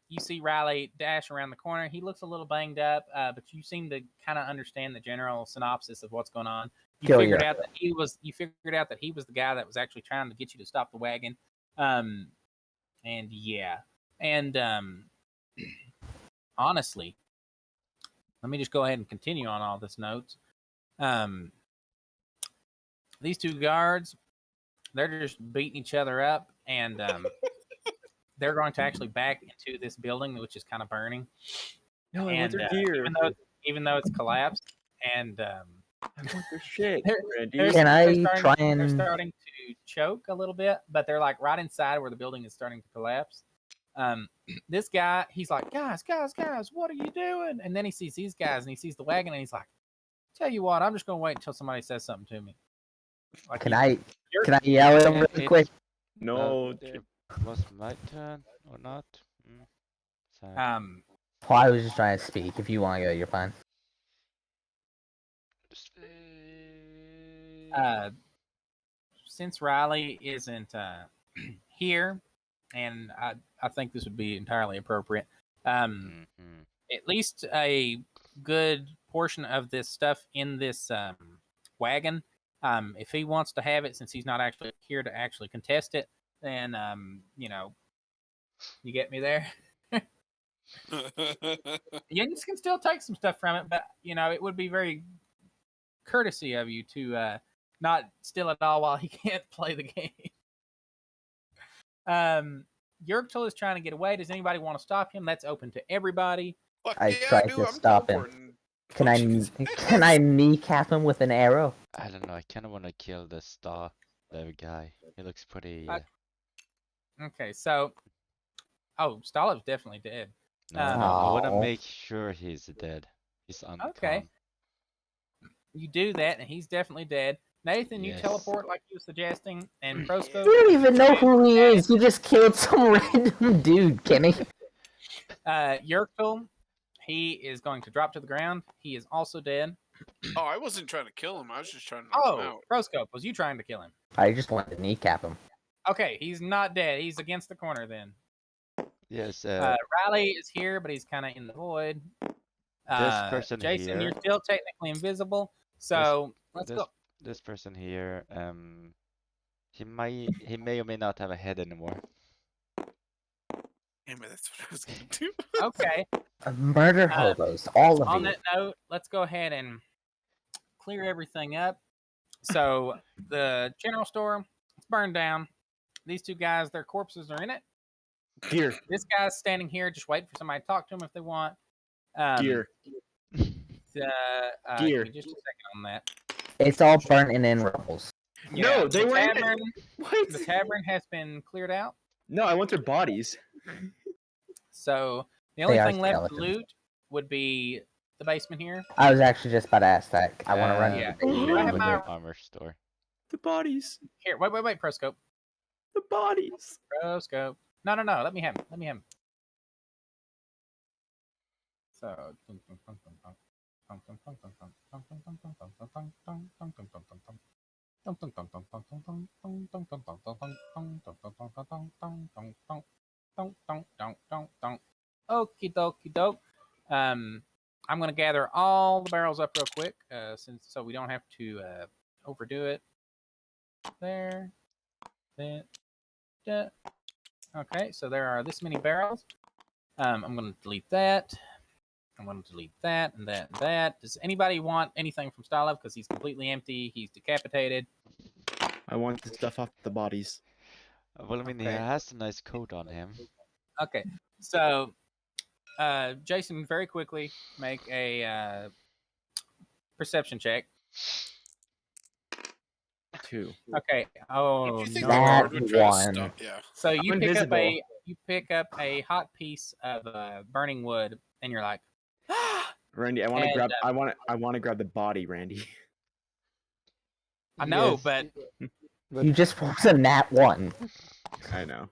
you see Riley dash around the corner. He looks a little banged up, but you seem to kind of understand the general synopsis of what's going on. You figured out that he was the guy that was actually trying to get you to stop the wagon. And yeah. And honestly, let me just go ahead and continue on all this notes. These two guards, they're just beating each other up, and they're going to actually back into this building, which is kind of burning. No, I want And their gear. even though it's collapsed, and I want their shit, Randy. Can I try they're and? starting to choke a little bit, but they're like right inside where the building is starting to collapse. This guy, he's like, guys, what are you doing? And then he sees these guys and he sees the wagon and he's like, tell you what, I'm just gonna wait until somebody says something to me. Like, Can I yell at him really quick? No. It was my turn or not? Sad. Well, I was just trying to speak. If you want to go, you're fine. Since Riley isn't here, and I think this would be entirely appropriate. At least a good portion of this stuff in this wagon, if he wants to have it, since he's not actually here to actually contest it, then you know, you get me there. You can still take some stuff from it, but you know, it would be very courtesy of you to not steal it all while he can't play the game. Yurktul is trying to get away. Does anybody want to stop him? That's open to everybody. I tried to stop him. Can I kneecap him with an arrow? I don't know. I kind of want to kill the star guy. He looks pretty. Okay, so Stalov's definitely dead. No, I want to make sure he's dead. He's unconscious. Okay. You do that, and he's definitely dead. Nathan, you teleport like you were suggesting, and Prosco. You don't even know who he is. You just killed some random dude, Kenny. Yurktul, he is going to drop to the ground. He is also dead. Oh, I wasn't trying to kill him. I was just trying to knock him out. Prosco, was you trying to kill him? I just wanted to kneecap him. Okay, he's not dead. He's against the corner then. Yes. Riley is here, but he's kind of in the void. This person Jason, here. you're still technically invisible. So let's go. This person here, he may or may not have a head anymore. Damn it, that's what I was gonna do. Okay. Murder hobos, all of you. On that note, let's go ahead and clear everything up. So the general store, it's burned down. These two guys, their corpses are in it. Gear. This guy's standing here, just waiting for somebody to talk to him if they want. Gear. Gear. Just a second on that. It's all burnt and in rubbles. Yeah, No, they were in tavern. What? The tavern has been cleared out. No, I want their bodies. So the only They are thing left to skeletons. loot would be the basement here. I was actually just about to ask that. I want to run. Yeah. to the basement. I have my armor store. The bodies. here. Wait, Proscope. The bodies. Proscope. No. Let me have him. So. Okie dokie doke. I'm gonna gather all the barrels up real quick, so we don't have to overdo it. There. Okay, so there are this many barrels. I'm gonna delete that. I'm going to delete that and that and that. Does anybody want anything from Stalov? Because he's completely empty. He's decapitated. I want the stuff off the bodies. Well, I mean, he has a nice coat on him. Okay, so Jason, very quickly make a perception check. 2. Okay. Oh If you think no. the guard would try to one. stop, yeah. So you I'm pick up a hot piece of burning wood, and you're like, Randy, I want to And, grab. I want to grab the body, Randy. I know, Yes. but You just rolled a nat 1. I know.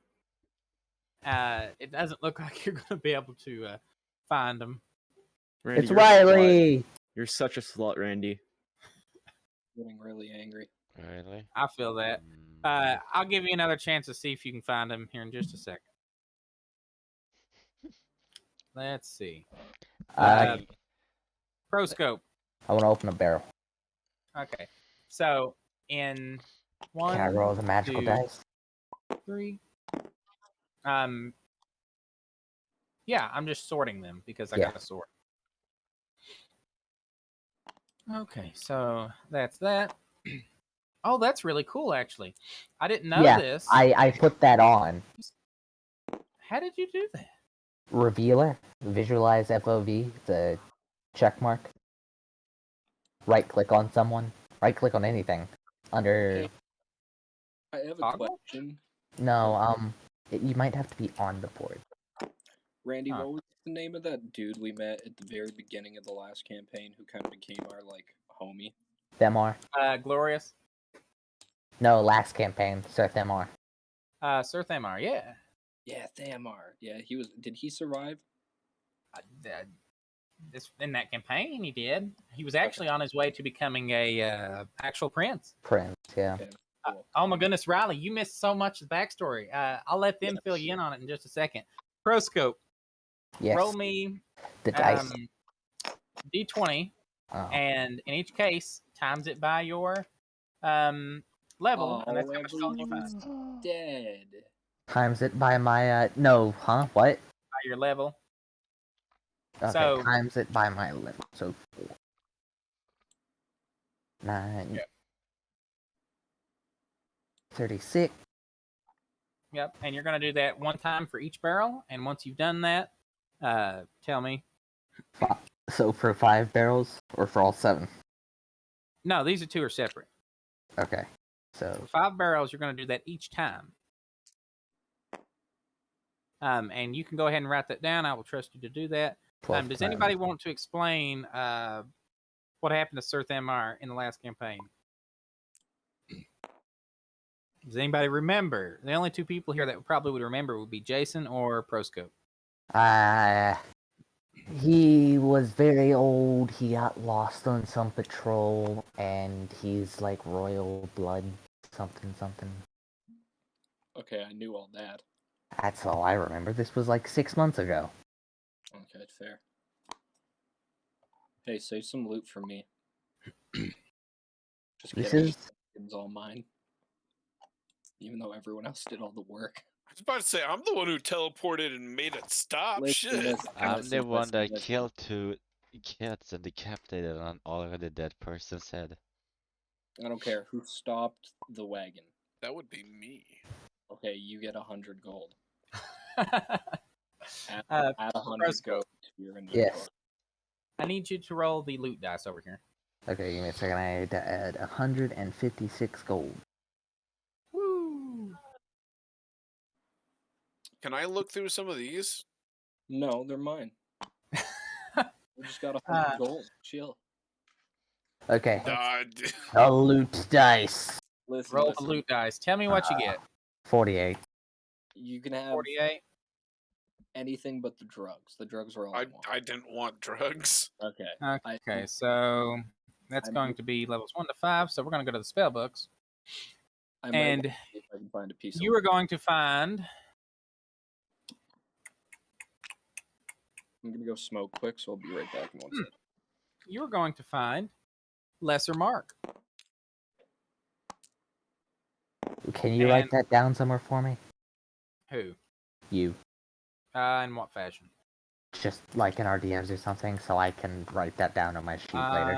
it doesn't look like you're going to be able to find them. Randy, It's you're a slut. Riley. You're such a slut, Randy. Getting really angry. Really? I feel that. I'll give you another chance to see if you can find them here in just a second. Let's see. Proscope. I want to open a barrel. Okay. So in one, Can I roll the magical 2, dice? 3. Yeah, I'm just sorting them because I Yeah. got to sort. Okay, so that's that. Oh, that's really cool, actually. I didn't know Yeah, this. I put that on. How did you do that? Revealer, visualize FOV, the check mark. Right click on someone. Right click on anything. Under. I have a Toggle? question. No, you might have to be on the board. Randy, Huh. what was the name of that dude we met at the very beginning of the last campaign who kind of became our, like, homie? Themar. Glorious. No, last campaign, Sir Themar. Sir Thamar, yeah. Yeah, Thamar. Yeah, he was. Did he survive? In that campaign, he did. He was actually on his way to becoming a actual prince. Prince, yeah. Okay, cool. Oh my goodness, Riley, you missed so much of the backstory. I'll let them fill you in on it in just a second. Proscope, Yes. roll me The dice. D20, Oh. and in each case, times it by your level, and that's how much gold you find. Dead. Times it by my, no, huh? What? By your level. Okay, So- times it by my level. So 4. 9. Yep. 36. Yep, and you're going to do that one time for each barrel, and once you've done that, tell me. So for 5 barrels, or for all 7? No, these two are separate. Okay, so For 5 barrels, you're going to do that each time. And you can go ahead and write that down. I will trust you to do that. Does anybody want to explain what happened to Sir Thamar in the last campaign? Does anybody remember? The only 2 people here that probably would remember would be Jason or Proscope. he was very old. He got lost on some patrol, and he's like royal blood, something. Okay, I knew all that. That's all I remember. This was like 6 months ago. Okay, fair. Hey, save some loot for me. Just This kidding. is It's all mine. Even though everyone else did all the work. I was about to say, I'm the one who teleported and made it stop. Shit. I'm the one that killed 2 kids and decapitated an already dead person's head. I don't care who stopped the wagon. That would be me. Okay, you get 100 gold. Add Proscope. 100 gold to your inventory. Yes. I need you to roll the loot dice over here. Okay, give me a second. I had to add 156 gold. Woo! Can I look through some of these? No, they're mine. We just got 100 gold. Chill. Okay. D- The loot dice. Listen, Roll the loot dice. Tell me what you get. 48. You can have 48. anything but the drugs. The drugs are all I want. I didn't want drugs. Okay. Okay, so that's going to be levels 1 to 5. So we're going to go to the spell books. I might And see if I can find a piece you are going to find. I'm gonna go smoke quick, so I'll be right back in 1 second. You're going to find Lesser Mark. Can you write that down somewhere for me? Who? You. In what fashion? Just like in our DMs or something, so I can write that down on my sheet later.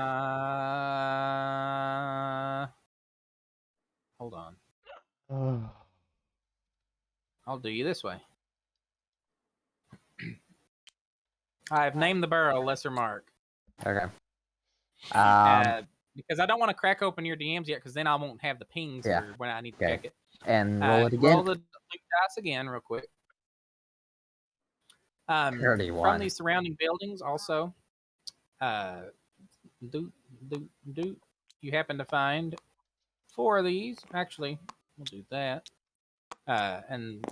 Hold on. I'll do you this way. I've named the barrel Lesser Mark. Okay. Because I don't want to crack open your DMs yet, because then I won't have the pings Yeah. for when I need to Okay. check it. And roll it again. Roll the loot dice again, real quick. 31. From these surrounding buildings, also, you happen to find 4 of these. Actually, we'll do that. And